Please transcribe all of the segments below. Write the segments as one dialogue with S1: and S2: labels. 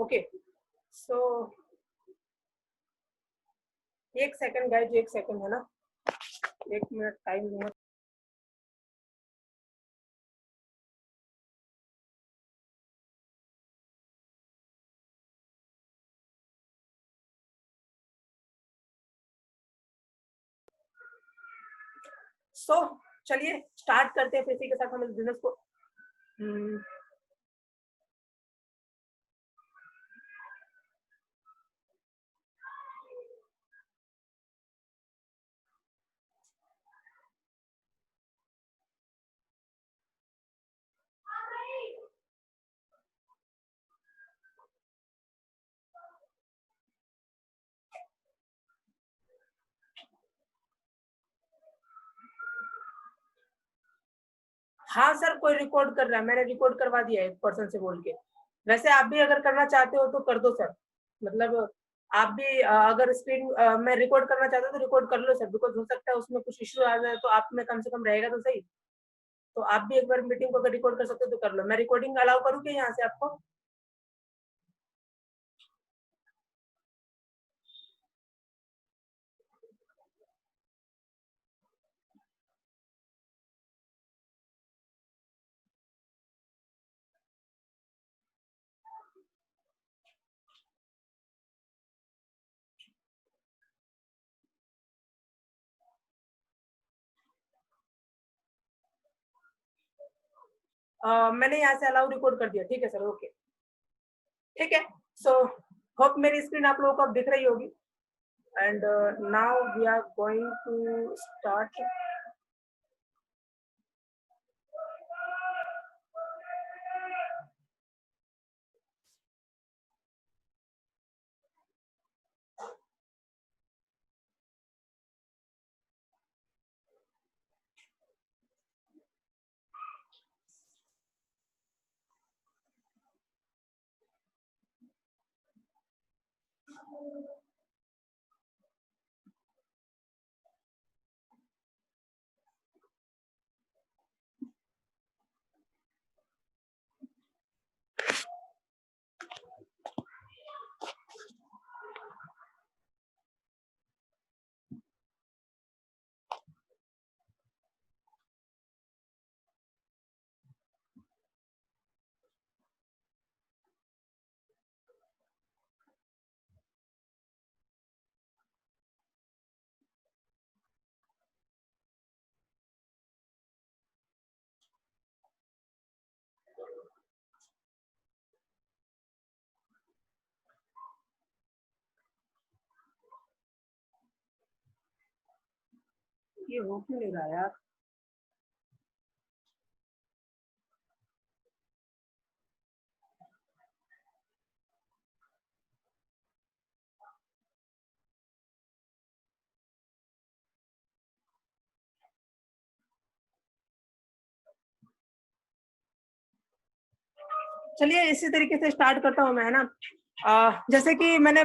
S1: Okay, सो 1 second guys, 1 second है ना, 1 minute time लूंगा। सो चलिए स्टार्ट करते हैं फिर इसी के साथ हम इस बिजनेस को। हाँ सर, कोई रिकॉर्ड कर रहा है, मैंने रिकॉर्ड करवा दिया है एक पर्सन से बोल के। वैसे आप भी अगर करना चाहते हो तो कर दो सर, मतलब आप भी अगर स्क्रीन में रिकॉर्ड करना चाहते हो तो रिकॉर्ड कर लो सर, बिकॉज हो सकता है उसमें कुछ इश्यू आ जाए तो आप में कम से कम रहेगा तो सही। तो आप भी एक बार मीटिंग को अगर रिकॉर्ड कर सकते हो तो कर लो। मैं रिकॉर्डिंग अलाउ करूँ क्या यहाँ से आपको? मैंने यहाँ से अलाउ रिकॉर्ड कर दिया, ठीक है सर, ओके ठीक है। सो होप मेरी स्क्रीन आप लोगों को अब दिख रही होगी। And now we are going to start. ये हो क्यों नहीं रहा यार? चलिए इसी तरीके से स्टार्ट करता हूँ मैं, है ना। जैसे कि मैंने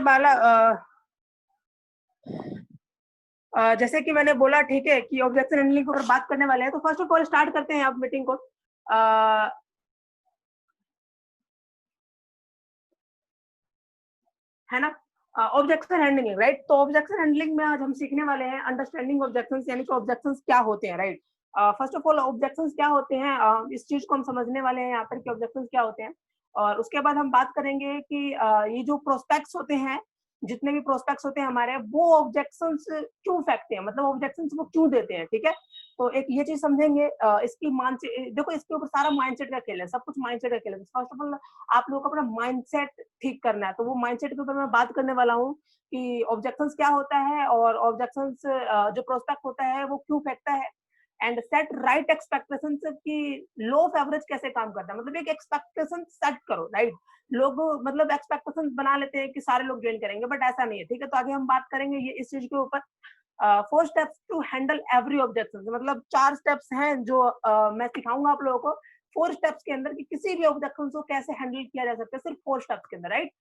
S1: जैसे कि मैंने बोला, ठीक है, कि ऑब्जेक्शन हैंडलिंग पर बात करने वाले हैं, तो फर्स्ट ऑफ ऑल स्टार्ट करते हैं आप मीटिंग को। है ना, ऑब्जेक्शन हैंडलिंग, राइट। तो ऑब्जेक्शन हैंडलिंग में आज हम सीखने वाले हैं अंडरस्टैंडिंग ऑब्जेक्शंस, यानी कि ऑब्जेक्शंस क्या होते हैं, right. First of all objections क्या होते हैं, इस चीज को हम समझने वाले हैं यहाँ पर कि ऑब्जेक्शंस क्या होते हैं। और उसके बाद हम बात करेंगे कि ये जो प्रोस्पेक्ट्स होते हैं, जितने भी प्रोस्पेक्ट्स होते हैं हमारे, वो ऑब्जेक्शंस क्यों फेंकते हैं, मतलब ऑब्जेक्शंस वो क्यों देते हैं, ठीक है। तो एक ये चीज समझेंगे। इसकी मानसिक, देखो इसके ऊपर सारा माइंडसेट का खेल है, सब कुछ माइंडसेट का खेल है। फर्स्ट ऑफ ऑल आप लोगों को अपना माइंडसेट ठीक करना है, तो वो माइंडसेट के ऊपर मैं बात करने वाला हूँ कि ऑब्जेक्शंस क्या होता है और ऑब्जेक्शंस जो प्रोस्पेक्ट होता है वो क्यों फेंकता है। एंड सेट राइट एक्सपेक्टेशंस की लो ऑफ एवरेज कैसे काम करता है, मतलब एक एक्सपेक्टेशन सेट करो, राइट। लोग मतलब एक्सपेक्टेशंस बना लेते हैं कि सारे लोग ज्वाइन करेंगे, बट ऐसा नहीं है, ठीक है। तो आगे हम बात करेंगे ये इस चीज के ऊपर। 4 steps to handle every objection, मतलब 4 स्टेप्स हैं जो मैं सिखाऊंगा आप लोगों को 4 स्टेप्स के अंदर, कि किसी भी ऑब्जेक्शन को कैसे हैंडल किया जा सकता है सिर्फ 4 स्टेप्स के अंदर, राइट।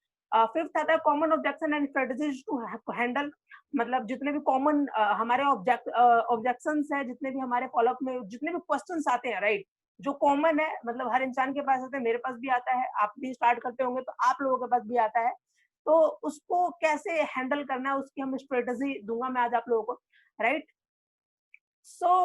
S1: फिफ्थ आता है common objection and strategies to handle, मतलब जितने भी कॉमन हमारे ऑब्जेक्शंस है, जितने भी हमारे फॉलोअप में जितने भी क्वेश्चंस आते हैं, राइट, जो कॉमन है, मतलब हर इंसान के पास आता है, मेरे पास भी आता है, आप भी स्टार्ट करते होंगे तो आप लोगों के पास भी आता है। तो उसको कैसे हैंडल करना है उसकी हम स्ट्रेटेजी दूंगा मैं आज आप लोगों को, right. So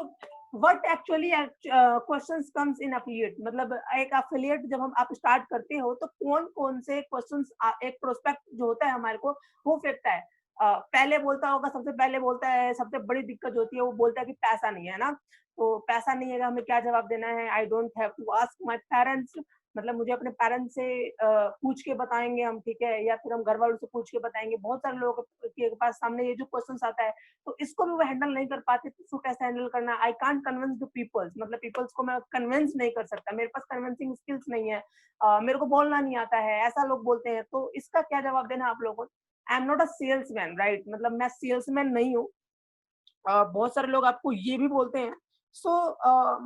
S1: what actually questions comes in affiliate, मतलब एक एफिलिएट जब हम आप स्टार्ट करते हो तो कौन कौन से क्वेश्चंस एक प्रोस्पेक्ट जो होता है हमारे को वो फेंकता है। पहले बोलता होगा, सबसे पहले बोलता है, सबसे बड़ी दिक्कत जो होती है वो बोलता है कि पैसा नहीं है ना। तो पैसा नहीं है, हमें क्या जवाब देना है, I don't have to ask my parents, मतलब मुझे अपने पेरेंट्स से पूछ के बताएंगे हम, ठीक है, या फिर हम घर वालों से पूछ के बताएंगे। बहुत सारे लोगों के पास सामने ये जो क्वेश्चन आता है तो इसको भी वो हैंडल नहीं कर पाते, तो इसको कैसे हैंडल करना। I can't convince the peoples, मतलब पीपल्स को मैं कन्विंस नहीं कर सकता, मेरे पास कन्विंसिंग स्किल्स नहीं है, मेरे को बोलना नहीं आता है, ऐसा लोग बोलते हैं। तो इसका क्या जवाब देना आप लोगों को। I am not a salesman, right, मतलब मैं सेल्समैन नहीं हूँ। बहुत सारे लोग आपको ये भी बोलते हैं। सो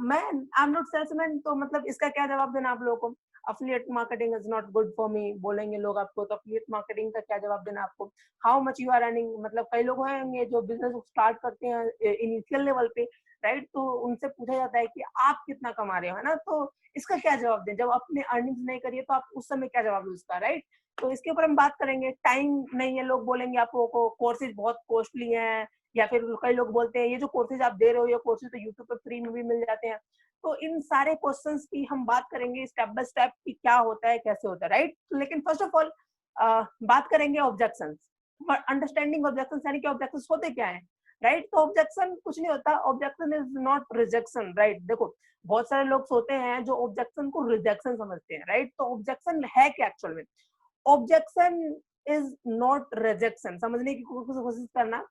S1: मैं आई एम नॉट सेल्समैन, तो मतलब इसका क्या जवाब देना आप लोगों को। Affiliate marketing is not good for me बोलेंगे लोग आपको, तो अफिलिएट मार्केटिंग का क्या जवाब देना आपको। How much you are earning, मतलब कई लोग होंगे जो बिजनेस स्टार्ट करते हैं इनिशियल लेवल पे, राइट, तो उनसे पूछा जाता है कि आप कितना कमा रहे हो, है ना। तो इसका क्या जवाब दें, जब आपने अर्निंग्स नहीं करी है तो आप उस समय क्या जवाब दें उसका, राइट। तो इसके ऊपर हम बात करेंगे। टाइम नहीं है, लोग बोलेंगे आप लोगों को कोर्सेज बहुत कॉस्टली हैं, या फिर कई लोग बोलते हैं ये जो कोर्सेज आप दे रहे हो ये कोर्सेज तो यूट्यूब पे फ्री में भी मिल जाते हैं। तो इन सारे क्वेश्चंस की हम बात करेंगे स्टेप बाय स्टेप कि क्या होता है, कैसे होता है, राइट। लेकिन फर्स्ट ऑफ ऑल बात करेंगे ऑब्जेक्शंस। अंडरस्टैंडिंग ऑब्जेक्शंस यानी कि ऑब्जेक्शंस होते क्या है, राइट। तो ऑब्जेक्शन कुछ नहीं होता, objection is not rejection, right. देखो बहुत सारे लोग सोते हैं जो ऑब्जेक्शन को रिजेक्शन समझते हैं, राइट। तो ऑब्जेक्शन है क्या एक्चुअल में। ऑब्जेक्शन इज नॉट रिजेक्शन, समझने की कोशिश करना।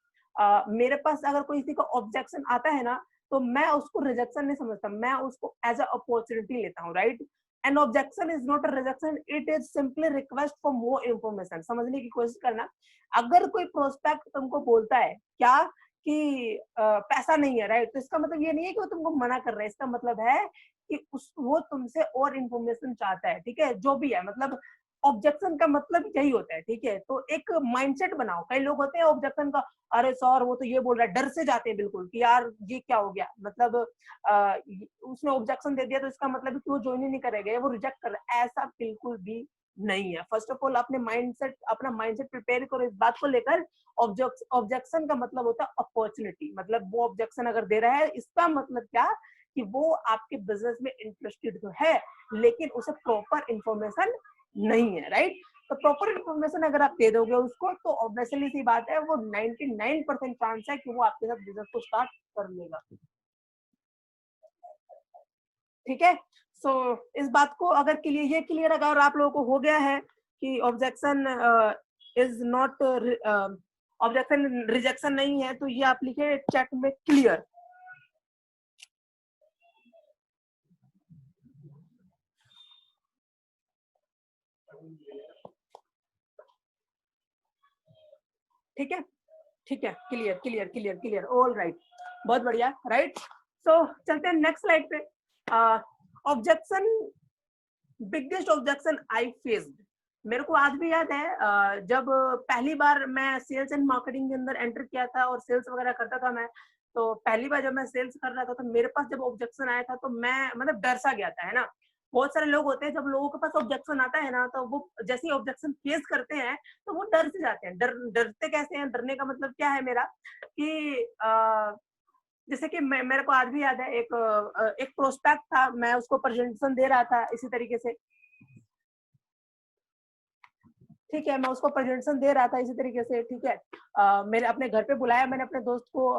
S1: मेरे पास अगर कोई किसी का ऑब्जेक्शन आता है ना तो मैं उसको रिजेक्शन नहीं समझता, मैं उसको एज अ अपॉर्चुनिटी लेता हूँ, right. N objection is not a rejection, it is simply request for more information, समझने की कोशिश करना। अगर कोई प्रोस्पेक्ट तुमको बोलता है क्या कि पैसा नहीं है, राइट, तो इसका मतलब ये नहीं है कि वो तुमको मना कर रहा है, इसका मतलब है कि वो तुमसे और इन्फॉर्मेशन चाहता है, ठीक है, जो भी है। मतलब ऑब्जेक्शन का मतलब यही होता है, ठीक है। तो एक माइंडसेट बनाओ। कई लोग होते हैं ऑब्जेक्शन का, अरे सर वो तो ये बोल रहा है, डर से जाते हैं बिल्कुल कि यार ये क्या हो गया, मतलब उसने ऑब्जेक्शन दे दिया तो इसका मतलब कि वो ज्वाइन ही नहीं करेगा, वो रिजेक्ट कर रहा है, ऐसा बिल्कुल भी नहीं है। फर्स्ट ऑफ ऑल अपना माइंडसेट प्रिपेयर करो इस बात को लेकर। ऑब्जेक्शन का मतलब होता है अपॉर्चुनिटी, मतलब वो ऑब्जेक्शन अगर दे रहा है इसका मतलब क्या कि वो आपके बिजनेस में इंटरेस्टेड तो है लेकिन उसे प्रॉपर इंफॉर्मेशन नहीं है, राइट। तो प्रॉपर इन्फॉर्मेशन अगर आप दे दोगे उसको तो ऑब्वियसली सी बात है वो 99% चांस है कि वो आपके साथ बिजनेस को स्टार्ट कर लेगा, ठीक है। सो इस बात को अगर ये क्लियर अगर आप लोगों को हो गया है कि objection is not objection rejection नहीं है, तो ये आप लिखे चैट में क्लियर। ठीक है, ठीक है, clear clear clear clear, all right, बहुत बढ़िया, राइट। सो चलते हैं नेक्स्ट स्लाइड पे। Objection, biggest objection I faced, मेरे को आज भी याद है जब पहली बार मैं सेल्स एंड मार्केटिंग के अंदर एंटर किया था और सेल्स वगैरह करता था मैं। तो पहली बार जब मैं सेल्स कर रहा था तो मेरे पास जब ऑब्जेक्शन आया था तो मैं मतलब डर सा गया था, है ना। बहुत सारे लोग होते हैं जब लोगों के पास ऑब्जेक्शन आता है ना तो वो जैसे ही ऑब्जेक्शन फेस करते हैं तो वो डर से जाते हैं। डरते कैसे हैं, डरने का मतलब क्या है मेरा कि जैसे कि मेरे को आज भी याद है एक प्रोस्पेक्ट था, मैं उसको प्रेजेंटेशन दे रहा था इसी तरीके से, ठीक है, मैं उसको प्रेजेंटेशन दे रहा था इसी तरीके से, ठीक है। मेरे अपने घर पे बुलाया मैंने अपने दोस्त को,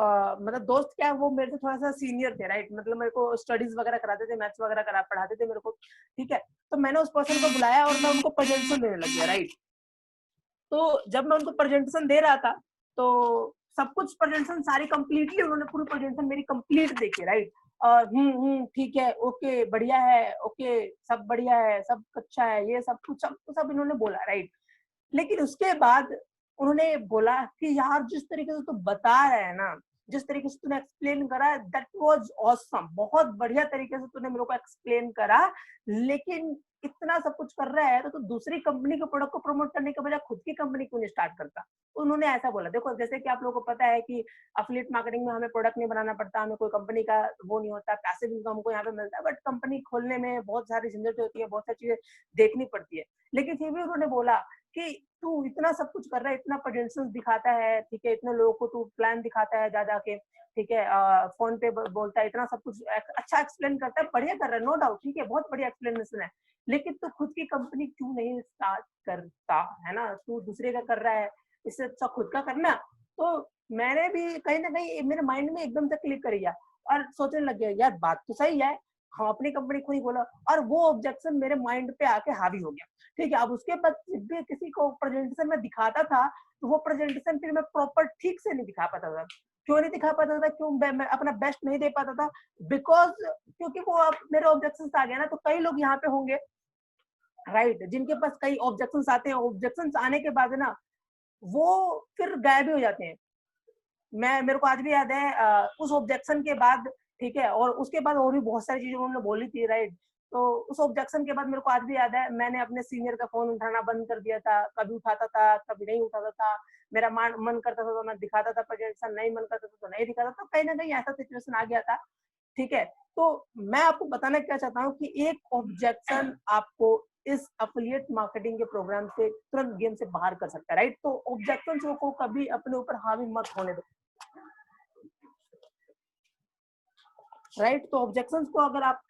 S1: मतलब दोस्त क्या है वो मेरे से थोड़ा सा सीनियर थे, राइट, मतलब मेरे को स्टडीज वगैरह कराते थे, मैथ्स वगैरह पढ़ाते थे मेरे को, ठीक है। तो मैंने उस पर्सन को बुलाया और मैं उनको प्रेजेंटेशन देने लग गया, राइट। तो जब मैं उनको प्रेजेंटेशन दे रहा था तो सब कुछ प्रेजेंटेशन सारी कंप्लीटली उन्होंने पूरी प्रेजेंटेशन मेरी कंप्लीट देखी, राइट। ठीक है, ओके बढ़िया है, ओके सब बढ़िया है, सब अच्छा है, ये सब इन्होंने बोला, राइट। लेकिन उसके बाद उन्होंने बोला कि यार जिस तरीके से तू बता रहा है ना, जिस तरीके से तूने एक्सप्लेन करा, दैट वाज ऑसम, बहुत बढ़िया तरीके से तूने मेरे को एक्सप्लेन करा, लेकिन इतना सब कुछ कर रहा है तो दूसरी कंपनी के प्रोडक्ट को प्रमोट करने के बजाय खुद की कंपनी क्यों नहीं स्टार्ट करता? उन्होंने ऐसा बोला। देखो जैसे कि आप लोगों को पता है कि एफिलिएट मार्केटिंग में हमें प्रोडक्ट नहीं बनाना पड़ता, हमें कोई कंपनी का वो नहीं होता, पैसिव इनकम हमको यहाँ पे मिलता है, बट कंपनी खोलने में बहुत सारी झंझट होती है, बहुत सारी चीजें देखनी पड़ती है। लेकिन फिर भी उन्होंने बोला कि तू इतना सब कुछ कर रहा है, इतना पोटेंशियल दिखाता है, ठीक है, इतने लोगों को तू प्लान दिखाता है जा जाके, ठीक है, फोन पे बोलता है, इतना सब कुछ अच्छा एक्सप्लेन करता है, बढ़िया कर रहा है, नो डाउट, ठीक है, बहुत बढ़िया एक्सप्लेनेशन है, लेकिन तू खुद की कंपनी क्यों नहीं स्टार्ट करता है ना? तू दूसरे का कर रहा है, इससे अच्छा खुद का करना। तो मैंने भी कहीं ना कहीं मेरे माइंड में एकदम से क्लिक कर गया और सोचने लग गया, यार बात तो सही है, हम अपनी कंपनी खुद ही खोला, और वो ऑब्जेक्शन मेरे माइंड पे आके हावी हो गया। ठीक है, अब उसके बाद जब भी किसी को प्रेजेंटेशन में दिखाता था तो वो प्रेजेंटेशन फिर मैं प्रॉपर ठीक से नहीं दिखा पाता था। क्यों नहीं दिखा पाता था? क्यों मैं अपना बेस्ट नहीं दे पाता था? बिकॉज क्योंकि वो अब मेरे ऑब्जेक्शन आ गया ना, तो कई लोग यहाँ पे होंगे, राइट, जिनके पास कई ऑब्जेक्शन आते हैं, ऑब्जेक्शन आने के बाद ना वो फिर गायब ही हो जाते हैं। मेरे को आज भी याद है उस ऑब्जेक्शन के बाद, ठीक है, और उसके बाद और भी बहुत सारी चीजें उन्होंने बोली थी, राइट। तो उस ऑब्जेक्शन के बाद मेरे को आज भी याद है, मैंने अपने सीनियर का फोन उठाना बंद कर दिया था, कभी उठाता था कभी नहीं उठाता था, मेरा मन करता था तो मैं दिखाता था प्रेजेंटेशन, नहीं मन करता था तो नहीं दिखाता था, कहीं ना कहीं ऐसा सिचुएशन आ गया था। ठीक है, तो मैं आपको बताना क्या चाहता हूँ कि एक ऑब्जेक्शन आपको इस एफिलिएट मार्केटिंग के प्रोग्राम से तुरंत गेम से बाहर कर सकता है, राइट। तो ऑब्जेक्शन को कभी अपने ऊपर हावी मत होने दो, राइट। तो ऑब्जेक्शंस को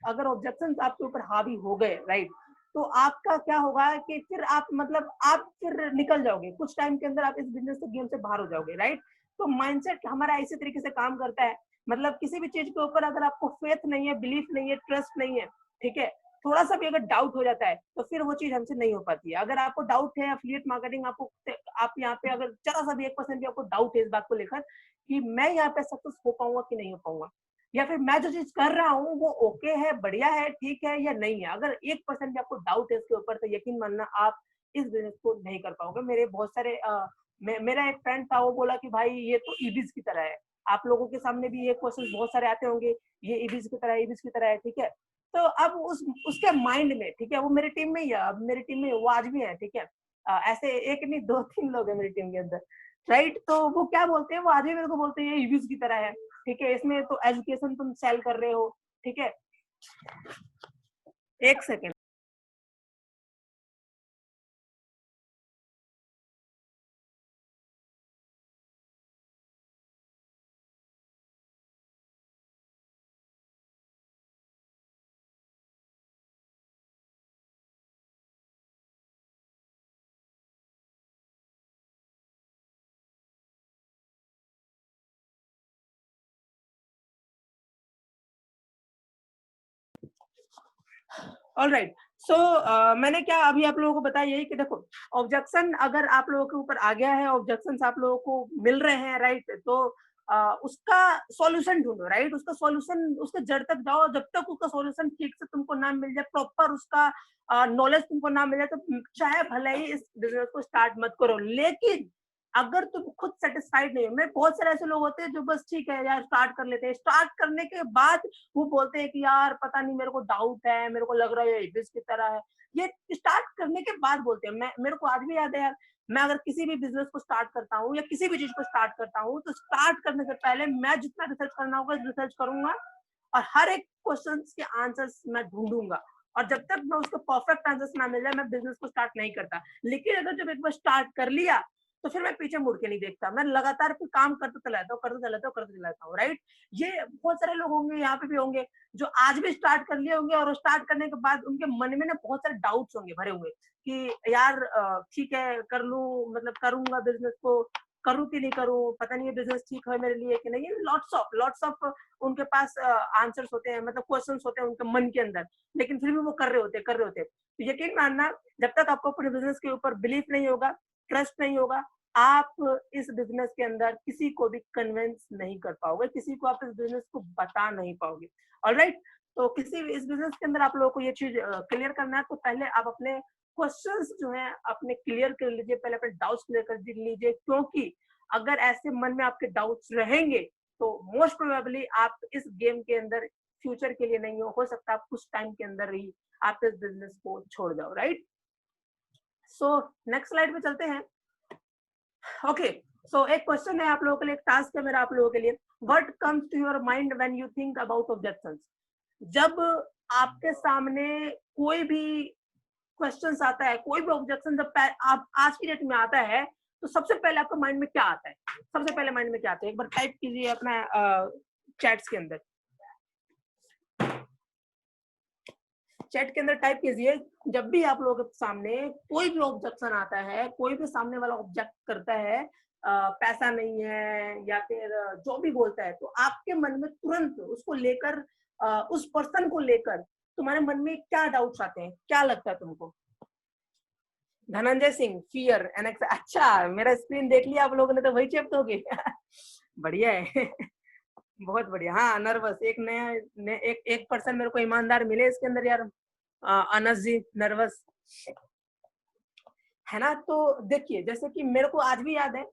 S1: अगर ऑब्जेक्शंस आपके ऊपर हावी हो गए, राइट, तो आपका क्या होगा कि फिर आप मतलब आप फिर निकल जाओगे कुछ टाइम के अंदर, आप इस बिजनेस से गेम से बाहर हो जाओगे, राइट। तो माइंडसेट हमारा इसी तरीके से काम करता है, मतलब किसी भी चीज के ऊपर अगर आपको फेथ नहीं है, बिलीफ नहीं है, ट्रस्ट नहीं है, ठीक है, थोड़ा सा भी अगर डाउट हो जाता है तो फिर वो चीज हमसे नहीं हो पाती है। अगर आपको डाउट है एफिलिएट मार्केटिंग, आप यहाँ पे अगर जरा सा भी 1% भी आपको डाउट है इस बात को लेकर कि मैं यहाँ पे सक्सेस हो पाऊंगा कि नहीं हो पाऊंगा, या फिर मैं जो चीज कर रहा हूँ वो ओके है, बढ़िया है, ठीक है या नहीं है, अगर 1% भी आपको डाउट है इसके ऊपर, तो यकीन मानना आप इस बिजनेस को नहीं कर पाओगे। मेरे बहुत सारे मेरा एक फ्रेंड था, वो बोला कि भाई ये तो ईबीज की तरह है। आप लोगों के सामने भी ये क्वेश्चन बहुत सारे आते होंगे, ये ईबीज की तरह है, ईबीज की तरह है, ठीक है। तो अब उसके माइंड में, ठीक है, वो मेरी टीम में ही है, अब मेरी टीम में वो आज भी है, ठीक है, ऐसे एक नहीं दो तीन लोग हैं मेरी टीम के अंदर, राइट। तो वो क्या बोलते हैं, वो आज भी मेरे को बोलते हैं ये ईबीज की तरह है, ठीक है, इसमें तो एजुकेशन तुम सेल कर रहे हो, ठीक है। एक सेकेंड। ऑल राइट, सो मैंने क्या अभी आप लोगों को बताया यही कि देखो, ऑब्जेक्शन अगर आप लोगों के ऊपर आ गया है, ऑब्जेक्शन आप लोगों को मिल रहे हैं, राइट, तो उसका सॉल्यूशन ढूंढो, राइट। उसका सॉल्यूशन, उसके जड़ तक जाओ, जब तक उसका सॉल्यूशन ठीक से तुमको ना मिल जाए, प्रॉपर उसका नॉलेज तुमको ना मिल जाए, तो चाहे भले ही इस बिजनेस को स्टार्ट मत करो। लेकिन अगर तुम खुद सेटिस्फाइड नहीं हो, मैं बहुत सारे ऐसे लोग होते हैं जो बस ठीक है यार स्टार्ट कर लेते हैं, स्टार्ट करने के बाद वो बोलते हैं कि यार पता नहीं मेरे को डाउट है, मेरे को लग रहा है ये की तरह है, ये स्टार्ट करने के बाद बोलते हैं। मैं मेरे को आज भी याद है यार, मैं अगर किसी भी बिजनेस को स्टार्ट करता हूँ या किसी भी चीज को स्टार्ट करता हूँ, तो स्टार्ट करने से पहले मैं जितना रिसर्च करना होगा रिसर्च करूंगा, और हर एक क्वेश्चन के आंसर्स मैं ढूंढूंगा, और जब तक मैं उसको परफेक्ट आंसर्स ना मिल जाए मैं बिजनेस को स्टार्ट नहीं करता। लेकिन अगर जब एक बार स्टार्ट कर लिया तो फिर मैं पीछे मुड़ के नहीं देखता, मैं लगातार फिर काम करते चला जाता हूँ, करते चला जाता हूँ, राइट। ये बहुत सारे लोग होंगे यहाँ पे भी होंगे जो आज भी स्टार्ट कर लिए होंगे, और स्टार्ट करने के बाद उनके मन में ना बहुत सारे डाउट्स होंगे भरे हुए कि यार ठीक है कर लूं, मतलब करूंगा बिजनेस को, करूं कि नहीं करूं, पता नहीं ये बिजनेस ठीक है मेरे लिए कि नहीं। लॉट्स ऑफ उनके पास आंसर्स होते हैं, मतलब क्वेश्चंस होते हैं उनके मन के अंदर, लेकिन फिर भी वो कर रहे होते हैं। तो यकीन मानना, जब तक आपको अपने बिजनेस के ऊपर बिलीफ नहीं होगा, ट्रस्ट नहीं होगा, आप इस बिजनेस के अंदर किसी को भी कन्विंस नहीं कर पाओगे, किसी को आप इस बिजनेस को बता नहीं पाओगे। ऑलराइट, तो किसी इस बिजनेस के अंदर आप लोगों को ये चीज क्लियर करना है, तो पहले आप अपने क्वेश्चंस जो है अपने क्लियर कर लीजिए, पहले अपने डाउट्स क्लियर कर लीजिए, क्योंकि अगर ऐसे मन में आपके डाउट्स रहेंगे तो मोस्ट प्रोबेबली आप इस गेम के अंदर फ्यूचर के लिए नहीं हो सकता आप कुछ टाइम के अंदर ही आप इस बिजनेस को छोड़ जाओ, राइट। सो नेक्स्ट स्लाइड पे चलते हैं। ओके, सो एक क्वेश्चन है आप लोगों के लिए, एक टास्क है मेरा आप लोगों के लिए। What comes to your mind when you think about objections? जब आपके सामने कोई भी क्वेश्चंस आता है, कोई भी ऑब्जेक्शन जब आप आज की डेट में आता है, तो सबसे पहले आपके माइंड में क्या आता है? सबसे पहले माइंड में क्या आता है? एक बार टाइप कीजिए अपना चैट्स के अंदर, चैट के अंदर टाइप कीजिए। जब भी आप लोगों के सामने कोई भी ऑब्जेक्शन आता है, कोई भी सामने वाला ऑब्जेक्ट करता है, पैसा नहीं है या फिर जो भी बोलता है, तो आपके मन में तुरंत उसको लेकर, उस पर्सन को लेकर तुम्हारे मन में क्या डाउट्स आते हैं? क्या लगता है तुमको? धनंजय सिंह, फियर एंड अच्छा, मेरा स्क्रीन देख लिया आप लोगों ने, तो वही चिपकोगे। बढ़िया है। बहुत बढ़िया। हाँ, नर्वस, एक नया एक पर्सन मेरे को ईमानदार मिले इसके अंदर यार, अनस जी, नर्वस है ना। तो देखिए, जैसे कि मेरे को आज भी याद है,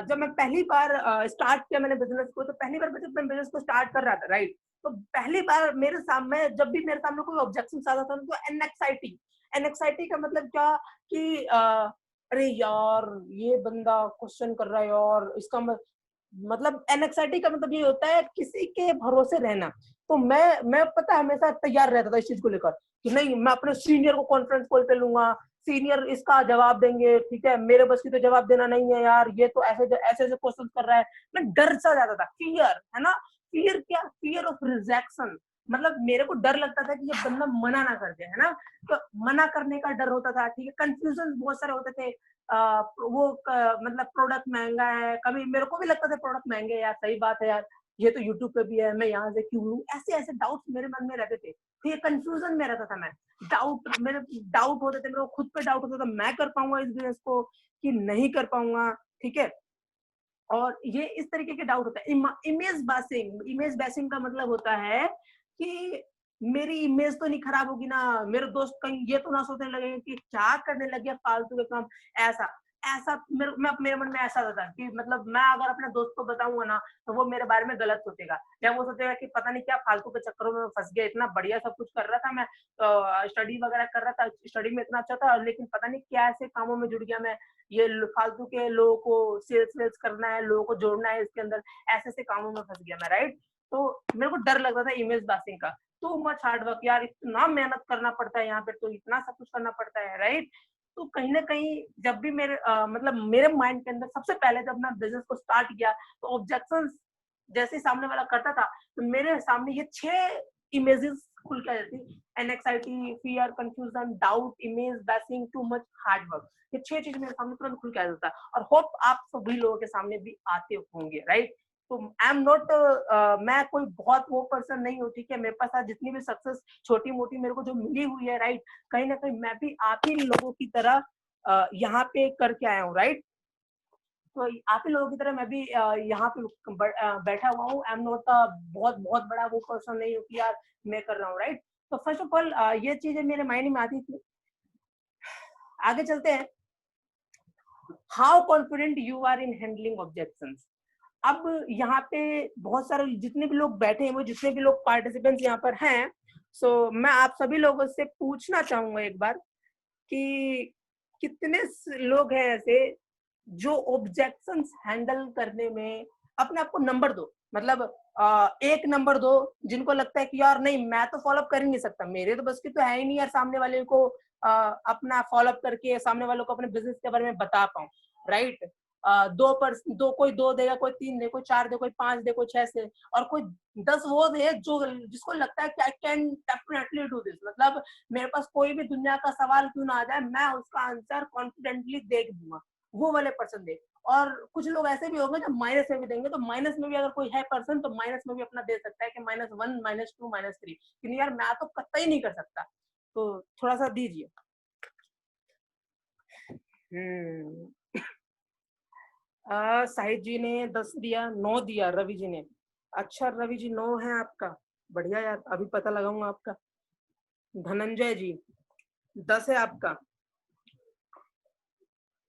S1: जब मैं पहली बार स्टार्ट किया मैंने बिजनेस को, तो पहली बार जब मैं बिजनेस को स्टार्ट कर रहा था, राइट, तो पहली बार मेरे सामने जब भी मेरे सामने कोई ऑब्जेक्शन आता था, तो एनएक्साइटी। एनएक्साइटी का मतलब क्या कि अरे यार ये बंदा क्वेश्चन कर रहा है, और इसका मतलब एनएक्साइटी का मतलब ये होता है किसी के भरोसे रहना। तो मैं पता है हमेशा तैयार रहता था इस चीज को लेकर कि नहीं, मैं अपने सीनियर को कॉन्फ्रेंस कॉल पे लूंगा, सीनियर इसका जवाब देंगे, ठीक है, मेरे बस की तो जवाब देना नहीं है यार, ये तो ऐसे ऐसे ऐसे क्वेश्चन कर रहा है। मैं डर सा जाता था, फियर है ना। फियर क्या? Fear of rejection. मतलब मेरे को डर लगता था कि ये बंदा मना ना कर दे, है ना। तो मना करने का डर होता था, ठीक है। कंफ्यूजन बहुत सारे होते थे। मतलब प्रोडक्ट महंगा है, कभी मेरे को भी लगता था प्रोडक्ट महंगे यार, सही बात है यार, ये तो यूट्यूब पे भी है, मैं यहाँ से क्यों लूं? ऐसे ऐसे डाउट्स मेरे मन में रहते थे, ठीक है। कंफ्यूजन में रहता था मैं, मेरे डाउट होते थे, मेरे को खुद पे डाउट होता था, मैं कर पाऊंगा इस बिजनेस को कि नहीं कर पाऊंगा, ठीक है। और ये इस तरीके के डाउट होता है। Image basin. इमेज बेसिंग का मतलब होता है कि मेरी इमेज तो नहीं खराब होगी ना, मेरे दोस्त कहीं ये तो ना सोचने लगेंगे कि क्या करने लग गया फालतू के काम। ऐसा ऐसा मेरे मन में ऐसा होता कि मतलब मैं अगर अपने दोस्त को बताऊंगा ना, तो वो मेरे बारे में गलत सोचेगा, या वो सोचेगा कि पता नहीं क्या फालतू के चक्करों में फंस गया, इतना बढ़िया सब कुछ कर रहा था मैं, स्टडी वगैरह कर रहा था, स्टडी में इतना अच्छा था, लेकिन पता नहीं क्या ऐसे कामों में जुड़ गया मैं, ये फालतू के लोगों को सेल्स वेल्स करना है, लोगों को जोड़ना है इसके अंदर, ऐसे ऐसे कामों में फंस गया मैं, राइट। तो मेरे को डर लगता था इमेज बासिंग का। टू मच हार्डवर्क यार, इतना मेहनत करना पड़ता है यहाँ पे, तो इतना सब कुछ करना पड़ता है, राइट। तो कहीं ना कहीं जब भी मेरे मतलब मेरे माइंड के अंदर सबसे पहले जब मैं बिजनेस को स्टार्ट किया, तो ऑब्जेक्शन जैसे सामने वाला करता था, तो मेरे सामने ये 6 इमेजेस खुल के आ जाती। Anxiety, fear, confusion, doubt, image basing, too much hard work. ये 6 चीज मेरे सामने तुरंत खुल के आ जाता है, और होप आप सभी लोगों के सामने भी आते होंगे, राइट। तो आई एम नॉट, मैं कोई बहुत वो पर्सन नहीं हूँ, ठीक है। मेरे पास आज जितनी भी सक्सेस छोटी मोटी मेरे को जो मिली हुई है, राइट, कहीं ना कहीं मैं भी आप ही लोगों की तरह यहाँ पे करके आया हूँ, राइट। तो आप ही लोगों की तरह मैं भी यहाँ पे बैठा हुआ हूँ। आई एम नॉट बहुत बहुत बड़ा वो पर्सन नहीं हूँ कि यार मैं कर रहा हूँ, राइट। तो फर्स्ट ऑफ ऑल ये चीजें मेरे माइंड में आती थी। आगे चलते हैं। How confident you are in handling objections? अब यहाँ पे बहुत सारे जितने भी लोग बैठे हैं, वो जितने भी लोग पार्टिसिपेंट्स यहाँ पर हैं, सो मैं आप सभी लोगों से पूछना चाहूंगा एक बार कि कितने लोग हैं ऐसे जो ऑब्जेक्शंस हैंडल करने में अपने आप को नंबर दो, मतलब एक नंबर दो, जिनको लगता है कि यार नहीं, मैं तो फॉलोअप कर ही नहीं सकता, मेरे तो बस की तो है ही नहीं यार सामने वाले को अपना फॉलोअप करके सामने वालों को अपने बिजनेस के बारे में बता पाऊं, राइट। दो, कोई 2 देगा, कोई 3 दे, कोई 4 दे, कोई 5 दे, कोई 6 से, और कोई 10 वो दे जो जिसको लगता है कि I can definitely do this, मतलब मेरे पास कोई भी दुनिया का सवाल क्यों ना आ जाए, मैं उसका आंसर कॉन्फिडेंटली देख दूंगा, वो वाले पर्सन दे। और कुछ लोग ऐसे भी होंगे जो माइनस में भी देंगे, तो माइनस में भी अगर कोई है पर्सन, तो माइनस में भी अपना दे सकता है कि -1, -2, -3, कि यार मैं तो कतई नहीं कर सकता, तो थोड़ा सा दीजिए। साहिद जी ने 10 दिया, 9 दिया रवि जी ने। अच्छा रवि जी 9 है आपका, बढ़िया यार, अभी पता लगाऊंगा आपका। धनंजय जी 10 है आपका।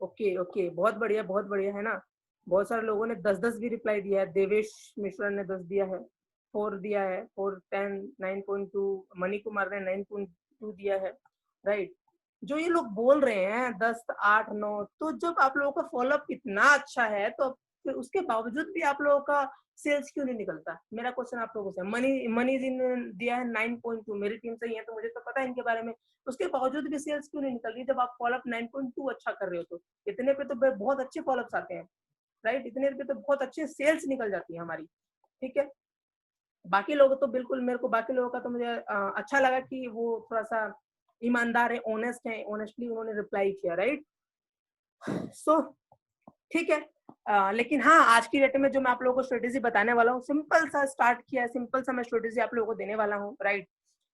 S1: ओके ओके, बहुत बढ़िया, बहुत बढ़िया है ना। बहुत सारे लोगों ने 10-10 भी रिप्लाई दिया है। देवेश मिश्रा ने 10 दिया है, 4 दिया है, 4, 10, 9.2, मणि कुमार ने 2 दिया है, राइट। जो ये लोग बोल रहे हैं 10, 8, 9, तो जब आप लोगों का फॉलोअप इतना अच्छा है तो फिर उसके बावजूद भी आप लोगों का सेल्स क्यों नहीं निकलता? मेरा क्वेश्चन आप लोगों से। मनी जी ने दिया है 9.2, मेरी टीम से ही है तो मुझे तो पता है इनके बारे में। उसके बावजूद भी सेल्स क्यों नहीं निकल रही जब आप फॉलोअप 9.2 अच्छा कर रहे हो तो? इतने पे तो बहुत अच्छे फॉलोअप्स आते हैं, राइट। इतने पे तो बहुत अच्छे सेल्स निकल जाती है हमारी, ठीक है। बाकी लोग तो बिल्कुल, मेरे को बाकी लोगों का तो मुझे अच्छा लगा कि वो थोड़ा सा ईमानदार है, ऑनेस्ट है, ऑनेस्टली उन्होंने रिप्लाई किया, राइट। सो ठीक है। लेकिन हाँ, आज की डेट में जो मैं आप लोगों को स्ट्रेटेजी बताने वाला हूँ, सिंपल सा स्टार्ट किया है, सिंपल सा मैं स्ट्रेटेजी आप लोगों को देने वाला हूँ, राइट।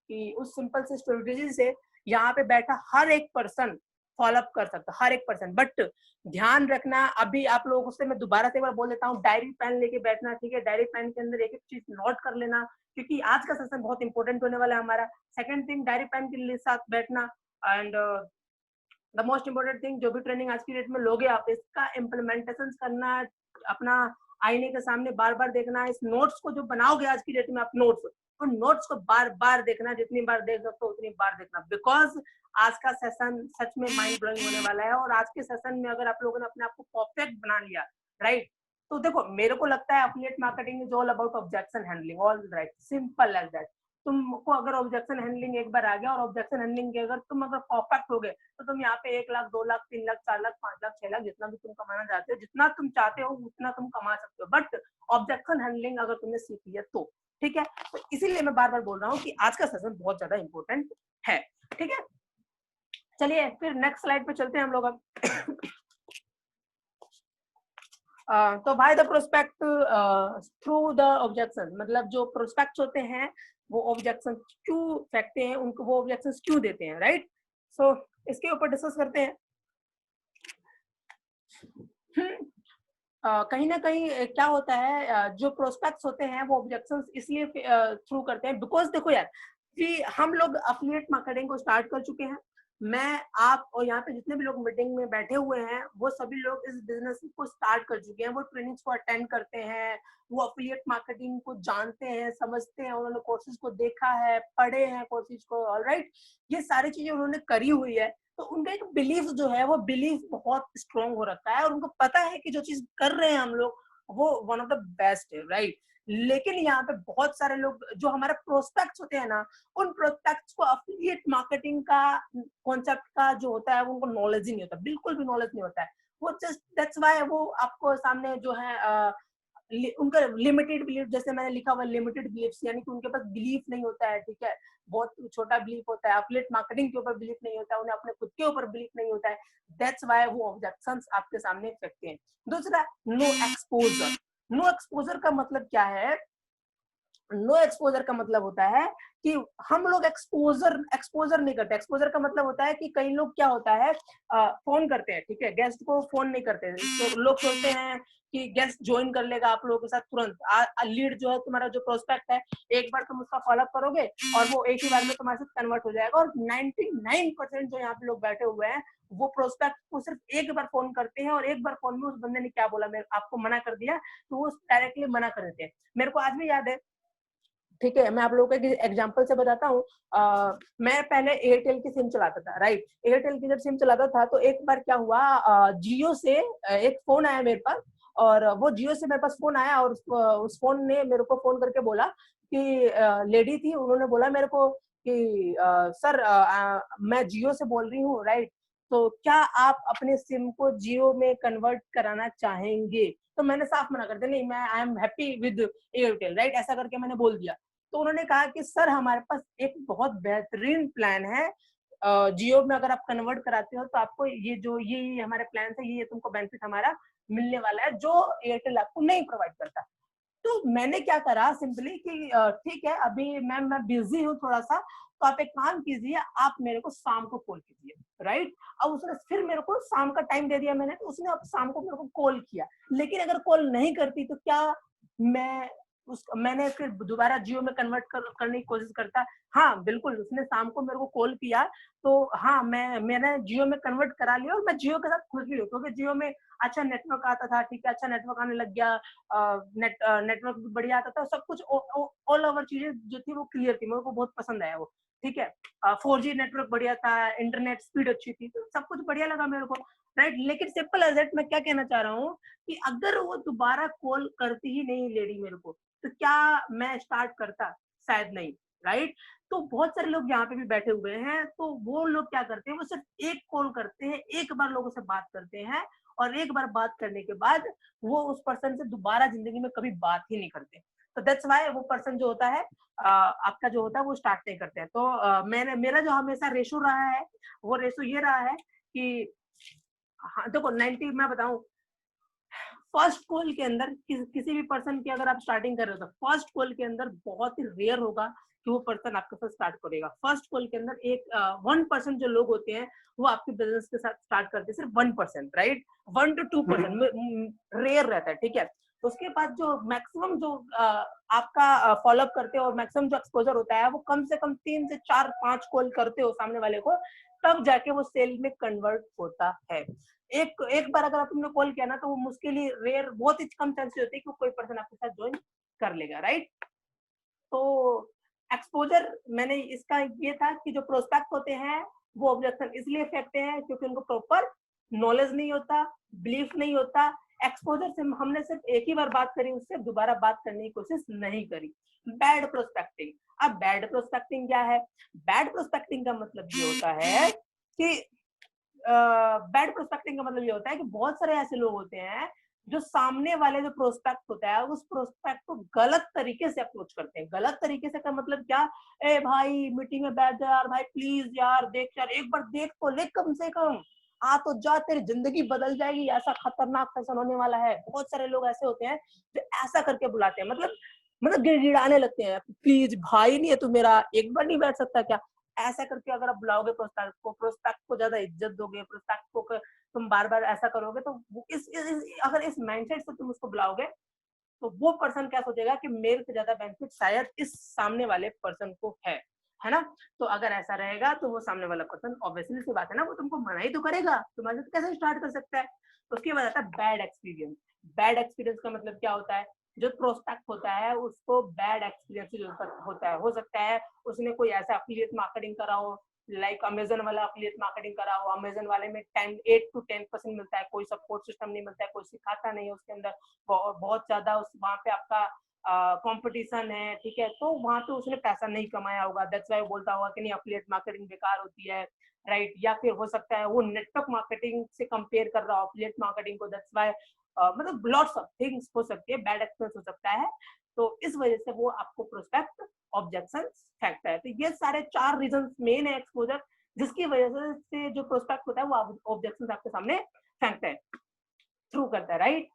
S1: कि उस सिंपल से स्ट्रेटेजी से यहाँ पे बैठा हर एक पर्सन फॉलोअप कर सकता, हर एक पर्सन। बट ध्यान रखना, अभी आप लोगों से मैं दोबारा से एक बार बोल देता हूँ, डायरी पेन लेके बैठना, ठीक है। डायरी पेन के अंदर एक एक चीज नोट कर लेना, क्योंकि आज का सेशन बहुत इंपॉर्टेंट होने वाला है हमारा। सेकंड थिंग, डायरी पेन के साथ बैठना। And the most important thing, जो भी ट्रेनिंग आज की डेट में लोगे आप, इसका इम्प्लीमेंटेशन करना, अपना आईने के सामने बार बार देखना। इस नोट्स को जो बनाओगे आज की डेट में आप नोट्स, उन नोट्स को बार बार देखना, जितनी बार देख सकते हो उतनी बार देखना, बिकॉज आज का सेशन सच में माइंड ब्लोइंग होने वाला है। और आज के सेशन में अगर आप लोगों ने अपने आप को परफेक्ट बना लिया, राइट, तो देखो मेरे को लगता है affiliate marketing is all about objection handling, all right, simple as that. तुमको अगर ऑब्जेक्शन हैंडलिंग एक बार आ गया, और ऑब्जेक्शन हैंडलिंग के अगर तुम अगर परफेक्ट हो गए, तो तुम यहाँ पे 1 लाख, 2 लाख, 3 लाख, 4 लाख, 5 लाख, 6 लाख, जितना भी तुम कमाना चाहते हो, जितना तुम चाहते हो उतना तुम कमा सकते हो। बट ऑब्जेक्शन हैंडलिंग अगर तुमने सीख लिया तो, ठीक है। तो इसीलिए मैं बार बार बोल रहा हूँ कि आज का सेशन बहुत ज्यादा इंपॉर्टेंट है, ठीक है। चलिए फिर नेक्स्ट स्लाइड पे चलते हैं हम लोग अब। तो by the prospect through the objection, मतलब जो प्रोस्पेक्ट होते हैं वो ऑब्जेक्शन क्यों फेंकते हैं, उनको वो ऑब्जेक्शन क्यों देते हैं, राइट। सो इसके ऊपर डिस्कस करते हैं। कहीं ना कहीं क्या होता है, जो प्रोस्पेक्ट्स होते हैं वो ऑब्जेक्शंस इसलिए थ्रू करते हैं, बिकॉज देखो यार कि हम लोग अफिलिएट मार्केटिंग को स्टार्ट कर चुके हैं। मैं, आप और यहाँ पे जितने भी लोग मीटिंग में बैठे हुए हैं, वो सभी लोग इस बिजनेस को स्टार्ट कर चुके हैं। वो ट्रेनिंग्स को अटेंड करते हैं, वो अफिलिएट मार्केटिंग को जानते हैं, समझते हैं, उन्होंने कोर्सेज को देखा है, पढ़े हैं कोर्सेज को, ऑलराइट। ये सारी चीजें उन्होंने करी हुई है। तो उनका एक बिलीफ जो है, वो बिलीफ बहुत स्ट्रॉन्ग हो रखा है, और उनको पता है कि जो चीज कर रहे हैं हम लोग वो वन ऑफ द बेस्ट है, राइट। लेकिन यहाँ पे बहुत सारे लोग जो हमारे प्रोस्पेक्ट्स होते हैं ना, उन प्रोस्पेक्ट्स को अफिलिएट मार्केटिंग का कॉन्सेप्ट का जो होता है उनको नॉलेज ही नहीं होता, बिल्कुल भी नॉलेज नहीं होता है। वो जस्ट दैट्स व्हाई वो आपको सामने जो है उनका लिमिटेड बिलीफ, जैसे मैंने लिखा हुआ लिमिटेड बिलीफ, यानी कि उनके पास बिलीफ नहीं होता है, ठीक है। बहुत छोटा बिलीफ होता है, एफिलिएट मार्केटिंग के ऊपर बिलीफ नहीं होता है, उन्हें अपने खुद के ऊपर बिलीफ नहीं होता है। दैट्स व्हाई वो ऑब्जेक्शंस आपके सामने फेंकते हैं। दूसरा, नो एक्सपोजर। नो एक्सपोजर का मतलब क्या है? नो एक्सपोजर का मतलब होता है कि हम लोग एक्सपोजर एक्सपोजर नहीं करते। एक्सपोजर का मतलब होता है कि कई लोग क्या होता है, फोन करते हैं, ठीक है, गेस्ट को फोन नहीं करते। तो लोग सोचते हैं कि गेस्ट ज्वाइन कर लेगा आप लोगों के साथ तुरंत। लीड जो है, तुम्हारा जो प्रोस्पेक्ट है, एक बार तुम उसका फॉलोअप करोगे और वो एक ही बार में तुम्हारे साथ कन्वर्ट हो जाएगा। और 99% जो यहाँ पे लोग बैठे हुए हैं, वो प्रोस्पेक्ट को सिर्फ एक बार फोन करते हैं, और एक बार फोन में उस बंदे ने क्या बोला, मैं आपको मना कर दिया, तो वो डायरेक्टली मना कर देते हैं। मेरे को आज भी याद है, ठीक है, मैं आप लोगों को एक एग्जांपल से बताता हूँ। मैं पहले एयरटेल की सिम चलाता था, राइट। एयरटेल की जब सिम चलाता था तो एक बार क्या हुआ, जियो से एक फोन आया मेरे पास। और वो जियो से मेरे पास फोन आया, और उस फोन ने मेरे को फोन करके बोला कि लेडी थी, उन्होंने बोला मेरे को कि सर, मैं जियो से बोल रही हूँ, राइट, तो क्या आप अपने सिम को जियो में कन्वर्ट कराना चाहेंगे? तो मैंने साफ मना कर दिया, नहीं, मैं I am happy with Airtel, right, ऐसा करके मैंने बोल दिया। तो उन्होंने कहा कि सर, हमारे पास एक बहुत बेहतरीन प्लान है, जियो में अगर आप कन्वर्ट कराते हो तो आपको ये जो ये हमारे प्लान है, ये तुमको बेनिफिट हमारा मिलने वाला है, जो एयरटेल आपको नहीं प्रोवाइड करता। तो मैंने क्या करा सिंपली कि ठीक है, अभी मैं बिजी हूँ थोड़ा सा, तो आप एक काम कीजिए, आप मेरे को शाम को कॉल कीजिए, राइट। अब उसने फिर मेरे को शाम का टाइम दे दिया मैंने, तो उसने अब शाम को मेरे को कॉल किया। लेकिन अगर कॉल नहीं करती तो क्या मैंने फिर दोबारा जियो में कन्वर्ट करने की कोशिश करता? हाँ बिल्कुल, उसने शाम को मेरे को कॉल किया, तो हाँ, मैंने जियो में कन्वर्ट करा लिया, और मैं जियो के साथ खुश भी हूँ, क्योंकि जियो में अच्छा नेटवर्क आता था, ठीक है, अच्छा नेटवर्क आने लग गया, नेटवर्क भी बढ़िया आता था, सब कुछ ऑल ओवर चीजें जो थी वो क्लियर थी, मेरे को बहुत पसंद आया वो। ठीक है, 4G नेटवर्क बढ़िया था, इंटरनेट स्पीड अच्छी थी, तो सब कुछ बढ़िया लगा मेरे को, राइट। लेकिन सिंपल एज दैट मैं क्या कहना चाह रहा हूँ कि अगर वो दोबारा कॉल करती ही नहीं लेडी मेरे को, तो क्या मैं स्टार्ट करता? शायद नहीं, राइट। तो बहुत सारे लोग यहाँ पे भी बैठे हुए हैं, तो वो लोग क्या करते हैं, वो सिर्फ एक कॉल करते हैं, एक बार लोगों से बात करते हैं, और एक बार बात करने के बाद वो उस पर्सन से दोबारा जिंदगी में कभी बात ही नहीं करते। तो दैट्स व्हाई वो पर्सन जो होता है, आपका जो होता है वो स्टार्ट नहीं करते हैं। तो मैंने मेरा जो हमेशा रेशो रहा है, वो रेशो ये रहा है कि हाँ देखो 90 मैं बताऊं, फर्स्ट कॉल के अंदर किसी भी पर्सन की अगर आप स्टार्टिंग कर रहे हो, तो फर्स्ट कॉल के अंदर बहुत ही रेयर होगा कि वो पर्सन आपके साथ स्टार्ट करेगा। फर्स्ट कॉल के अंदर एक 1% जो लोग होते हैं वो आपके बिजनेस के साथ स्टार्ट करते हैं, सिर्फ 1%, राइट। 1 to 2% रेयर रहता है, ठीक है। तो उसके बाद जो मैक्सिमम जो आपका फॉलोअप करते हो और मैक्सिमम जो एक्सपोजर होता है, वो कम से कम 3 से 4-5 कॉल करते हो सामने वाले को, तब जाके वो सेल में कन्वर्ट होता है। एक बार अगर तुमने कॉल किया ना, तो वो मुश्किल ही, रेयर, बहुत ही कम चांसेस होते हैं कि कोई पर्सन आपके साथ ज्वाइन कर लेगा, राइट। तो एक्सपोजर मैंने इसका ये था कि जो प्रोस्पेक्ट होते हैं वो ऑब्जेक्शन इसलिए फेंकते हैं क्योंकि उनको प्रॉपर नॉलेज नहीं होता, बिलीफ नहीं होता। एक्सपोजर से हमने सिर्फ एक ही बार बात करी, उससे दोबारा बात करने की कोशिश नहीं करी। Bad prospecting. अब बैड प्रोस्पेक्टिंग क्या है? बैड प्रोस्पेक्टिंग का मतलब ये होता है कि बैड प्रोस्पेक्टिंग का मतलब ये होता है कि बहुत सारे ऐसे लोग होते हैं जो सामने वाले जो प्रोस्पेक्ट होता है उस प्रोस्पेक्ट को गलत तरीके से अप्रोच करते हैं। गलत तरीके से का मतलब क्या? ए भाई मीटिंग में बैठ जा यार, भाई प्लीज यार देख यार, एक बार देख तो ले कम से कम, आ तो जा, तेरी जिंदगी बदल जाएगी, ऐसा खतरनाक फैशन होने वाला है। बहुत सारे लोग ऐसे होते हैं जो ऐसा करके बुलाते हैं, मतलब गिड़गिड़ाने लगते हैं, प्लीज भाई नहीं है तू मेरा, एक बार नहीं बैठ सकता क्या? ऐसा करके अगर आप बुलाओगे प्रोस्पेक्ट को ज्यादा इज्जत दोगे, प्रोस्पेक्ट को तुम बार बार ऐसा करोगे, तो अगर इस माइंडसेट से तुम उसको बुलाओगे, तो वो पर्सन क्या सोचेगा कि मेरे से ज्यादा बेनिफिट शायद इस सामने वाले पर्सन को है ना। तो अगर ऐसा रहेगा तो वो सामने वाला पर्सन, ऑब्वियसली सी बात है ना, वो तुमको मना ही तो करेगा, तुम्हारे साथ कैसे स्टार्ट कर सकता है। तो उसके बाद आता है बैड एक्सपीरियंस। बैड एक्सपीरियंस का मतलब क्या होता है? जो प्रोस्पेक्ट होता है उसको बैड एक्सपीरियंस होता है, हो सकता है उसने कोई ऐसा एफिलिएट मार्केटिंग करा हो, लाइक अमेजन वाला एफिलिएट मार्केटिंग करा हो, अमेजन वाले में 8 to 10% मिलता है, कोई सपोर्ट सिस्टम नहीं मिलता है, कोई सिखाता नहीं है उसके अंदर, बहुत ज्यादा वहां पे आपका कंपटीशन है, ठीक है। तो वहां पे उसने पैसा नहीं कमाया होगा, दैट्स व्हाई बोलता होगा कि नहीं एफिलिएट मार्केटिंग बेकार होती है, राइट। या फिर हो सकता है वो नेटवर्क मार्केटिंग से कंपेयर कर रहा हो एफिलिएट मार्केटिंग को, दैट्स व्हाई मतलब लॉट्स ऑफ थिंग्स हो सकती है, बैड एक्सपीरियंस हो सकता है। तो इस वजह से वो आपको प्रोस्पेक्ट ऑब्जेक्शन फेंकता है। तो ये सारे 4 रीजन मेन है एक्सपोजर, जिसकी वजह से जो प्रोस्पेक्ट होता है वो ऑब्जेक्शन आपके सामने फेंकता है, थ्रू करता है, राइट।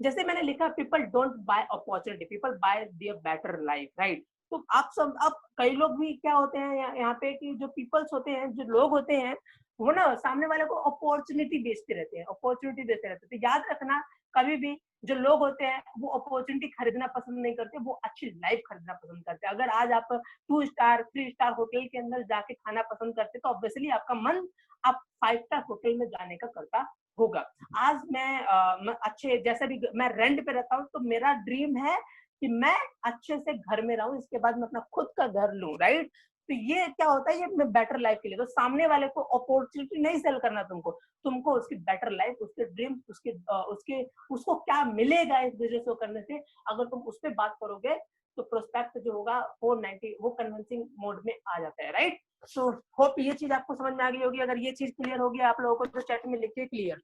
S1: जैसे मैंने लिखा, people don't buy opportunity, people bye there better life, right. तो आप सब, अब कई लोग भी क्या होते हैं यहाँ पे कि जो पीपल्स होते हैं, जो लोग होते हैं, वो ना सामने वाले को अपॉर्चुनिटी बेचते रहते हैं, अपॉर्चुनिटी देते रहते हैं। तो याद रखना, कभी भी जो लोग होते हैं वो अपॉर्चुनिटी खरीदना पसंद नहीं करते, वो अच्छी लाइफ खरीदना पसंद करते हैं। अगर आज आप 2 स्टार 3 स्टार होटल के अंदर जाके खाना पसंद करते, तो ऑब्वियसली आपका मन आप 5 स्टार होटल में जाने का करता होगा। आज मैं अच्छे, जैसे भी मैं रेंट पे रहता हूँ, तो मेरा ड्रीम है कि मैं अच्छे से घर में रहूं, इसके बाद मैं अपना खुद का घर लूं, राइट। तो ये क्या होता है, ये मैं बेटर लाइफ के लिए। तो सामने वाले को अपॉर्चुनिटी नहीं सेल करना, तुमको उसकी बेटर लाइफ, उसके ड्रीम, उसके उसको क्या मिलेगा इस बिजनेस को करने से, अगर तुम उस पर बात करोगे, तो प्रोस्पेक्ट जो होगा 490 वो कन्विंसिंग मोड में आ जाता है, राइट। सो होप ये चीज आपको समझ में आ गई होगी। अगर ये चीज क्लियर होगी आप लोगों को, तो चैट में लिखिए clear.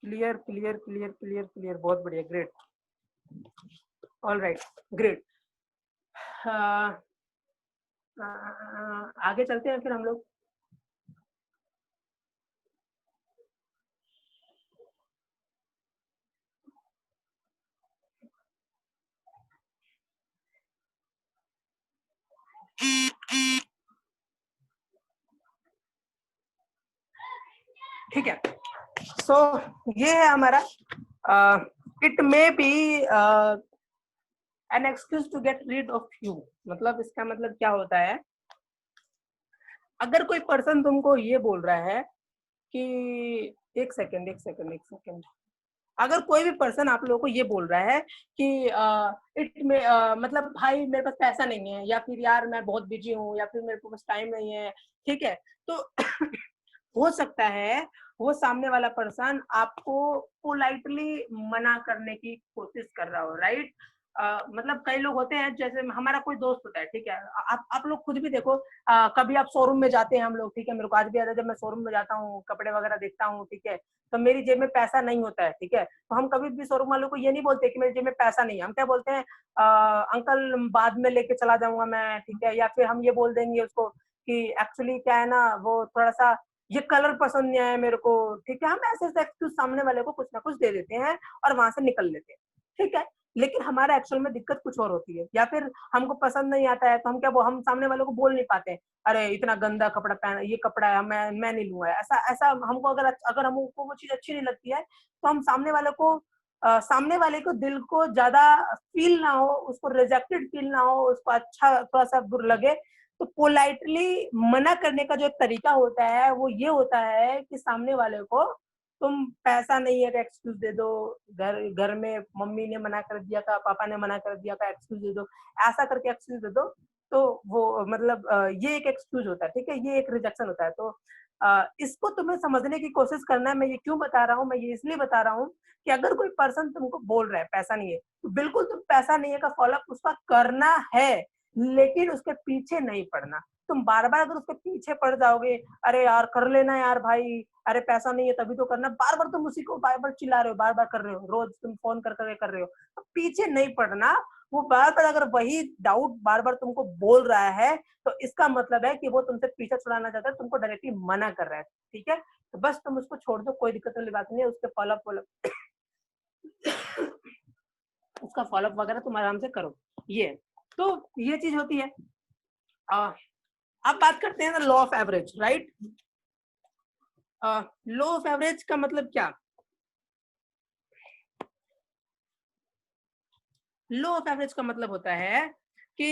S1: Clear clear clear clear clear, बहुत बढ़िया, ग्रेट, ऑल राइट, ग्रेट। आगे चलते हैं फिर हम लोग। ठीक है, सो ये है हमारा it may be an excuse to get rid of you. मतलब इसका मतलब क्या होता है, अगर कोई पर्सन तुमको ये बोल रहा है कि एक सेकंड। अगर कोई भी पर्सन आप लोगों को ये बोल रहा है कि इट में मतलब भाई मेरे पास पैसा नहीं है, या फिर यार मैं बहुत बिजी हूँ, या फिर मेरे पास टाइम नहीं है, ठीक है, तो हो सकता है वो सामने वाला पर्सन आपको पोलाइटली मना करने की कोशिश कर रहा हो, राइट। मतलब कई लोग होते हैं, जैसे हमारा कोई दोस्त होता है, ठीक है, आप लोग खुद भी देखो, कभी आप शोरूम में जाते हैं हम लोग, ठीक है, मेरे को आज भी याद है जब मैं शोरूम में जाता हूँ, कपड़े वगैरह देखता हूँ, ठीक है, तो मेरी जेब में पैसा नहीं होता है, ठीक है, तो हम कभी भी शोरूम वालों को ये नहीं बोलते कि मेरी जेब में पैसा नहीं है, हम क्या बोलते हैं, अंकल बाद में लेके चला जाऊंगा मैं, ठीक है, या फिर हम ये बोल देंगे उसको कि एक्चुअली क्या है ना, वो थोड़ा सा ये कलर पसंद नहीं आया मेरे को, ठीक है, हम ऐसे ऐसे एक्सक्यूज सामने वाले को कुछ ना कुछ दे देते हैं और वहां से निकल लेते हैं, ठीक है, लेकिन हमारा एक्चुअल में दिक्कत कुछ और होती है, या फिर हमको पसंद नहीं आता है तो हम क्या हम सामने वालों को बोल नहीं पाते, अरे इतना गंदा कपड़ा पहना, ये कपड़ा है, मैं नहीं लूंगा, ऐसा ऐसा हमको अगर हमको वो चीज अच्छी नहीं लगती है तो हम सामने वाले को दिल को ज्यादा फील ना हो, उसको रिजेक्टेड फील ना हो, उसको अच्छा थोड़ा सा बुरा लगे, तो पोलाइटली मना करने का जो तरीका होता है वो ये होता है कि सामने वाले को तुम पैसा नहीं है का एक्सक्यूज दे दो, घर में मम्मी ने मना कर दिया था, पापा ने मना कर दिया था, एक्सक्यूज दे दो, ऐसा करके एक्सक्यूज दे दो, तो वो मतलब ये एक एक्सक्यूज होता है, ठीक है, ये एक रिजेक्शन होता है। तो इसको तुम्हें समझने की कोशिश करना है। मैं ये क्यों बता रहा हूँ, मैं ये इसलिए बता रहा हूँ कि अगर कोई पर्सन तुमको बोल रहा है पैसा नहीं है, तो बिल्कुल तुम पैसा नहीं है का फॉलोअप उसका करना है, लेकिन उसके पीछे नहीं पड़ना। तुम बार बार अगर उसके पीछे पड़ जाओगे, अरे यार कर लेना यार भाई, अरे पैसा नहीं है तभी तो करना, बार बार तुम उसी को बार बार चिल्ला रहे हो, बार बार कर रहे हो, रोज तुम फोन कर रहे हो, तो पीछे नहीं पड़ना। वो बार बार अगर वही डाउट बार बार तुमको बोल रहा है, तो इसका मतलब है कि वो तुमसे पीछा छुड़ाना चाहता है, तुमको डायरेक्टली मना कर रहा है, ठीक है, तो बस तुम उसको छोड़ दो, कोई दिक्कत वाली बात नहीं है, उसके फॉलोअप उसका फॉलोअप वगैरह तुम आराम से करो। ये तो ये चीज होती है। अब बात करते हैं law of average, right. Law of average का मतलब क्या? लॉ ऑफ एवरेज का मतलब होता है कि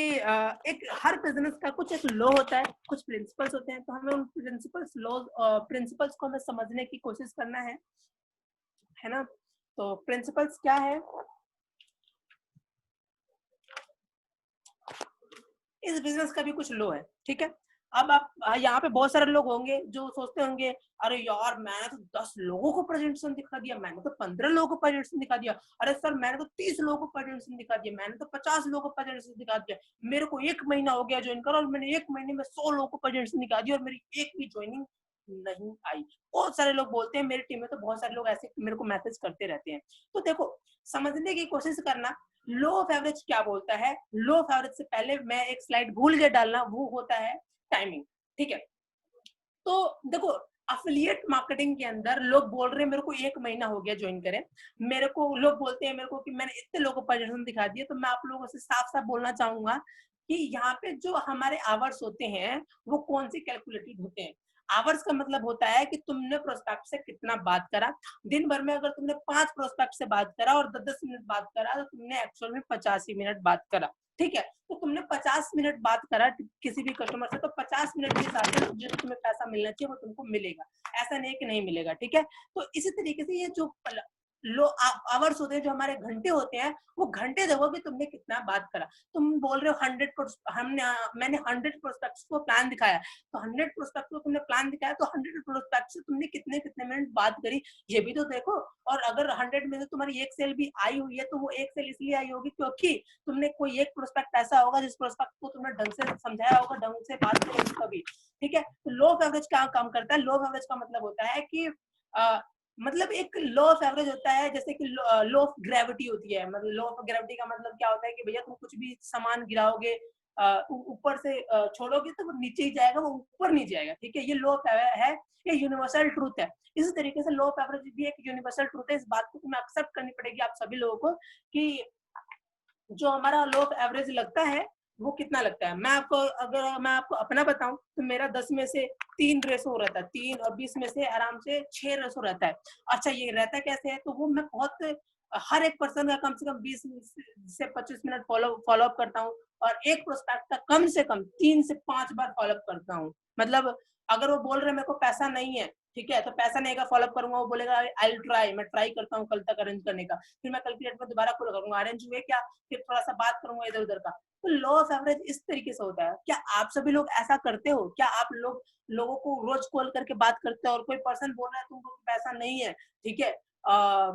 S1: एक हर बिजनेस का कुछ एक लॉ होता है, कुछ प्रिंसिपल्स होते हैं, तो हमें उन प्रिंसिपल्स को हमें समझने की कोशिश करना है ना। तो प्रिंसिपल्स क्या है? इस बिजनेस का भी कुछ लो है, ठीक है। अब आप यहाँ पे बहुत सारे लोग होंगे जो सोचते होंगे, अरे यार मैंने तो 10 लोगों को प्रेजेंटेशन दिखा दिया, मैंने तो 15 लोगों को प्रेजेंटेशन दिखा दिया, अरे सर मैंने तो 30 लोगों को प्रेजेंटेशन दिखा दिया, मैंने तो 50 लोगों को प्रेजेंटेशन दिखा दिया, मेरे को 1 महीना हो गया ज्वाइन करो और मैंने 1 महीने में 100 लोगों को प्रेजेंटेशन दिखा दिया और मेरी एक भी ज्वाइनिंग नहीं आई। बहुत सारे लोग बोलते हैं, मेरी टीम में तो बहुत सारे लोग ऐसे मेरे को मैसेज करते रहते हैं। तो देखो, समझने की कोशिश करना, लो ऑफ एवरेज क्या बोलता है। लो ऑफ एवरेज से पहले मैं एक स्लाइड भूल गया डालना, वो होता है टाइमिंग, ठीक है। तो देखो, अफिलिएट मार्केटिंग के अंदर लोग बोल रहे हैं मेरे को 1 महीना हो गया ज्वाइन करे, मेरे को लोग बोलते हैं मेरे को कि मैंने इतने लोगों को प्रेजेंटेशन दिखा दिया, तो मैं आप लोगों से साफ साफ बोलना चाहूंगा कि यहाँ पे जो हमारे आवर्स होते हैं वो कौन से कैलकुलेटेड होते हैं। आवर्स का मतलब होता है कि तुमने प्रोस्पेक्ट से कितना बात करा। दिन भर में अगर तुमने 5 प्रोस्पेक्ट से बात करा और 10-10 मिनट बात करा, तो तुमने एक्चुअल में 85 मिनट बात करा, ठीक है। तो तुमने 50 मिनट बात करा किसी भी कस्टमर से, तो 50 मिनट के हिसाब से जो तुम्हें पैसा मिलना चाहिए वो तुमको मिलेगा, ऐसा नहीं है कि नहीं मिलेगा, ठीक है। तो इसी तरीके से ये जो लो आवर्स होते हैं, जो हमारे घंटे होते हैं, वो घंटे देखो कि तुमने कितना बात करा। तुम बोल रहे हो 100 मैंने 100 प्रोस्पेक्ट्स को प्लान दिखाया, तो 100 प्रोस्पेक्ट को तुमने प्लान दिखाया, तो 100 प्रोस्पेक्ट से तुमने कितने कितने मिनट बात करी, ये भी तो देखो। और अगर 100 में से तुम्हारी एक सेल भी आई हुई है, तो वो एक सेल इसलिए आई होगी क्योंकि तुमने कोई एक प्रोस्पेक्ट ऐसा होगा जिस प्रोस्पेक्ट को तुमने ढंग से समझाया होगा, ढंग से बात करी होगी तभी, ठीक है। तो लो ऑफ एवरेज क्या काम करता है? लो ऑफ एवरेज का मतलब होता है कि मतलब एक लो ऑफ एवरेज होता है, जैसे कि लो ऑफ ग्रेविटी होती है। मतलब लो ऑफ ग्रेविटी का मतलब क्या होता है कि भैया तुम कुछ भी सामान गिराओगे, ऊपर से छोड़ोगे तो वो नीचे ही जाएगा, वो ऊपर नहीं जाएगा, ठीक है। ये लो ऑफ है, ये यूनिवर्सल ट्रूथ है। इसी तरीके से लो ऑफ एवरेज भी एक यूनिवर्सल ट्रूथ है। इस बात को तुम्हें एक्सेप्ट करनी पड़ेगी आप सभी लोगों को कि जो हमारा लो ऑफ एवरेज लगता है वो कितना लगता है। अगर मैं आपको अपना बताऊं तो मेरा 10 में से 3 रेशो रहता है, 3 और 20 में से आराम से 6 रेशो रहता है। अच्छा, ये रहता कैसे है? तो वो मैं बहुत हर एक पर्सन का कम से कम 20 से 25 मिनट फॉलो अप करता हूँ, और एक प्रोस्पेक्ट का कम से कम 3 से 5 बार फॉलो अप करता हूँ। मतलब अगर वो बोल रहे हैं मेरे को पैसा नहीं है, ठीक है, तो पैसा नहीं का फॉलो अप करूंगा, वो बोलेगा आई विल ट्राई, मैं ट्राई करता हूँ कल तक अरेंज करने का, फिर मैं कल की डेट में दोबारा कॉल करूंगा, अरेंज हुए क्या, फिर थोड़ा सा बात करूंगा इधर उधर का। तो लॉ ऑफ एवरेज इस तरीके से होता है। क्या आप सभी लोग ऐसा करते हो? क्या आप लोगों को रोज कॉल करके बात करते हो, और कोई पर्सन बोल रहा है तुमको पैसा नहीं है, ठीक है,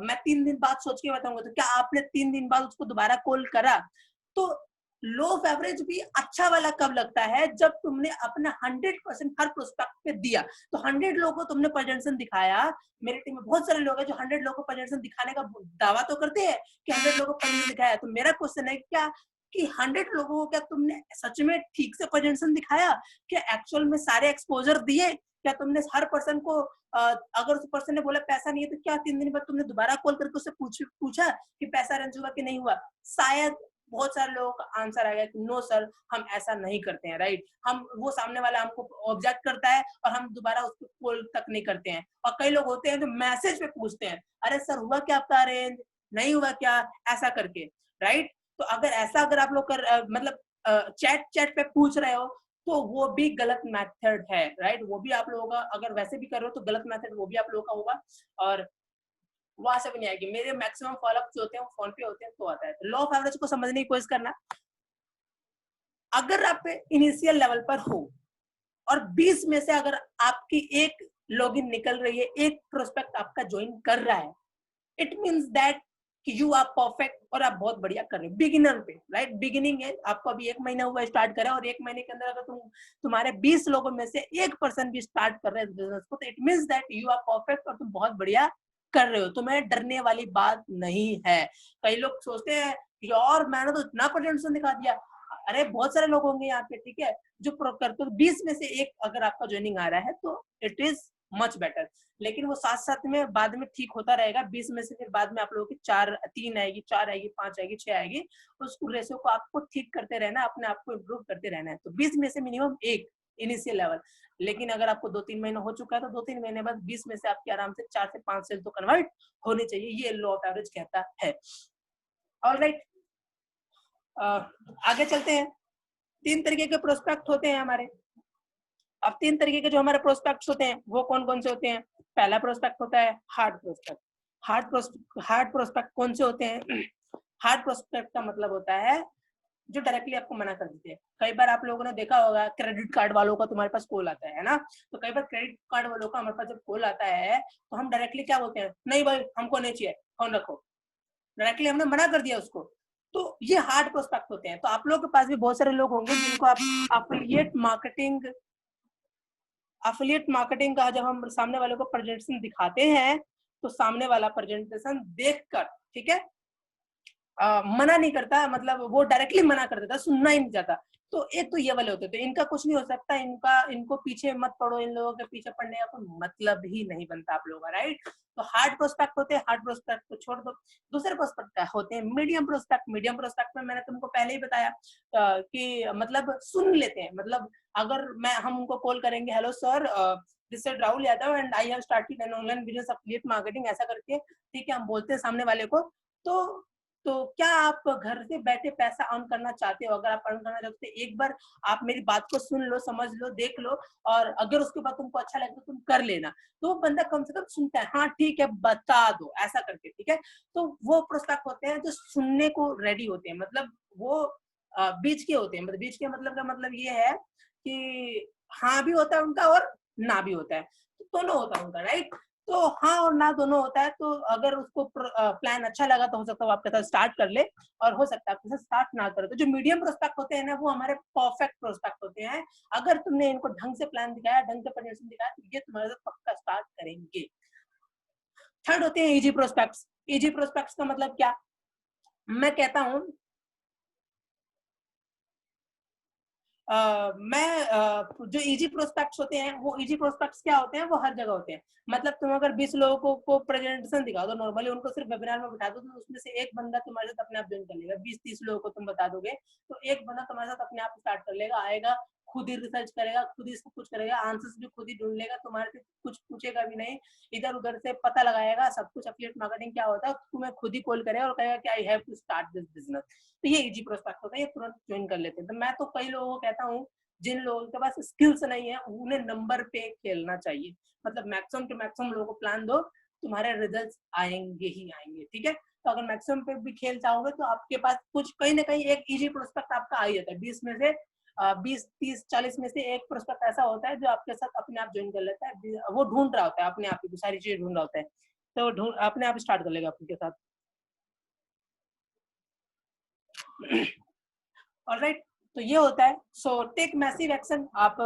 S1: मैं 3 दिन बाद सोच के बताऊंगा, तो क्या आपने 3 दिन बाद उसको दोबारा कॉल करा? तो लो ऑफ एवरेज भी अच्छा वाला कब लगता है? जब तुमने अपना 100% हर प्रोस्पेक्ट पे दिया। तो 100 लोगों को तुमने प्रेजेंटेशन दिखाया। मेरी टीम में बहुत सारे लोग हैं जो 100 लोगों को प्रेजेंटेशन दिखाने का दावा तो करते हैं कि 100 लोगों को प्रेजेंटेशन दिखाया। तो मेरा क्वेश्चन है क्या कि 100 लोगों को क्या तुमने सच में ठीक से प्रेजेंटेशन दिखाया? क्या एक्चुअल में सारे एक्सपोजर दिए? क्या तुमने हर पर्सन को अगर उस पर्सन ने बोला पैसा नहीं है, तो क्या 3 दिन बाद तुमने दोबारा कॉल करके उससे पूछा कि पैसा अरेंज हुआ कि नहीं हुआ? शायद बहुत सारे लोगों का आंसर आएगा कि नो सर, हम ऐसा नहीं करते हैं, राइट। हम वो सामने वाला हमको ऑब्जेक्ट करता है और हम दोबारा उसको कॉल तक नहीं करते हैं। और कई लोग होते हैं जो मैसेज पे पूछते हैं, अरे सर हुआ क्या आपका अरेंज, नहीं हुआ क्या, ऐसा करके, राइट। तो अगर आप लोग मतलब चैट पे पूछ रहे हो, तो वो भी गलत मेथड है, राइट। वो भी आप लोगों का, अगर वैसे भी कर रहे हो तो गलत मेथड वो भी आप लोगों का होगा, और वहां से भी नहीं आएगी। मेरे मैक्सिमम फॉलोअप जो होते हैं वो फोन पे होते हैं, तो आता है। लॉ ऑफ एवरेज को समझने की कोशिश करना। अगर आप इनिशियल लेवल पर हो और 20 में से अगर आपकी एक लॉगिन निकल रही है, एक प्रोस्पेक्ट आपका ज्वाइन कर रहा है, इट मींस दैट कि यू आर परफेक्ट और आप बहुत बढ़िया कर रहे हो बिगिनर पे, राइट। बिगिनिंग है, आपको अभी 1 महीना हुआ स्टार्ट करा, और 1 महीने के अंदर अगर तुम्हारे 20 लोगों में से 1% भी स्टार्ट कर रहे हैं बिजनेस को, तो it means that you are perfect और तुम बहुत बढ़िया कर रहे हो। तुम्हें डरने वाली बात नहीं है। कई लोग सोचते हैं यार मैंने तो इतना पोटेंशियल दिखा दिया। अरे बहुत सारे लोग होंगे यहाँ पे, ठीक है, जो करते हो। 20 में से एक अगर आपका ज्वाइनिंग आ रहा है तो इट इज मच बेटर। लेकिन वो साथ साथ में बाद में ठीक होता रहेगा। 20 में से फिर बाद में आप लोगों की 3 आएगी, 4 आएगी, 5 आएगी, 6 आएगी। उस रेशियो को आपको ठीक करते रहना, अपने आप को इम्प्रूव करते रहना है। तो 20 में से मिनिमम एक इनिशियल लेवल। लेकिन अगर आपको 2-3 महीना हो चुका है, तो 2-3 महीने बाद 20 में से आपके आराम से 4 से 5 सेल तो कन्वर्ट होने चाहिए। ये लॉ ऑफ एवरेज कहता है। ऑलराइट, आगे चलते हैं। 3 तरीके के प्रोस्पेक्ट होते हैं हमारे। अब 3 तरीके के जो हमारे प्रोस्पेक्ट होते हैं वो कौन कौन से होते हैं? पहला प्रोस्पेक्ट होता है हार्ड प्रोस्पेक्ट। हार्ड प्रोस्पेक्ट कौन से होते हैं? हार्ड प्रोस्पेक्ट का मतलब होता है जो डायरेक्टली आपको मना कर देते हैं। कई बार आप लोगों ने देखा होगा क्रेडिट कार्ड वालों का तुम्हारे पास कॉल आता है ना। तो कई बार क्रेडिट कार्ड वालों का हमारे पास जब कॉल आता है, तो हम डायरेक्टली क्या बोलते हैं? नहीं भाई हमको नहीं चाहिए, फोन रखो। डायरेक्टली हमने मना कर दिया उसको। तो ये हार्ड प्रोस्पेक्ट होते हैं। तो आप लोगों के पास भी बहुत सारे लोग होंगे जिनको आप एफिलिएट मार्केटिंग का जब हम सामने वाले को प्रेजेंटेशन दिखाते हैं, तो सामने वाला प्रेजेंटेशन देखकर, ठीक है, मना नहीं करता, मतलब वो डायरेक्टली मना कर देता, सुनना ही नहीं चाहता। तो एक तो ये वाले होते हैं। तो इनका कुछ नहीं हो सकता, इनको पीछे मत पड़ो, इन लोगों के पीछे पड़ने का कोई मतलब ही नहीं बनता आप लोगों का, राइट। तो हार्ड प्रोस्पेक्ट होते हैं, हार्ड प्रोस्पेक्ट को छोड़ दो। दूसरे प्रोस्पेक्ट होते हैं मीडियम प्रोस्पेक्ट। मीडियम प्रोस्पेक्ट में मैंने तुमको पहले ही बताया कि मतलब सुन लेते हैं। मतलब अगर हम उनको कॉल करेंगे, hello sir, this is Rahul Yadav and I have started an online business affiliate marketing, ऐसा करके, ठीक है, हम बोलते हैं सामने वाले को। तो क्या आप घर से बैठे पैसा अर्न करना चाहते हो? अगर आप अर्न करना चाहते हो, एक बार आप मेरी बात को सुन लो, समझ लो, देख लो, और अगर उसके बाद तुमको अच्छा लगे तो तुम कर लेना। तो वो बंदा कम से कम सुनता है, हाँ ठीक है बता दो, ऐसा करके, ठीक है। तो वो प्रोस्पेक्ट होते हैं जो सुनने को रेडी होते हैं। मतलब वो बीच के होते हैं। मतलब बीच के मतलब का मतलब ये है कि हाँ भी होता है उनका और ना भी होता है, तो दोनों होता है उनका, राइट। तो हाँ और ना दोनों होता है। तो अगर उसको प्लान अच्छा लगा तो हो सकता है आपके साथ स्टार्ट कर ले, और हो सकता है आपके साथ स्टार्ट ना करे। तो जो मीडियम प्रोस्पेक्ट होते हैं ना, वो हमारे परफेक्ट प्रोस्पेक्ट होते हैं। अगर तुमने इनको ढंग से प्लान दिखाया, ढंग से प्रेजेंटेशन दिखाया, तो ये तुम्हारे साथ पक्का स्टार्ट करेंगे। थर्ड होते हैं इजी प्रोस्पेक्ट्स। इजी प्रोस्पेक्ट्स का मतलब क्या? मैं कहता हूं जो इजी प्रोस्पेक्ट्स होते हैं, वो इजी प्रोस्पेक्ट्स क्या होते हैं? वो हर जगह होते हैं। मतलब तुम अगर 20 लोगों को प्रेजेंटेशन दिखा दो, नॉर्मली उनको सिर्फ वेबिनार में बिठा दो, तो उसमें से एक बंदा तुम्हारे साथ अपने आप ज्वाइन कर लेगा। 20-30 लोगों को तुम बता दोगे, तो एक बंदा तुम्हारे साथ अपने आप स्टार्ट कर लेगा, आएगा, खुद ही रिसर्च करेगा, खुद ही सब कुछ करेगा, आंसर्स भी खुद ही ढूंढ लेगा, तुम्हारे से कुछ पूछेगा भी नहीं, इधर उधर से पता लगाएगा सब कुछ। एफिलिएट मार्केटिंग क्या होता है, तुम्हें खुद ही कॉल करेगा और कहेगा कि I have to start this business. तो ये इजी प्रोस्पेक्ट होता है, ये तुरंत ज्वाइन कर लेते हैं। तो मैं तो कई लोगों को कहता हूँ जिन लोगों के पास स्किल्स नहीं है उन्हें नंबर पे खेलना चाहिए। मतलब मैक्सिमम टू मैक्सिमम लोगों को प्लान दो, तुम्हारे रिजल्ट्स आएंगे ही आएंगे, ठीक है। तो अगर मैक्सिमम पे भी खेल चाहोगे तो आपके पास कुछ कहीं ना कहीं एक इजी प्रोस्पेक्ट आपका आ ही जाता है। 20 में से 20, 30, 40 में से एक प्रोस्पेक्ट ऐसा होता है जो आपके साथ अपने आप ज्वाइन कर लेता है, वो ढूंढ रहा होता है अपने आप ही सारी चीजें ढूंढ रहा होता है, तो वो ढूंढ अपने आप स्टार्ट कर लेगा आपके साथ। ऑलराइट, तो ये होता है। So take massive action. आप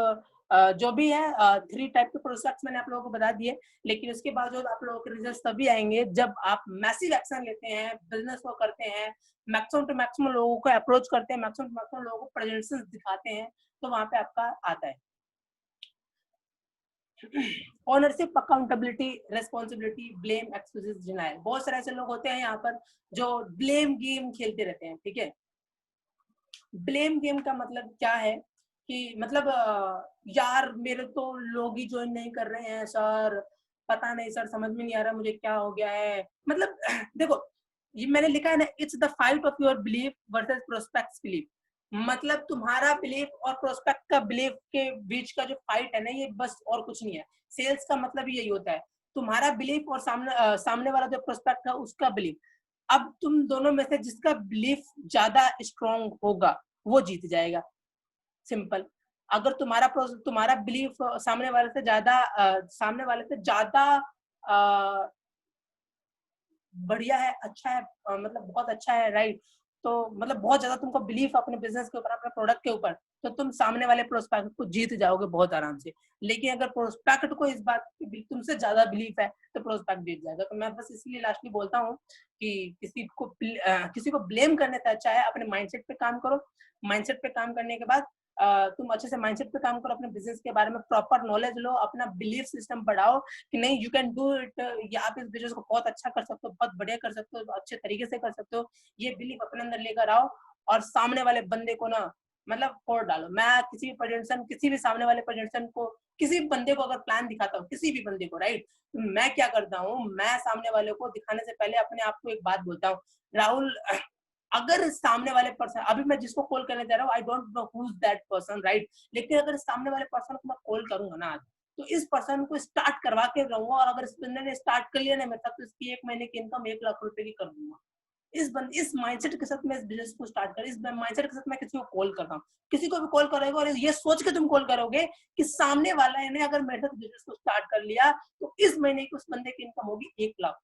S1: जो भी है 3 टाइप के प्रोस्पेक्ट्स मैंने आप लोगों को बता दिए, लेकिन उसके बावजूद आप लोगों के रिजल्ट तभी आएंगे जब आप मैसिव एक्शन लेते हैं, बिजनेस को करते हैं, मैक्सिमम टू मैक्सिमम लोगों को अप्रोच करते हैं, मैक्सिमम टू मैक्सिमम लोगों को प्रेजेंटेशंस दिखाते हैं, तो वहां पे आपका आता है। Ownership, accountability, responsibility, blame, excuses, denial. बहुत सारे ऐसे लोग होते हैं यहाँ पर जो ब्लेम गेम खेलते रहते हैं, ठीक है। ब्लेम गेम का मतलब क्या है कि मतलब यार मेरे तो लोग ही ज्वाइन नहीं कर रहे हैं सर, पता नहीं सर, समझ में नहीं आ रहा मुझे क्या हो गया है। मतलब देखो, ये मैंने लिखा है ना, it's the fight of your belief versus prospects belief. मतलब तुम्हारा बिलीफ और प्रोस्पेक्ट का बिलीफ के बीच का जो फाइट है ना, ये बस और कुछ नहीं है। सेल्स का मतलब यही होता है, तुम्हारा बिलीफ और सामने वाला जो प्रोस्पेक्ट है उसका बिलीफ। अब तुम दोनों में से जिसका बिलीफ ज्यादा स्ट्रॉन्ग होगा वो जीत जाएगा, सिंपल। अगर तुम्हारा बिलीफ सामने वाले से ज्यादा बढ़िया है, अच्छा है, मतलब बहुत अच्छा है, राइट। तो मतलब बहुत ज्यादा तुमको बिलीफ अपने बिजनेस के ऊपर, अपने प्रोडक्ट के ऊपर, तो तुम सामने वाले प्रोस्पेक्ट को जीत जाओगे बहुत आराम से। लेकिन अगर प्रोस्पेक्ट को इस बात की तुमसे ज्यादा बिलीफ है तो प्रोस्पेक्ट जीत जाएगा। तो मैं बस इसलिए लास्टली बोलता हूँ कि किसी को ब्लेम करने से अच्छा है अपने माइंडसेट पे काम करो। माइंडसेट पे काम करने के बाद तुम अच्छे से माइंडसेट पे काम करो, अपने बिजनेस के बारे में प्रॉपर नॉलेज लो, अपना बिलीफ सिस्टम बढ़ाओ कि नहीं यू कैन डू इट, या आप इस बिजनेस को बहुत अच्छा कर सकते हो, बहुत बढ़िया कर सकते हो, अच्छे तरीके से कर सकते हो। ये बिलीफ अपने अंदर लेकर आओ और सामने वाले बंदे को ना मतलब फोड़ डालो। मैं किसी भी सामने वाले प्रेजेंटेशन को, किसी भी बंदे को अगर प्लान दिखाता हूँ, किसी भी बंदे को, राइट, मैं क्या करता हूँ, मैं सामने वाले को दिखाने से पहले अपने आप को एक बात बोलता हूँ, राहुल, अगर सामने वाले पर्सन, अभी मैं जिसको कॉल करने जा रहा हूँ, I don't know who is that person, right, लेकिन अगर सामने वाले पर्सन को मैं कॉल करूंगा ना आज, तो इस पर्सन को स्टार्ट करवा के रहूंगा, और अगर इस बंदे ने स्टार्ट कर लिया ना मेरे साथ, तो इसकी 1 महीने की इनकम 1 लाख रुपए की कर दूंगा। इस माइंडसेट के साथ मैं इस बिजनेस को स्टार्ट कर, इस माइंडसेट के साथ मैं किसी को कॉल करता हूँ, किसी को भी कॉल करोगे और ये सोच के तुम कॉल करोगे कि सामने वाला ने अगर मेरे साथ बिजनेस को स्टार्ट कर लिया तो इस महीने की उस बंदे की इनकम होगी 1 लाख,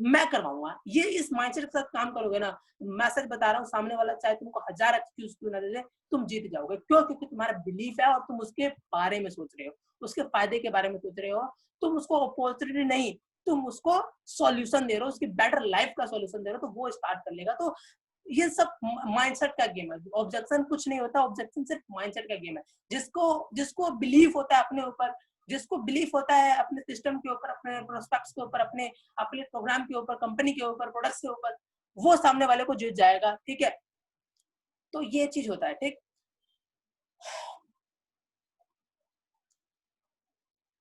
S1: मैं करवाऊंगा। ये इस माइंडसेट के साथ काम करोगे ना, मैं सच बता रहा हूँ, सामने वाला चाहे तुमको 1000 एक्सक्यूज क्यों ना दे दे, तुम जीत जाओगे। क्यों? क्योंकि तुम्हारा बिलीफ है और तुम उसके बारे में सोच रहे हो, उसके फायदे के बारे में सोच रहे हो। तुम उसको अपॉर्चुनिटी नहीं, तुम उसको सॉल्यूशन दे रहे हो, उसकी बेटर लाइफ का सॉल्यूशन दे रहे हो, तो वो स्टार्ट कर लेगा। तो ये सब माइंडसेट का गेम है। ऑब्जेक्शन कुछ नहीं होता, ऑब्जेक्शन सिर्फ माइंडसेट का गेम है। जिसको जिसको बिलीफ होता है अपने ऊपर, जिसको बिलीफ होता है अपने सिस्टम के ऊपर, अपने प्रोस्पेक्ट्स के ऊपर, अपने अपने प्रोग्राम के ऊपर, कंपनी के ऊपर, प्रोडक्ट्स के ऊपर, वो सामने वाले को जीत जाएगा, ठीक है। तो ये चीज होता है, ठीक।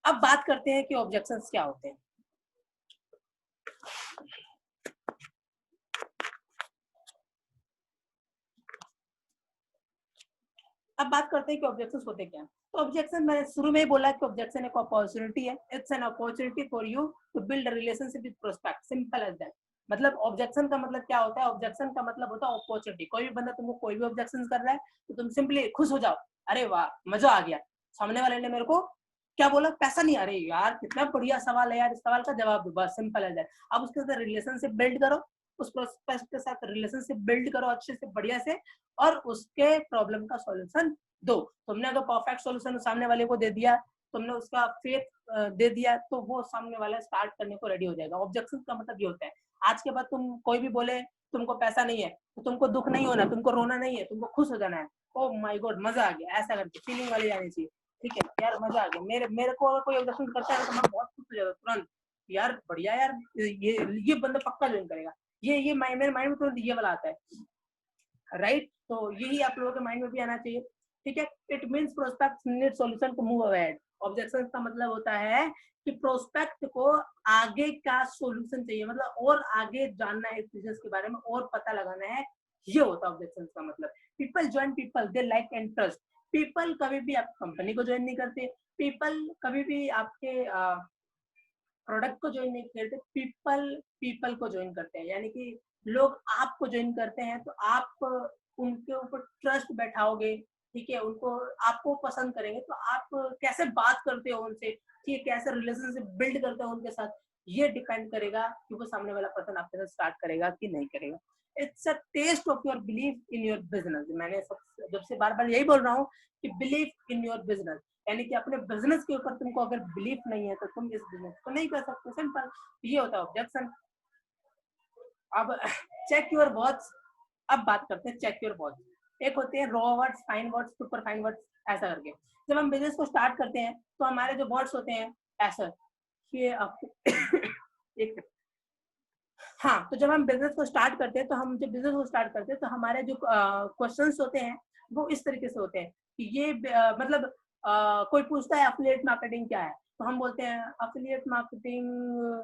S1: अब बात करते हैं कि ऑब्जेक्शंस क्या होते हैं। अब बात करते हैं कि ऑब्जेक्शंस होते क्या हैं। तो ऑब्जेक्शन, मैंने शुरू में ही बोला कि ऑब्जेक्शन एक अपॉर्चुनिटी है। It's an opportunity for you to build a relationship with prospect, simple as that. मतलब ऑब्जेक्शन का मतलब क्या होता है? ऑब्जेक्शन का मतलब होता है अपॉर्चुनिटी। कोई भी बंदा तुमको कोई भी ऑब्जेक्शन कर रहा है तो तुम सिंपली खुश हो जाओ, अरे वाह मजा आ गया, सामने वाले ने मेरे को क्या बोला, पैसा नहीं, अरे यार कितना बढ़िया सवाल है यार, इस सवाल का जवाब दो, बस सिंपल एज दैट। अब उसके साथ रिलेशनशिप बिल्ड करो, उस प्रोस्पेक्ट के साथ रिलेशनशिप बिल्ड करो अच्छे से, बढ़िया से, और उसके प्रॉब्लम का सॉल्यूशन दो। तुमने अगर परफेक्ट सॉल्यूशन सामने वाले को दे दिया, तुमने उसका फेथ दे दिया, तो वो सामने वाला स्टार्ट करने को रेडी हो जाएगा। ऑब्जेक्शन का मतलब ये होता है, आज के बाद तुम कोई भी बोले तुमको पैसा नहीं है तो तुमको दुख नहीं होना, तुमको रोना नहीं है, तुमको खुश हो जाना है। ओ माय गॉड मजा आ गया, ऐसा करके फीलिंग वाली आनी चाहिए, ठीक है यार मजा आ गया। मेरे को अगर कोई ऑब्जेक्शन करता है तो मैं बहुत खुश हो जाता तुरंत, यार बढ़िया यार, ये बंदा पक्का ज्वाइन करेगा। ये मेरे माइंड में तुरंत ये वाला आता है, राइट। तो यही आप लोगों के माइंड में भी आना चाहिए। ठीक है। It means prospect need solution to move ahead. Objection का मतलब होता है कि प्रोस्पेक्ट को आगे का सॉल्यूशन चाहिए, मतलब और आगे जानना है इस बिजनेस के बारे में और पता लगाना है, ये होता है ऑब्जेक्शन का मतलब। People join people they like and trust. People कभी भी आप कंपनी को ज्वाइन नहीं करते, पीपल कभी भी आपके प्रोडक्ट को ज्वाइन नहीं करते, पीपल पीपल को ज्वाइन करते हैं। यानी कि लोग आपको ज्वाइन करते हैं तो आप उनके ऊपर ट्रस्ट बैठाओगे, ठीक है, उनको आपको पसंद करेंगे, तो आप कैसे बात करते हो उनसे, ठीक है, कैसे रिलेशनशिप बिल्ड करते हो उनके साथ, ये डिपेंड करेगा कि वो सामने वाला पर्सन आपके साथ स्टार्ट करेगा कि नहीं करेगा। It's a test of your belief in your business. मैंने जब से बार बार यही बोल रहा हूँ कि बिलीफ इन योर बिजनेस, यानी कि अपने बिजनेस के ऊपर तुमको अगर बिलीफ नहीं है तो तुम इस बिजनेस को नहीं कर सकते, सिंपल। ये होता है ऑब्जेक्शन। अब चेक योर वर्ड्स। अब बात करते हैं चेक योर वर्ड्स। एक होते हैं raw words, fine words, super fine words, ऐसा करके। जब हम बिजनेस को स्टार्ट करते हैं तो हमारे जो वर्ड्स होते हैं ऐसा, ये आपको एक, हाँ, तो जब हम बिजनेस को स्टार्ट करते हैं तो हम जब बिजनेस को स्टार्ट करते हैं तो हमारे जो क्वेश्चंस होते हैं वो इस तरीके से होते हैं कि ये मतलब कोई पूछता है एफिलिएट मार्केटिंग क्या है, तो हम बोलते हैं एफिलिएट मार्केटिंग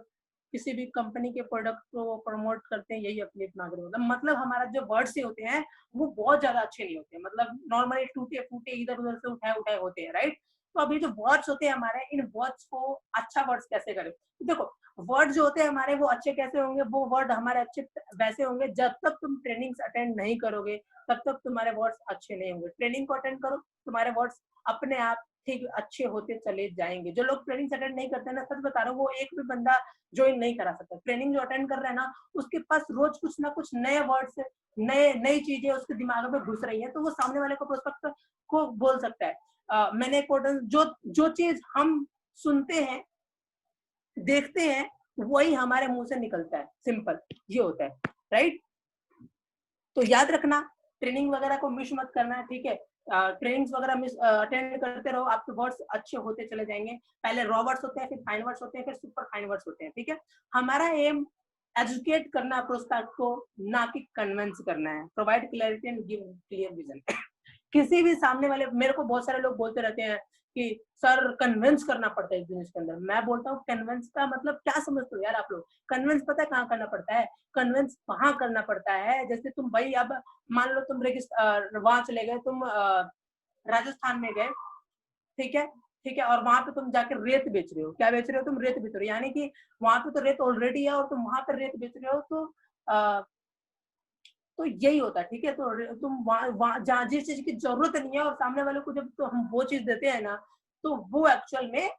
S1: किसी भी कंपनी के प्रोडक्ट को प्रमोट करते हैं, यही एफिलिएट मार्केटिंग। मतलब हमारा जो वर्ड्स होते हैं वो बहुत ज्यादा अच्छे नहीं होते, मतलब नॉर्मली टूटे फूटे इधर उधर से उठाए उठाए होते हैं, राइट। तो अभी जो वर्ड्स होते हैं हमारे, इन वर्ड्स को अच्छा वर्ड्स कैसे करें। देखो, वर्ड जो होते हैं हमारे वो अच्छे कैसे होंगे, वो वर्ड हमारे अच्छे वैसे होंगे जब तक तुम ट्रेनिंग्स अटेंड नहीं करोगे तब तक तुम्हारे वर्ड्स अच्छे नहीं होंगे। ट्रेनिंग को अटेंड करो, तुम्हारे वर्ड्स अपने आप ठीक अच्छे होते चले जाएंगे। जो लोग ट्रेनिंग अटेंड नहीं करते ना, सच बता रहा हूँ, वो एक भी बंदा ज्वाइन नहीं करा सकता। ट्रेनिंग जो अटेंड कर रहा है ना, उसके पास रोज कुछ ना कुछ नए वर्ड्स, नई चीजें उसके दिमाग में घुस रही है, तो वो सामने वाले को प्रोस्पेक्ट को बोल सकता है। मैंने जो चीज हम सुनते हैं देखते हैं वही हमारे मुंह से निकलता है, सिंपल ये होता है, राइट। तो याद रखना, ट्रेनिंग वगैरह को मिस मत करना, ठीक है। ट्रेनिंग्स वगैरह मिस अटेंड करते रहो, आपके वर्ड्स अच्छे होते चले जाएंगे। पहले रॉ वर्ड्स होते हैं, फिर फाइन वर्ड्स होते हैं, फिर सुपर फाइन वर्ड्स होते हैं, ठीक है। हमारा एम एजुकेट करना प्रोस्पेक्ट को, ना कि कन्विंस करना है। Provide clarity and give clear vision. किसी भी सामने वाले, मेरे को बहुत सारे लोग बोलते रहते हैं कि सर कन्विंस करना पड़ता है बिजनेस के अंदर। मैं बोलता हूँ कन्विंस का मतलब क्या समझते हो यार आप लोग। कन्विंस पता है कहाँ करना पड़ता है, कन्विंस वहां करना पड़ता है, जैसे तुम भाई अब मान लो तुम वहां चले गए, तुम राजस्थान में गए, ठीक है, ठीक है, और वहां पे तुम जाकर रेत बेच रहे हो। क्या बेच रहे हो तुम? रेत बेच रहे हो, यानी कि वहां पे तो रेत ऑलरेडी है और तुम वहां पर रेत बेच रहे हो, तो यही होता है, ठीक है। तो तुम वहां जहाँ जिस चीज की जरूरत नहीं है और सामने वाले को जब तो हम वो चीज देते हैं ना, तो वो एक्चुअल में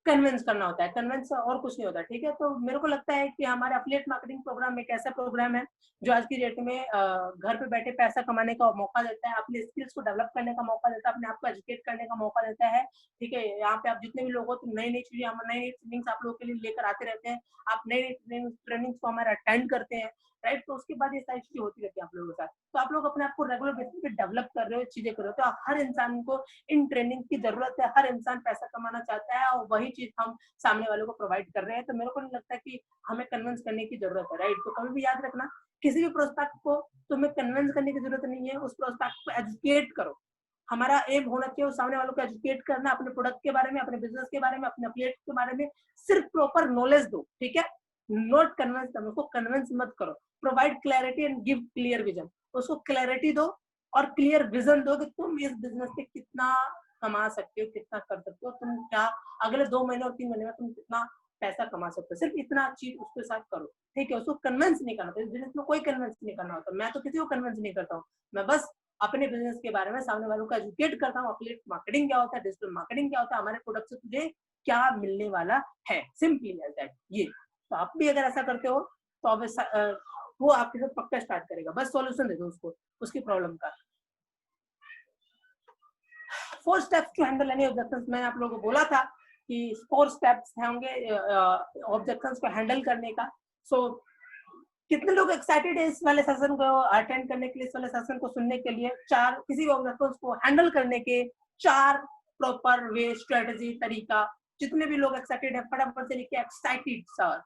S1: कन्विंस करना होता है। कन्विंस और कुछ नहीं होता, ठीक है। तो मेरे को लगता है कि हमारा एफिलिएट मार्केटिंग प्रोग्राम एक ऐसा प्रोग्राम है जो आज की डेट में घर पे बैठे पैसा कमाने का मौका देता है, अपने स्किल्स को डेवलप करने का मौका देता है, अपने आप को एजुकेट करने का मौका देता है, ठीक है। यहाँ पे आप जितने भी लोग हो, तो नई नई चीजें, हम नई नई ट्रेनिंग्स आप लोगों के लिए लेकर आते रहते हैं। आप नई नई ट्रेनिंग्स को हमारे अटेंड करते हैं, राइट। तो उसके बाद ये सारी चीजें होती रहती है आप लोगों के साथ। तो आप लोग अपने आप को रेगुलर बेसिस पे डेवलप कर रहे हो, चीजें कर रहे हो। तो हर इंसान को इन ट्रेनिंग की जरूरत है, हर इंसान पैसा कमाना चाहता है और वही चीज हम सामने वालों को प्रोवाइड कर रहे हैं। तो मेरे को नहीं लगता कि हमें कन्विंस करने की जरूरत है, राइट। तो कभी भी याद रखना, किसी भी प्रोस्पेक्ट को तुम्हें कन्विंस करने की जरूरत नहीं है, उस प्रोस्पेक्ट को एजुकेट करो। हमारा एम होना चाहिए उस सामने वालों को एजुकेट करना, अपने प्रोडक्ट के बारे में, अपने बिजनेस के बारे में, अपने एफिलिएट के बारे में सिर्फ प्रॉपर नॉलेज दो, ठीक है। नॉट कन्विंस करना, उसको कन्विंस मत करो। Provide clarity and give clear vision. उसको क्लैरिटी दो और क्लियर विजन दो कि तुम इस बिजनेस से कितना कमा सकते हो, कितना कर सकते हो, तुम क्या अगले 2 महीने और 3 महीने में तुम कितना पैसा कमा सकते हो। सिर्फ इतना चीज उसके साथ करो, ठीक है। उसको कन्विंस नहीं करना, इस बिजनेस में कोई कन्विंस नहीं करना होता। मैं तो किसी को कन्विंस नहीं करता हूँ, मैं बस अपने बिजनेस के बारे में सामने वालों को एजुकेट करता हूँ। एफिलिएट मार्केटिंग क्या होता है, डिजिटल मार्केटिंग क्या होता है, हमारे प्रोडक्ट से तुझे क्या मिलने वाला है, सिंपली एज दैट। ये तो आप भी अगर ऐसा करते हो तो वो आपके साथ पक्का स्टार्ट करेगा। बस सॉल्यूशन दे दो उसको, उसकी प्रॉब्लम का। 4 steps to handle any objections. मैंने आप लोगों को बोला था कि 4 स्टेप्स होंगे ऑब्जेक्शंस को हैंडल करने का। सो कितने लोग एक्साइटेड है इस वाले सेशन को अटेंड करने के लिए, इस वाले सेशन को सुनने के लिए? 4 किसी भी ऑब्जेक्शंस को हैंडल करने के 4 प्रॉपर वे, स्ट्रेटजी, तरीका। जितने भी लोग एक्साइटेड है फटाफट से लिखिए एक्साइटेड सर।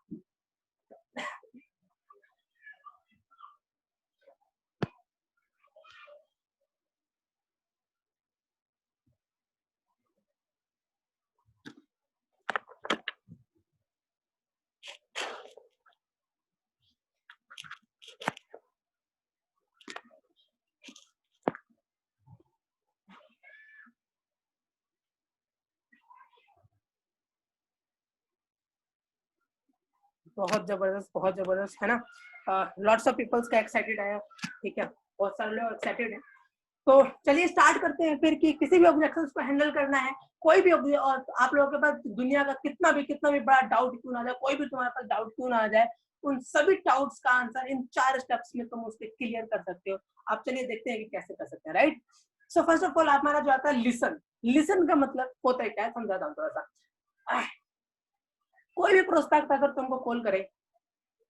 S1: बहुत जबरदस्त है ना। लॉट्स ऑफ पीपल्स का एक्साइटेड है, ठीक है, बहुत सारे लोग एक्साइटेड है। तो चलिए स्टार्ट करते हैं फिर कि किसी भी ऑब्जेक्शंस को हैंडल करना है, कोई भी और आप लोगों के पास दुनिया का कितना भी बड़ा डाउट क्यों ना आ जाए, कोई भी तुम्हारे पास डाउट क्यों ना आ जाए, उन सभी डाउट्स का आंसर इन 4 स्टेप्स में तुम उसके क्लियर कर सकते हो। आप चलिए देखते हैं कि कैसे कर सकते हैं, right. So first of all हमारा जो आता है लिसन। लिसन का मतलब होता है क्या है, समझाता हूँ थोड़ा सा। कोई भी प्रोस्पेक्ट अगर तुमको कॉल करे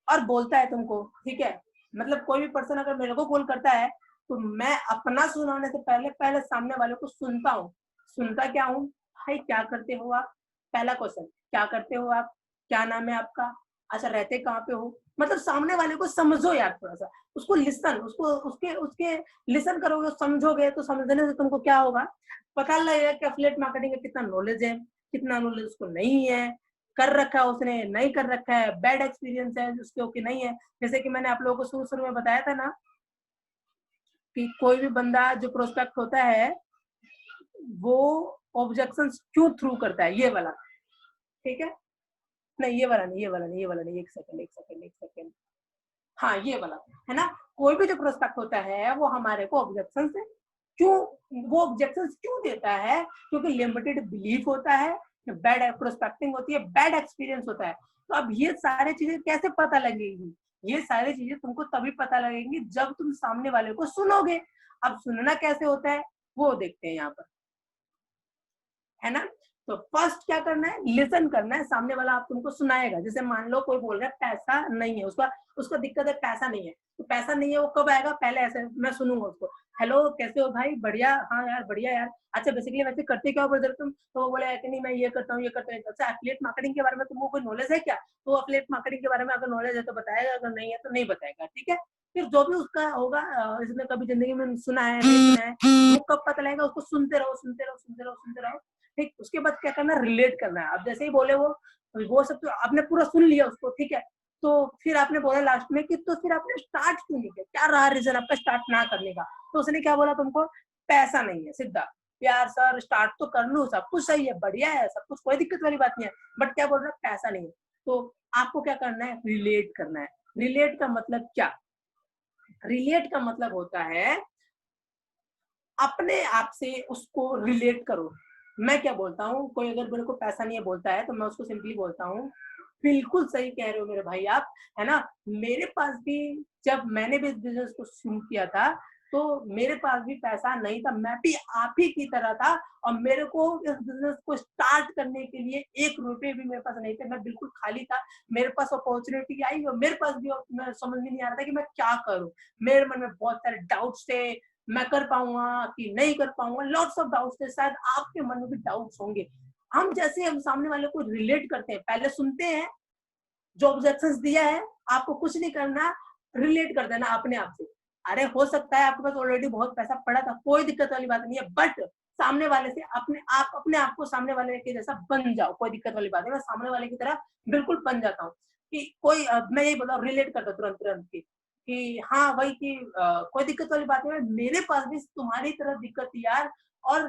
S1: और बोलता है तुमको, ठीक है, मतलब कोई भी पर्सन अगर मेरे को कॉल करता है तो मैं अपना सुनाने से पहले पहले सामने वाले को सुनता हूँ। सुनता क्या हूँ, भाई क्या करते हो आप, पहला क्वेश्चन क्या करते हो आप, क्या नाम है आपका, अच्छा रहते कहाँ पे हो, मतलब सामने वाले को समझो यार, थोड़ा सा उसको लिसन, उसको उसके उसके लिसन करोगे, समझोगे, तो समझने से तुमको क्या होगा, पता लगेगा कि एफिलिएट मार्केटिंग का कितना नॉलेज है, कितना नॉलेज उसको नहीं है, कर रखा है उसने, नहीं कर रखा है, बैड एक्सपीरियंस है उसके ओके नहीं है। जैसे कि मैंने आप लोगों को शुरू में बताया था ना कि कोई भी बंदा जो प्रोस्पेक्ट होता है वो ऑब्जेक्शंस क्यों थ्रू करता है, ये वाला, ठीक है, नहीं ये वाला नहीं, ये वाला नहीं, ये वाला नहीं, एक सेकंड, हाँ ये वाला है ना। कोई भी जो प्रोस्पेक्ट होता है वो हमारे को ऑब्जेक्शन से क्यों, वो ऑब्जेक्शन क्यों देता है, क्योंकि लिमिटेड बिलीफ होता है, बैड प्रोस्पेक्टिंग होती है, बैड एक्सपीरियंस होता है। तो अब ये सारी चीजें कैसे पता लगेगी, ये सारी चीजें तुमको तभी पता लगेंगी जब तुम सामने वाले को सुनोगे। अब सुनना कैसे होता है वो देखते हैं यहाँ पर, है ना। तो फर्स्ट क्या करना है, लिसन करना है, सामने वाला आप तुमको सुनाएगा। जैसे मान लो कोई बोल रहा है पैसा नहीं है उसका, उसका दिक्कत है पैसा नहीं है, तो पैसा नहीं है वो कब आएगा, पहले ऐसे मैं सुनूंगा उसको, हेलो कैसे हो भाई, बढ़िया, हाँ यार बढ़िया यार, अच्छा बेसिकली वैसे करते क्या हो ब्रदर तुम, तो वो बोले कि नहीं मैं ये करता हूँ ये करता हूँ। अच्छा एफिलिएट मार्केटिंग के बारे में तुमको कोई नॉलेज है क्या, तो एफिलिएट मार्केटिंग के बारे में अगर नॉलेज है तो बताएगा, अगर नहीं है तो नहीं बताएगा, ठीक है। फिर जो भी उसका होगा, इसने कभी जिंदगी में सुना है नहीं सुना है, वो कब पता लगेगा, उसको सुनते रहो सुनते रहो सुनते रहो सुनते रहो, ठीक। उसके बाद क्या करना है, रिलेट करना है। अब जैसे ही बोले वो सब तो आपने पूरा सुन लिया उसको, ठीक है, तो फिर आपने बोला लास्ट में कि तो फिर आपने स्टार्ट क्यों नहीं किया, क्या रहा रीजन आपका स्टार्ट ना करने का, तो उसने क्या बोला तुमको, पैसा नहीं है, सीधा यार सर स्टार्ट तो कर लूं, सब कुछ सही है, बढ़िया है सब कुछ, कोई दिक्कत वाली बात नहीं है, बट क्या बोल रहा है, पैसा नहीं है। तो आपको क्या करना है, रिलेट करना है। रिलेट का मतलब क्या, रिलेट का मतलब होता है अपने आप से उसको रिलेट करो। मैं क्या बोलता हूँ, कोई अगर मेरे को पैसा नहीं है बोलता है तो मैं उसको सिंपली बोलता हूँ, बिल्कुल सही कह रहे हो मेरे भाई आप, है ना। मेरे पास भी जब मैंने भी इस बिजनेस को शुरू किया था तो मेरे पास भी पैसा नहीं था, मैं भी आप ही की तरह था, और मेरे को इस बिजनेस को स्टार्ट करने के लिए 1 रुपए भी मेरे पास नहीं थे, मैं बिल्कुल खाली था। मेरे पास अपॉर्चुनिटी आई और मेरे पास भी मैं समझ में नहीं आ रहा था कि मैं क्या करूं, मेरे मन में बहुत सारे डाउट्स थे, मैं कर पाऊंगा कि नहीं कर पाऊंगा, लॉट्स ऑफ डाउट्स थे, शायद आपके मन में भी डाउट्स होंगे। हम जैसे हम सामने वाले को रिलेट करते हैं, पहले सुनते हैं, जो ऑब्जेक्शंस दिया है आपको कुछ नहीं करना, रिलेट कर देना अपने आप से। अरे हो सकता है आपके पास ऑलरेडी बहुत पैसा पड़ा था, कोई दिक्कत वाली बात नहीं है, बट सामने वाले से अपने आप को सामने वाले के जैसा बन जाओ, कोई दिक्कत वाली बात नहीं, मैं सामने वाले की तरह बिल्कुल बन जाता हूँ कि कोई मैं यही बोला रिलेट करता तुरंत तुरंत कि हाँ भाई कि कोई दिक्कत वाली बात नहीं है, मेरे पास भी तुम्हारी तरह दिक्कत थी यार, और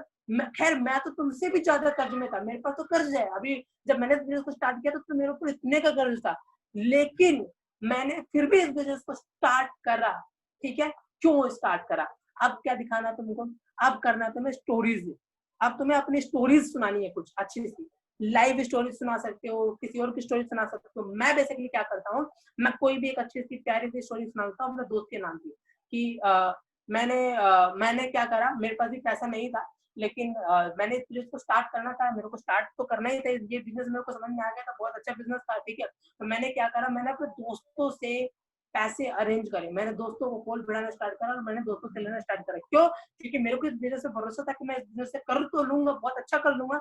S1: खैर मैं तो तुमसे भी ज्यादा कर्ज में था, मेरे पास तो कर्ज है अभी, जब मैंने बिजनेस को स्टार्ट किया तो मेरे ऊपर इतने का कर्ज था, लेकिन मैंने फिर भी इस बिजनेस को स्टार्ट करा, ठीक है। क्यों स्टार्ट करा, अब क्या दिखाना तुमको, अब करना तुम्हें स्टोरीज, अब तुम्हें अपनी स्टोरीज सुनानी है, कुछ अच्छी सी लाइव स्टोरी सुना सकते हो, किसी और की स्टोरी सुना सकते हो। मैं बेसिकली क्या करता हूँ, मैं कोई भी एक अच्छी सी प्यारी सी स्टोरी सुनाता हूँ अपने दोस्त के नाम की, कि मैंने क्या करा, मेरे पास भी पैसा नहीं था, लेकिन मैंने इस बिजनेस को स्टार्ट करना था, मेरे को स्टार्ट तो करना ही था, ये बिजनेस मेरे को समझ में आ गया था, बहुत अच्छा बिजनेस था, ठीक है। तो मैंने क्या करा, मैंने अपने दोस्तों से पैसे अरेंज करे, मैंने दोस्तों को कॉल भिड़ाना स्टार्ट करा और मैंने दोस्तों से लेना स्टार्ट करा। क्यों, क्योंकि मेरे को इस बिजनेस से भरोसा था कि मैं इस बिजनेस से कर तो लूंगा, बहुत अच्छा कर लूंगा,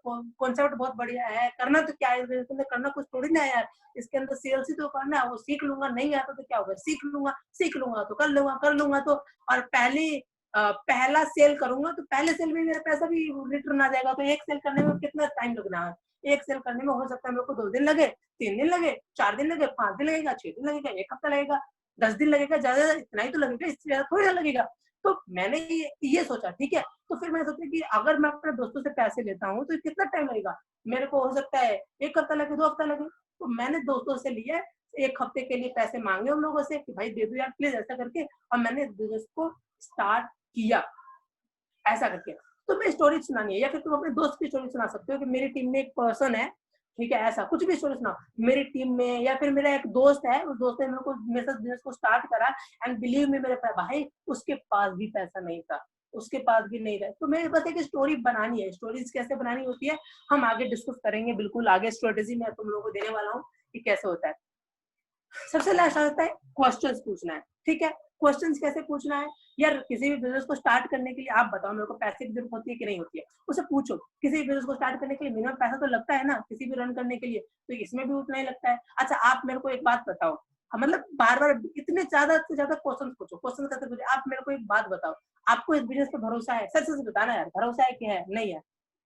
S1: कॉन्सेप्ट बहुत बढ़िया है, करना तो क्या है, करना कुछ थोड़ी ना है यार, इसके अंदर सेल्स ही तो करना है, वो सीख लूंगा, नहीं आता तो क्या होगा, सीख लूंगा तो कर लूंगा तो, और पहला सेल करूंगा तो पहले सेल में मेरा पैसा भी रिटर्न आ जाएगा। तो एक सेल करने में कितना टाइम लगना है, एक सेल करने में हो सकता है मेरे को 2 दिन लगे, 3 दिन लगे, 4 दिन लगे, 5 दिन लगेगा, 6 दिन लगेगा, 1 हफ्ता लगेगा, 10 दिन लगेगा, ज्यादा इतना ही तो लगेगा, इससे ज्यादा थोड़ी ना लगेगा। तो मैंने ये सोचा, ठीक है। तो फिर मैंने सोचा कि अगर मैं अपने दोस्तों से पैसे लेता हूँ तो कितना टाइम लगेगा, मेरे को हो सकता है 1 हफ्ता लगे, 2 हफ्ता लगे, तो मैंने दोस्तों से लिया, एक हफ्ते के लिए पैसे मांगे उन लोगों से कि भाई दे दो यार प्लीज ऐसा करके, और मैंने बिजनेस को स्टार्ट किया ऐसा करके। तो मैं स्टोरी सुनानी है, या फिर तुम अपने दोस्त की स्टोरी सुना सकते हो कि मेरी टीम में एक पर्सन है, ठीक है, ऐसा कुछ भी स्टोरी सुनाओ मेरी टीम में, या फिर मेरा एक दोस्त है, उस दोस्त ने मेरे साथ बिजनेस को स्टार्ट करा, एंड बिलीव मी मेरे भाई उसके पास भी पैसा नहीं था, उसके पास भी नहीं था। तो मेरे बस एक स्टोरी बनानी है। स्टोरीज कैसे बनानी होती है हम आगे डिस्कस करेंगे, बिल्कुल आगे स्ट्रेटेजी मैं तुम लोगों को देने वाला हूँ कि कैसे होता है। सबसे लास्ट आता है क्वेश्चंस पूछना है, ठीक है। क्वेश्चंस कैसे पूछना है, यार किसी भी बिजनेस को स्टार्ट करने के लिए आप बताओ मेरे को पैसे की जरूरत होती है कि नहीं होती है, उसे पूछो। किसी भी बिजनेस को स्टार्ट करने के लिए मिनिमम पैसा तो लगता है ना, किसी भी रन करने के लिए, तो इसमें भी उतना ही लगता है। अच्छा आप मेरे को एक बात बताओ, मतलब बार बार इतने ज्यादा से ज्यादा क्वेश्चन पूछो, क्वेश्चन कैसे पूछो, आप मेरे को एक बात बताओ, आपको इस बिजनेस पे भरोसा है, सच सच बताना यार, भरोसा है कि है नहीं है।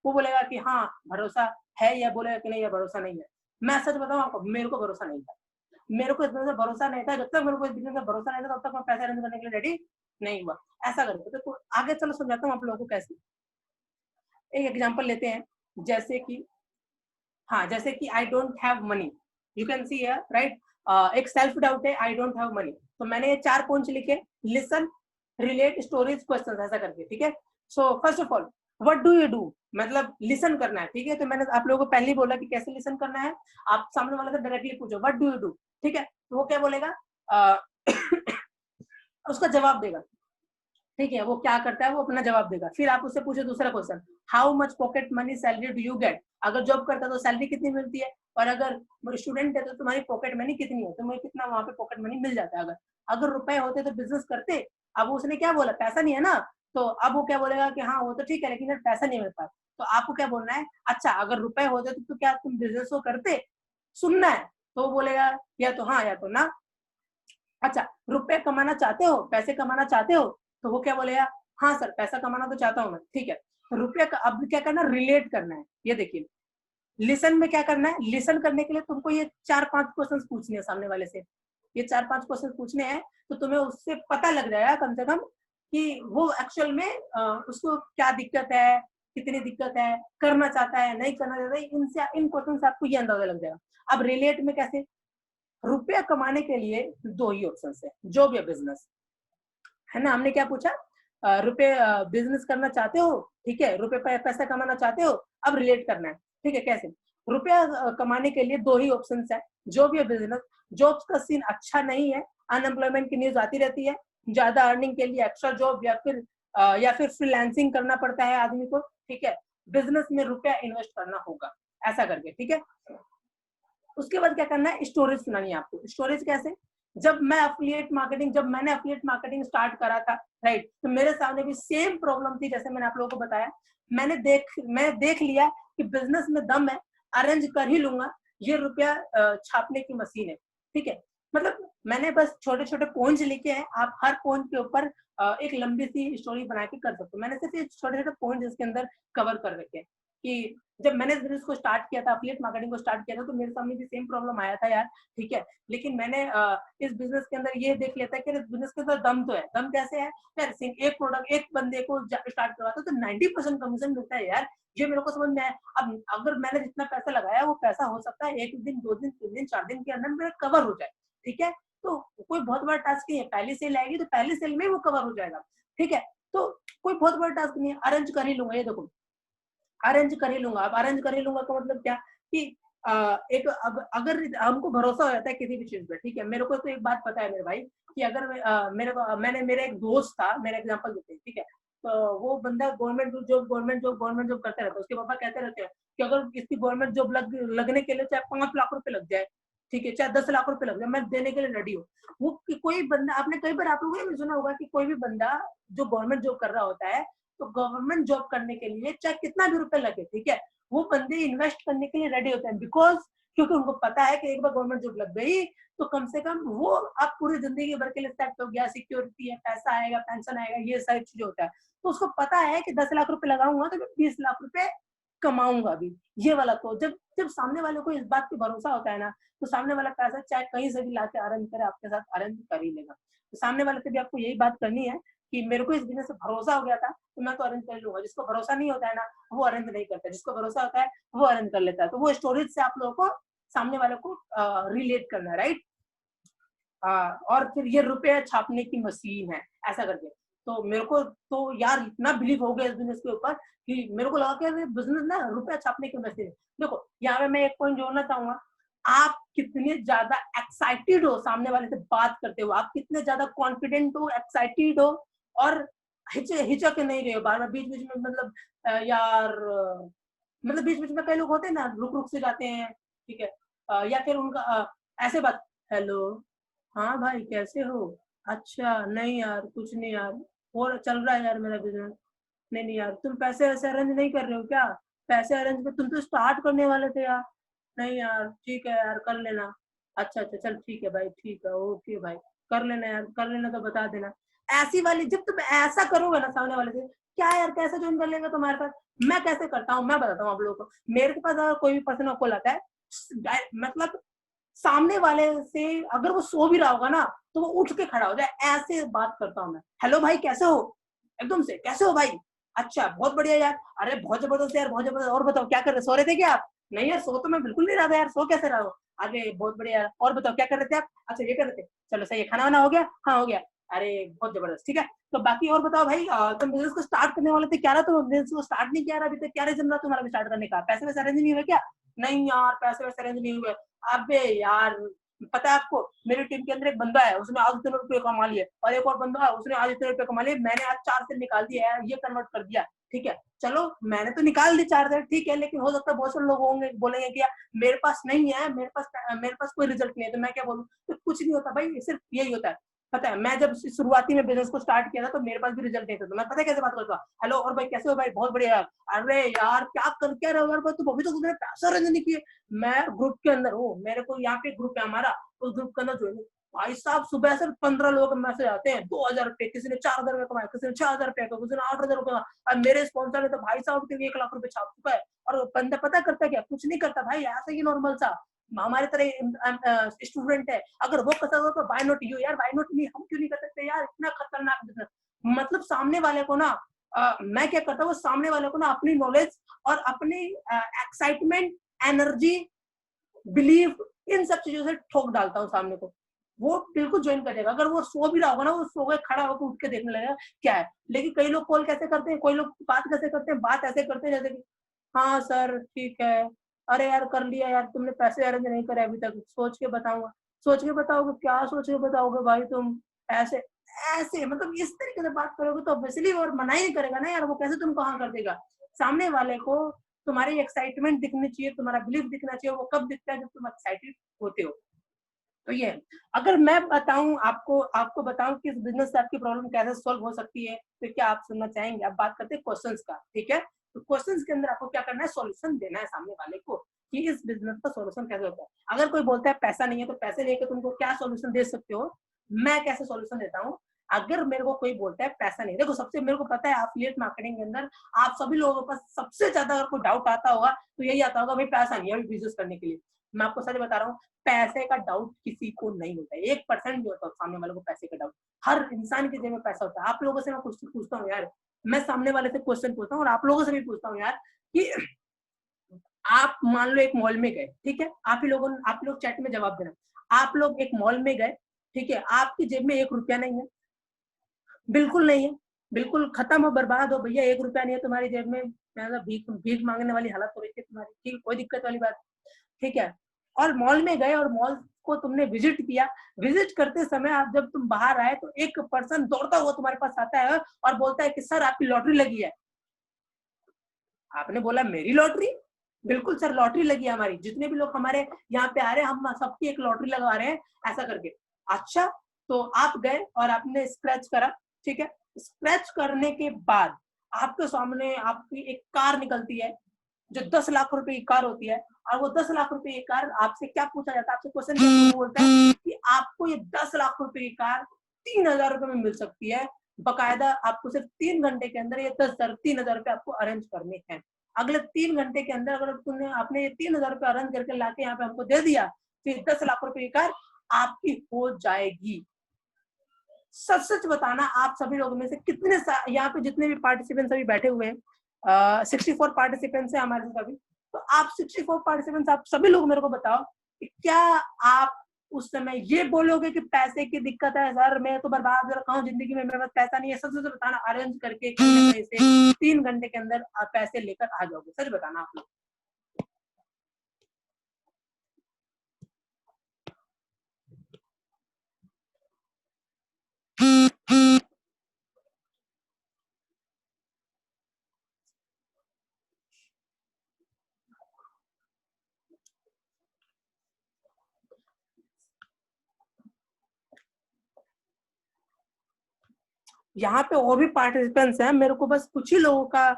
S1: वो बोलेगा कि हाँ भरोसा है, या बोलेगा कि नहीं है भरोसा नहीं है। मैं सच बताऊं आपको, मेरे को भरोसा नहीं था, मेरे को इस बिजनेस में भरोसा नहीं था। जब तक मेरे को इस बिजनेस में भरोसा नहीं था तब तक मैं पैसा अरेंज करने के लिए रेडी नहीं हुआ। ऐसा करके तो आगे चलो समझाता हूँ आप लोगों को कैसे। एक एग्जांपल लेते हैं, जैसे कि हाँ, जैसे कि आई don't have money, you can see here right. एक सेल्फ डाउट है, आई डोंट हैव मनी, तो मैंने ये 4 पॉइंट्स लिखे, लिसन, रिलेट, स्टोरीज, क्वेश्चन, ऐसा करके, ठीक है। So first of all what do you do, मतलब लिसन करना है, ठीक है। तो मैंने आप लोगों को पहले ही बोला कि कैसे लिसन करना है, आप सामने वाले से डायरेक्टली पूछो व्हाट डू यू डू, ठीक है। तो वो क्या बोलेगा, उसका जवाब देगा, ठीक है, वो क्या करता है वो अपना जवाब देगा। फिर आप उससे पूछो दूसरा question, how much pocket money salary do you get, अगर जॉब करता है तो सैलरी कितनी मिलती है, और अगर स्टूडेंट है तो तुम्हारी पॉकेट मनी कितनी है, तुम्हें कितना वहां पे पॉकेट मनी मिल जाता है। अगर अगर रुपए होते तो बिजनेस करते। अब उसने क्या बोला, पैसा नहीं है ना, तो अब वो क्या बोलेगा कि हाँ वो तो ठीक है लेकिन यार पैसा नहीं मिलता। तो आपको क्या बोलना है, अच्छा अगर रुपए होते तो क्या तुम बिजनेस को करते, सुनना है। तो वो बोलेगा या तो हाँ या तो ना। अच्छा रुपए कमाना चाहते हो, पैसे कमाना चाहते हो, तो वो क्या बोलेगा, हाँ सर पैसा कमाना तो चाहता हूँ मैं, ठीक है। रुपया का अब क्या करना, रिलेट करना है। ये देखिए लिसन में क्या करना है, लिसन करने के लिए तुमको ये 4-5 क्वेश्चन पूछने हैं सामने वाले से, ये 4-5 क्वेश्चन पूछने हैं, तो तुम्हें उससे पता लग जाएगा कम से कम कि वो एक्चुअल में उसको क्या दिक्कत है, कितनी दिक्कत है, करना चाहता है नहीं करना चाहता है, इनसे इन क्वेश्चन से आपको ये अंदाजा लग जाएगा। अब रिलेट में कैसे, रुपया कमाने के लिए 2 ही ऑप्शन है, जॉब या बिजनेस, है ना। हमने क्या पूछा, रुपए बिजनेस करना चाहते हो, ठीक है, रुपए पैसा कमाना चाहते हो, अब रिलेट करना है, ठीक है। कैसे, रुपया कमाने के लिए 2 ही ऑप्शन है, जॉब या बिजनेस। जॉब का सीन अच्छा नहीं है, अनएम्प्लॉयमेंट की न्यूज आती रहती है, ज्यादा अर्निंग के लिए एक्स्ट्रा जॉब या फिर फ्रीलांसिंग करना पड़ता है आदमी को, ठीक है। बिजनेस में रुपया इन्वेस्ट करना होगा, ऐसा करके, ठीक है। उसके बाद क्या करना है, स्टोरेज सुनानी है आपको। स्टोरेज कैसे, जब मैंने अफिलिएट मार्केटिंग स्टार्ट करा था, राइट, तो मेरे सामने भी सेम प्रॉब्लम थी जैसे मैंने आप लोगों को बताया। मैं देख लिया कि बिजनेस में दम है, अरेंज कर ही लूंगा, ये रुपया छापने की मशीन है, ठीक है। मतलब मैंने बस छोटे छोटे पॉइंट्स लिखे हैं, आप हर पॉइंट के ऊपर एक लंबी सी स्टोरी बना के कर सकते हो। मैंने सिर्फ छोटे छोटे पॉइंट इसके अंदर कवर कर रखे हैं कि जब मैंने बिजनेस को स्टार्ट किया था, एफिलिएट मार्केटिंग को स्टार्ट किया था, तो मेरे सामने भी सेम प्रॉब्लम आया था यार, ठीक है। लेकिन मैंने इस बिजनेस के अंदर ये देख लिया था कि इस बिजनेस के अंदर दम तो है। दम कैसे है यार, एक प्रोडक्ट एक बंदे को स्टार्ट करवाता तो 90% कमीशन मिलता है यार, ये मेरे को समझ में आया। अब अगर मैंने जितना पैसा लगाया वो पैसा हो सकता है 1 दिन 2 दिन 3 दिन 4 दिन के अंदर मेरा कवर हो जाए, ठीक है। तो कोई बहुत बड़ा टास्क नहीं है, पहली सेल आएगी तो पहली सेल में वो कवर हो जाएगा, ठीक है। तो कोई बहुत बड़ा टास्क नहीं है, अरेंज कर ही लूंगा। ये देखो अरेंज कर ही लूंगा। अब अरेंज कर ही लूंगा का मतलब क्या कि एक अगर हमको भरोसा हो जाता है किसी भी चीज पे, ठीक है। मेरे को तो एक बात पता है मेरे भाई कि अगर मेरे एक दोस्त था, मेरा एग्जांपल देते हैं, ठीक है। तो वो बंदा गवर्नमेंट जॉब करते रहता है। उसके पापा कहते रहते हैं कि अगर इसकी गवर्नमेंट जॉब लगने के लिए चाहे 5 लाख रुपए लग जाए, ठीक है, चाहे 10 लाख रुपए लग जाए, मैं देने के लिए रेडी हूँ। वो कोई बंदा, आपने कई बार आप लोगों ने सुना होगा कि कोई भी बंदा जो गवर्नमेंट जॉब कर रहा होता है, तो गवर्नमेंट जॉब करने के लिए चाहे कितना भी रुपए लगे, ठीक है, वो बंदे इन्वेस्ट करने के लिए रेडी होते हैं। बिकॉज क्योंकि उनको पता है कि एक बार गवर्नमेंट जॉब लग गई तो कम से कम वो अब पूरी जिंदगी भर के लिए सेट हो गया, सिक्योरिटी है, पैसा आएगा, पेंशन आएगा, ये सारी चीजें होता है। तो उसको पता है कि 10 लाख रुपए लगाऊंगा तो मैं 20 लाख रुपए कमाऊंगा भी, ये वाला। तो जब जब सामने वाले को इस बात पे भरोसा होता है ना, तो सामने वाला पैसा चाहे कहीं से भी लाके अरेंज करे, आपके साथ अरेंज कर ही लेगा। तो सामने वाले से भी आपको यही बात करनी है कि मेरे को इस बिजनेस से भरोसा हो गया था तो मैं तो अरेंज कर लूंगा। जिसको भरोसा नहीं होता है ना वो अरेंज नहीं करता, जिसको भरोसा होता है वो अरेंज कर लेता है। तो वो स्टोरेज से आप लोगों को सामने वाले को रिलेट करना है, राइट। और फिर ये रुपया छापने की मशीन है, ऐसा करके। तो मेरे को तो यार इतना बिलीव हो गया इस बिजनेस के ऊपर कि मेरे को लगा कि बिजनेस ना रुपया छापने की मशीन है। देखो यहाँ पे मैं एक पॉइंट जोड़ना चाहूंगा, आप कितने ज्यादा एक्साइटेड हो सामने वाले से बात करते हो, आप कितने ज्यादा कॉन्फिडेंट हो, एक्साइटेड हो, और हिचक नहीं रहे हो बार बार बीच बीच में, मतलब यार मतलब बीच बीच में कई लोग होते हैं ना, रुक रुक से जाते हैं, ठीक है। या फिर उनका ऐसे बात, हेलो हाँ भाई कैसे हो, अच्छा नहीं यार कुछ नहीं यार, और चल रहा है यार मेरा बिजनेस। नहीं नहीं यार तुम पैसे वैसे अरेंज नहीं कर रहे हो क्या, पैसे अरेंज तुम तो स्टार्ट करने वाले थे यार। नहीं यार ठीक है यार कर लेना, अच्छा अच्छा चल ठीक है भाई, ठीक है ओके भाई, कर लेना यार, कर लेना तो बता देना। ऐसी वाली जब तुम ऐसा करोगे ना सामने वाले से, क्या यार कैसे ज्वाइन कर लेगा तुम्हारे साथ। मैं कैसे करता हूँ मैं बताता हूँ आप लोगों को। मेरे के पास अगर कोई भी पर्सन कॉल आता है, मतलब सामने वाले से अगर वो सो भी रहा होगा ना तो वो उठ के खड़ा हो जाए, ऐसे बात करता हूँ मैं। हेलो भाई कैसे हो, एकदम से कैसे हो भाई, अच्छा बहुत बढ़िया यार, अरे बहुत जबरदस्त यार बहुत जबरदस्त, और बताओ क्या कर रहे, सो रहे थे क्या आप। नहीं यार सो तो मैं बिल्कुल नहीं रहा था यार, सो कैसे रहा हो। अरे बहुत बढ़िया यार, और बताओ क्या कर रहे थे आप, अच्छा ये कर रहे थे, चलो सही है, खाना वाना हो गया, हाँ हो गया, अरे बहुत जबरदस्त ठीक है। तो बाकी और बताओ भाई, तुम बिजनेस को स्टार्ट करने वाले थे, क्या रहा तुम बिजनेस को स्टार्ट नहीं किया अभी तक, क्या रीजन रहा तुम्हारा स्टार्ट करने का, पैसे वैसे अरेंज नहीं हुए क्या। नहीं यार पैसे वैसे अरेंज नहीं हुए। अबे यार पता है आपको, मेरी टीम के अंदर एक बंदा है, उसने आज इतने रुपए कमा लिए, और एक और बंदा है उसने आज इतने रुपए कमा लिए, मैंने आज 4 से निकाल दिया है, ये कन्वर्ट कर दिया, ठीक है। चलो मैंने तो निकाल दी 4 से, ठीक है, लेकिन हो सकता है बहुत सारे लोग होंगे बोलेंगे कि मेरे पास नहीं है, मेरे पास कोई रिजल्ट नहीं है, तो मैं क्या बोलूँ, तो कुछ नहीं होता भाई, सिर्फ यही होता है। पता है मैं जब शुरुआती में बिजनेस को स्टार्ट किया था तो मेरे पास भी रिजल्ट नहीं था, तो मैं पता है कैसे बात करता, हेलो और भाई कैसे हो भाई, बहुत बढ़िया यार, अरे यार क्या रहे हो यार, तुम अभी तो तुमने पैसा अरेंज नहीं किए। मैं ग्रुप के अंदर हूँ, मेरे को यहाँ पे ग्रुप है हमारा, उस ग्रुप के अंदर ज्वाइन, भाई साहब सुबह से 15 लोग मैसेज आते हैं, 2000 रुपए, किसी ने 4000 रुपए कमाए, किसी ने 6000 रुपए, किसी ने 8000 रुपए, और मेरे स्पॉन्सर ने तो भाई साहब के 1 लाख रुपए छाप चुका है। और बंदा पता करता क्या, कुछ नहीं करता भाई, ऐसे ही नॉर्मल सा हमारे तरह स्टूडेंट है, अगर वो कर सकता तो वाई नॉट यू यार, वाई नॉट मी, हम क्यों नहीं कर सकते यार, इतना खतरनाक बिजनेस। मतलब सामने वाले को ना मैं क्या करता हूँ, सामने वाले को ना अपनी नॉलेज और अपनी एक्साइटमेंट, एनर्जी, बिलीव, इन सब चीजों से ठोक डालता हूँ सामने को, वो बिल्कुल ज्वाइन करेगा। अगर वो सो भी रहा होगा ना, वो सो गए खड़ा होकर उठ के देखने लगेगा क्या है। लेकिन कई लोग कॉल कैसे करते हैं, कोई लोग बात कैसे करते हैं, बात ऐसे करते हैं जैसे कि हाँ सर ठीक है, अरे यार कर लिया यार, तुमने पैसे अरेंज नहीं करे अभी तक, सोच के बताऊंगा। सोच के बताओगे, क्या सोच के बताओगे भाई तुम, ऐसे ऐसे मतलब इस तरीके से बात करोगे तो ऑब्वियसली और मना ही नहीं करेगा ना यार, वो कैसे तुमको हाँ कर देगा। सामने वाले को तुम्हारी एक्साइटमेंट दिखनी चाहिए, तुम्हारा बिलीफ दिखना चाहिए, वो कब दिखता है जब तुम एक्साइटेड होते हो। तो ये अगर मैं बताऊं आपको आपको बताऊं कि इस बिजनेस से आपकी प्रॉब्लम कैसे सॉल्व हो सकती है, तो क्या आप सुनना चाहेंगे। अब बात करते हैं क्वेश्चंस का, ठीक है। तो क्वेश्चंस के अंदर आपको क्या करना है, सॉल्यूशन देना है सामने वाले को कि इस बिजनेस का सॉल्यूशन कैसे होता है। अगर कोई बोलता है पैसा नहीं है, तो पैसे लेके तुमको क्या सॉल्यूशन दे सकते हो, मैं कैसे सॉल्यूशन देता हूँ। अगर मेरे को कोई बोलता है पैसा नहीं, देखो सबसे मेरे को पता है एफिलिएट मार्केटिंग के अंदर आप सभी लोगों के पास सबसे ज्यादा अगर कोई डाउट आता होगा तो यही आता होगा, भाई पैसा नहीं है बिजनेस करने के लिए। मैं आपको सच बता रहा हूँ, पैसे का डाउट किसी को नहीं होता है, 1% भी होता है सामने वाले को पैसे का डाउट। हर इंसान के जेब में पैसा होता है। आप लोगों से मैं क्वेश्चन पूछता हूँ यार, मैं सामने वाले से क्वेश्चन पूछता हूँ और आप लोगों से भी पूछता हूँ यार कि आप मान लो एक मॉल में गए, ठीक है, आप लोग चैट में जवाब देना। आप लोग एक मॉल में गए, ठीक है, आपकी जेब में 1 रुपया नहीं है, बिल्कुल नहीं है, बिल्कुल खत्म हो, बर्बाद हो भैया, 1 रुपया नहीं है तुम्हारी जेब में, मतलब भीख भीख मांगने वाली हालत हो रही थी तुम्हारी, ठीक, कोई दिक्कत वाली बात, ठीक है। और मॉल में गए और मॉल को तुमने विजिट किया, विजिट करते समय आप जब तुम बाहर आए तो एक पर्सन दौड़ता हुआ तुम्हारे पास आता है और बोलता है कि सर आपकी लॉटरी लगी है। आपने बोला मेरी लॉटरी, बिल्कुल सर लॉटरी लगी है हमारी, जितने भी लोग हमारे यहाँ पे आ रहे हैं हम सबकी एक लॉटरी लगवा रहे हैं, ऐसा करके। अच्छा, तो आप गए और आपने स्क्रैच करा, ठीक है, स्क्रैच करने के बाद आपके सामने आपकी एक कार निकलती है जो 10 लाख रुपए की कार होती है, और वो 10 लाख रुपए की कार आपसे क्या पूछा जाता है, आपसे क्वेश्चन बोलता है कि आपको ये 10 लाख रुपए की कार 3000 रुपए में मिल सकती है, बकायदा आपको सिर्फ 3 घंटे के अंदर ये 3000 रुपए आपको अरेंज करने हैं। अगले 3 घंटे के अंदर अगर तुमने आपने ये 3000 रुपए अरेंज करके लाके यहाँ पे हमको दे दिया, तो 10 लाख रुपए की कार आपकी हो जाएगी। सच सच बताना, आप सभी लोगों में से कितने यहाँ पे जितने भी पार्टिसिपेंट्स अभी बैठे हुए हैं, 64 पार्टिसिपेंट्स है हमारे साथ अभी, तो आप 64 पार्टिसिपेंट्स, आप सभी लोग मेरे को बताओ कि क्या आप उस समय ये बोलोगे कि पैसे की दिक्कत है सर, मैं तो बर्बाद हो रखा हूँ जिंदगी में, मेरे पास पैसा नहीं है, सच सच बताना, अरेंज करके कहीं से 3 घंटे के अंदर आप पैसे लेकर आ जाओगे, सच बताना आप लोग। यहाँ पे और भी पार्टिसिपेंट्स हैं, मेरे को बस कुछ ही लोगों का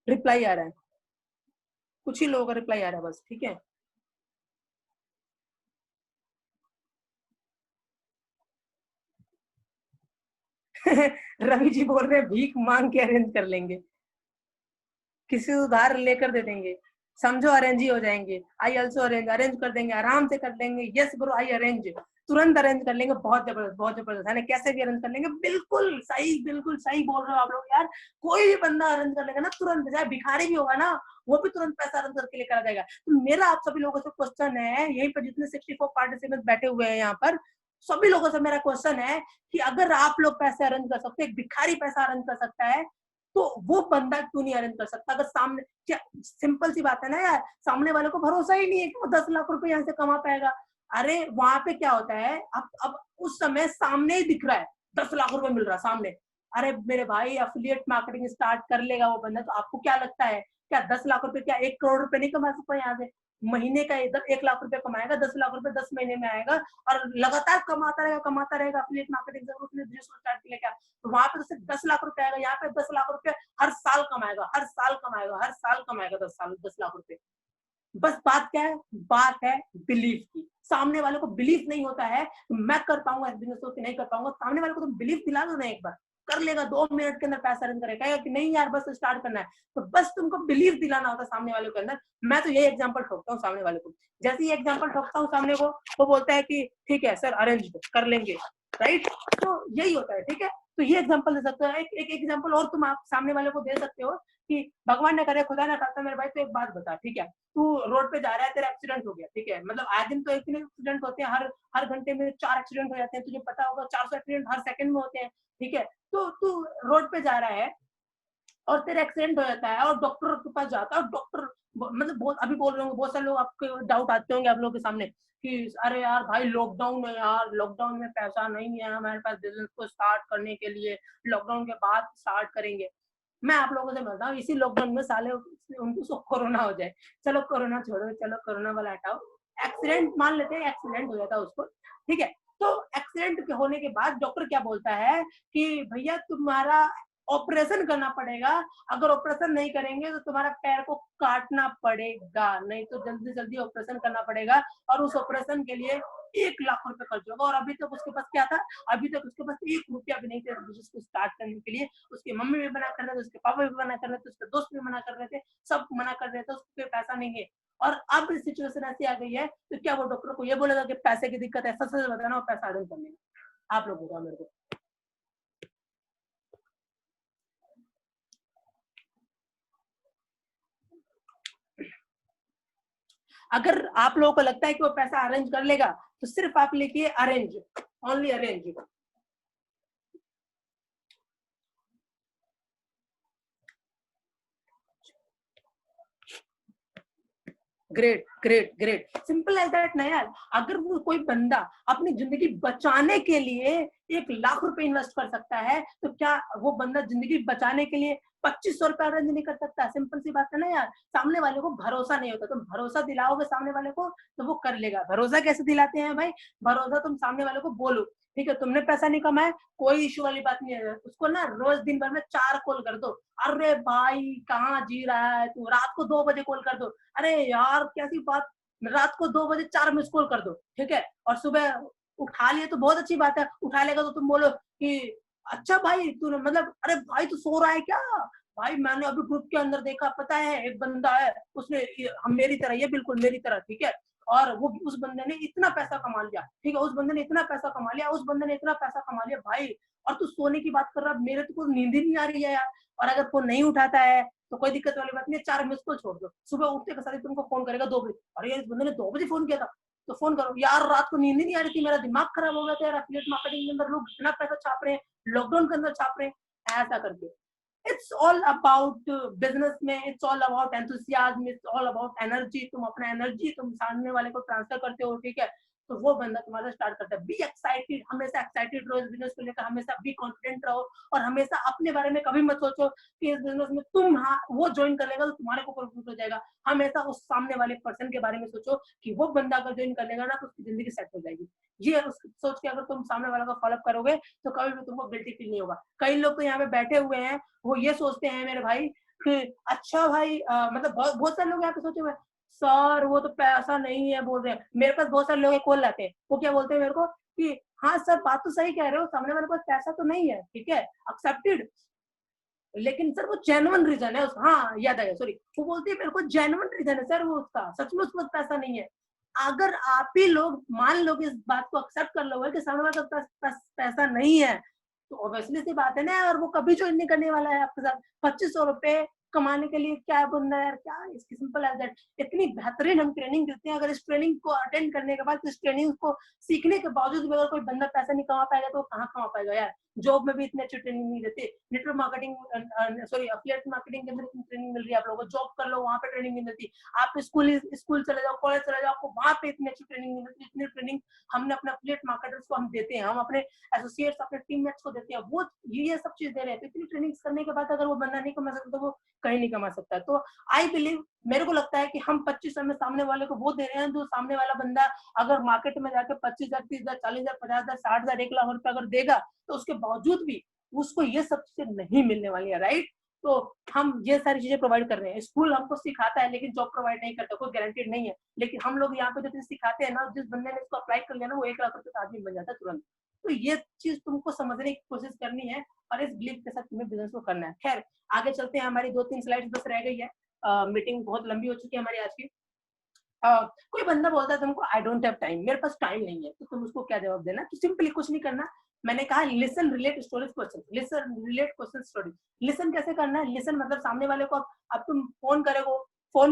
S1: रिप्लाई आ रहा है, कुछ ही लोगों का रिप्लाई आ रहा है बस, ठीक है। रवि जी बोल रहे हैं भीख मांग के अरेंज कर लेंगे, किसी से उधार लेकर दे देंगे, समझो अरेंज ही हो जाएंगे, आई ऑल्सो अरेंज, अरेंज कर देंगे, आराम से कर लेंगे, यस ब्रो आई अरेंज, तुरंत अरेंज कर लेंगे, बहुत जबरदस्त, बहुत जबरदस्त है ना, कैसे भी अरेंज कर लेंगे, बिल्कुल सही बोल रहे हो आप लोग यार, कोई भी बंदा अरेंज कर लेगा ना तुरंत, चाहे भिखारी भी होगा ना वो भी तुरंत पैसा अरेंज करके लेकर आ जाएगा। तो मेरा आप सभी लोगों से क्वेश्चन है, यहीं पर जितने 64 पार्टिसिपेंट बैठे हुए हैं यहाँ पर, सभी लोगों से मेरा क्वेश्चन है कि अगर आप लोग पैसे अरेंज कर सकते, एक भिखारी पैसा अरेंज कर सकता है, तो वो बंदा क्यों नहीं अरेंज कर सकता? अगर सामने, क्या सिंपल सी बात है ना यार, सामने वाले को भरोसा ही नहीं है कि वो 10 लाख रुपए यहाँ से कमा पाएगा। अरे वहां पे क्या होता है, अब उस समय सामने ही दिख रहा है 10 लाख रुपए मिल रहा है सामने, अरे मेरे भाई एफिलिएट मार्केटिंग स्टार्ट कर लेगा वो बंदा, तो आपको क्या लगता है क्या 10 लाख रुपए, क्या 1 करोड़ रुपए नहीं कमा सकता यहाँ से? महीने का इधर 1 लाख रुपए कमाएगा, 10 लाख रुपए 10 महीने में आएगा, और लगातार कमाता रहेगा एफिलिएट मार्केटिंग से, उसने बिजनेस को स्टार्ट किया क्या, तो वहां पे तो सिर्फ 10 लाख रुपए आएगा, यहाँ पे 10 लाख रुपए हर साल कमाएगा, हर साल कमाएगा 10 लाख रुपए। बस बात क्या है, बात है बिलीफ की। सामने वाले को बिलीफ नहीं होता है मैं कर पाऊंगा इस बिजनेस को कि नहीं कर पाऊंगा, सामने वाले को तुम बिलीफ दिला दो ना, एक बार कर लेगा, 2 मिनट के अंदर पैसा अर्न करेगा कि नहीं यार बस स्टार्ट करना है, तो बस तुमको बिलीफ दिलाना होता है सामने वाले के अंदर। मैं तो यही एग्जांपल ठोकता हूँ सामने वाले को, जैसे ही एग्जांपल ठोकता हूँ सामने को, वो बोलता है कि ठीक है सर अरेंज कर लेंगे, राइट, तो यही होता है, ठीक है। तो ये एग्जांपल दे सकते हो, एक एग्जांपल और तुम आप सामने वाले को दे सकते हो कि भगवान ने करे, खुदा ना खाता मेरे भाई, तो एक बात बता, ठीक है, तू रोड पे जा रहा है, तेरा एक्सीडेंट हो गया, ठीक है, मतलब आज दिन तो इतने एक्सीडेंट होते हैं, हर घंटे में 4 एक्सीडेंट हो जाते हैं, तुझे पता होगा 400 एक्सीडेंट हर सेकंड में होते हैं, ठीक है, तो तू रोड पे जा रहा है और तेरा एक्सीडेंट हो जाता है और डॉक्टर के पास जाता है, और डॉक्टर मतलब बहुत, अभी बोल रहे होंगे बहुत सारे लोग, आपके डाउट आते होंगे आप लोगों के सामने कि अरे यार भाई लॉकडाउन है यार, लॉकडाउन में पैसा नहीं है हमारे पास बिजनेस को स्टार्ट करने के लिए, लॉकडाउन के बाद स्टार्ट करेंगे। मैं आप लोगों से मिलता हूँ, इसी लॉकडाउन में साले उनको कोरोना हो जाए, चलो कोरोना छोड़ो, चलो कोरोना वाला हटाओ, एक्सीडेंट मान लेते हैं, एक्सीडेंट हो जाता है उसको, ठीक है, तो एक्सीडेंट होने के बाद डॉक्टर क्या बोलता है कि भैया तुम्हारा ऑपरेशन करना पड़ेगा, अगर ऑपरेशन नहीं करेंगे तो तुम्हारा पैर को काटना पड़ेगा, नहीं तो जल्दी जल्दी ऑपरेशन करना पड़ेगा, और उस ऑपरेशन के लिए 1 लाख रुपए खर्च होगा, और अभी तक उसके पास क्या था, अभी तक उसके पास 1 रुपया भी नहीं था बिजनेस को स्टार्ट करने के लिए, उसकी मम्मी भी मना कर रहे थे, उसके पापा भी मना कर रहे थे, उसके दोस्त भी मना कर रहे थे, सब मना कर रहे थे, उसके पैसा नहीं है, और अब सिचुएशन ऐसी आ गई है, तो क्या वो डॉक्टर को ये बोलेगा कि पैसे की दिक्कत है, सच बताना, और पैसा अरेंज कर लेगा? आप लोग बताओ मेरे को। अगर आप लोगों को लगता है कि वो पैसा अरेंज कर लेगा, तो सिर्फ आप लिखिए arrange, only arrange. Great great great, simple as that ना यार। अगर वो कोई बंदा अपनी जिंदगी बचाने के लिए 1 लाख रुपए इन्वेस्ट कर सकता है, तो क्या वो बंदा जिंदगी बचाने के लिए 2500 रुपए अरेंज नहीं कर सकता? सिंपल सी बात है ना यार। सामने वाले को भरोसा नहीं होता, तुम भरोसा दिलाओगे सामने वाले को तो वो कर लेगा। भरोसा कैसे दिलाते हैं भाई? भरोसा तुम सामने वाले को बोलो, ठीक है तुमने पैसा नहीं कमाया, कोई इशू वाली बात नहीं है, उसको ना रोज दिन भर में 4 कॉल कर दो, अरे भाई कहाँ जी रहा है तू, रात को 2 बजे कॉल कर दो, अरे यार कैसी बात, रात को 2 बजे 4 मिस कॉल कर दो, ठीक है, और सुबह उठा लिए तो बहुत अच्छी बात है, उठा लेगा तो तुम बोलो कि अच्छा भाई तूने, मतलब अरे भाई तू सो रहा है क्या, भाई मैंने अभी ग्रुप के अंदर देखा, पता है एक बंदा है उसने हम मेरी तरह, ये बिल्कुल मेरी तरह, ठीक है, और वो उस बंदे ने इतना पैसा कमा लिया, ठीक है, उस बंदे ने इतना पैसा कमा लिया, उस बंदे ने इतना पैसा कमा लिया भाई, और तू सोने की बात कर रहा, मेरे तो कोई नींद ही नहीं आ रही है यार। और अगर फोन नहीं उठाता है तो कोई दिक्कत वाली बात नहीं है, 4 मिस कॉल छोड़ दो, सुबह उठते के साथ ही तुमको फोन करेगा 2 बजे, अरे यार इस बंदे ने 2 बजे फोन किया था, तो फोन करो यार, रात को नींद ही नहीं आ रही थी, मेरा दिमाग खराब हो गया था यार, एफिलिएट मार्केटिंग के अंदर लोग इतना पैसा छाप रहे हैं, लॉकडाउन के अंदर छाप रहे हैं, ऐसा करके। इट्स ऑल अबाउट बिजनेस में, it's all about enthusiasm, it's all about energy, तुम अपना एनर्जी तुम सामने वाले को ट्रांसफर करते हो, ठीक है, तो वो बंदा तुम्हारा स्टार्ट करता है। बी एक्साइटेड, हमेशा एक्साइटेड रहो इस बिजनेस को लेकर, हमेशा बी कॉन्फिडेंट रहो, और हमेशा अपने बारे में कभी मत सोचो कि इस बिजनेस में तुम, हाँ वो ज्वाइन कर लेगा तो तुम्हारे को कंफ्यूज हो जाएगा, हमेशा उस सामने वाले पर्सन के बारे में सोचो कि वो बंदा अगर ज्वाइन कर लेगा ना तो उसकी जिंदगी सेट हो जाएगी। ये सोच के अगर तुम सामने वाला को फॉलो करोगे तो कभी भी तुमको गिल्टी फील नहीं होगा। कई लोग तो यहाँ पे बैठे हुए हैं, वो ये सोचते हैं मेरे भाई कि अच्छा भाई मतलब बहुत सारे लोग यहाँ पे सोचे हुए, सर वो तो पैसा नहीं है बोल रहे हैं, मेरे पास बहुत सारे लोग कॉल लाते हैं, वो क्या बोलते हैं मेरे को कि हाँ सर बात तो सही कह रहे हो, सामने वाले पास पैसा तो नहीं है, ठीक है एक्सेप्टेड, लेकिन सर वो जेन्युइन रीजन है उसका, हाँ याद आया सॉरी, वो बोलते हैं मेरे को जेन्युइन रीजन है सर वो उसका, सच में उसके पास पैसा नहीं है। अगर आप ही लोग मान लो इस बात को एक्सेप्ट कर लोगे कि सामने वाले के पास पैसा नहीं है, तो ऑब्वियसली सी बात है ना, और वो कभी ज्वाइन नहीं करने वाला है आपके साथ। 2500 रुपए कमाने के लिए क्या बंदा यार, क्या इसकी सिंपल एज दैट। इतनी बेहतरीन हम ट्रेनिंग देते हैं, अगर इस ट्रेनिंग को अटेंड करने के बाद, इस ट्रेनिंग को सीखने के बावजूद भी अगर कोई बंदा पैसा नहीं कमा पाएगा तो वो कहाँ कमा पाएगा यार। जॉब में भी इतनी अच्छी ट्रेनिंग नहीं देते, network marketing sorry affiliate marketing के अंदर इतनी ट्रेनिंग मिल रही है आप लोगों को, जॉब कर लो वहाँ पे ट्रेनिंग नहीं मिलती, आप स्कूल चले जाओ, कॉलेज चले जाओ, आपको वहाँ पे इतनी अच्छी ट्रेनिंग नहीं मिलती, इतनी ट्रेनिंग हमने अपने एफिलिएट मार्केटर्स को हम देते हैं, हम अपने एसोसिएट्स अपने टीममेट्स को देते हैं, वो ये सब चीज दे रहे हैं। तो इतनी ट्रेनिंग करने के बाद अगर वो बंदा नहीं कमा सकता तो वो कहीं नहीं कमा सकता। तो आई बिलीव, मेरे को लगता है कि हम 25 में सामने वाले को वो दे रहे हैं जो सामने वाला बंदा अगर मार्केट में जाकर 25,000, 30,000, 40,000, 50,000, 60,000, 1 लाख रुपए अगर देगा तो उसके बावजूद भी उसको ये सब चीजें नहीं मिलने वाली है, राइट। तो हम ये सारी चीजें प्रोवाइड कर रहे हैं, स्कूल हमको सिखाता है लेकिन जॉब प्रोवाइड नहीं करता, कोई गारंटेड नहीं है, लेकिन हम लोग यहाँ पे जो चीज सिखाते हैं ना, जिस बंदे ने इसको अप्लाई कर लिया ना वो 1 लाख रुपए का आदमी बन जाता है तुरंत। तो ये चीज तुमको समझने की कोशिश करनी है और इस बिलीफ के साथ तुम्हें बिजनेस को करना है। खैर आगे चलते हैं, हमारी 2-3 स्लाइड्स बस रह गई है, मीटिंग बहुत लंबी हो चुकी है हमारी आज की। कोई बंदा बोलता है तुमको आई डोंट हैव टाइम, मेरे पास टाइम नहीं है, तो तुम उसको क्या जवाब देना? तो सिंपली कुछ नहीं करना, मैंने कहा listen relate stories question, listen relate question story. Listen कैसे करना है? लिसन मतलब सामने वाले को अब तुम फोन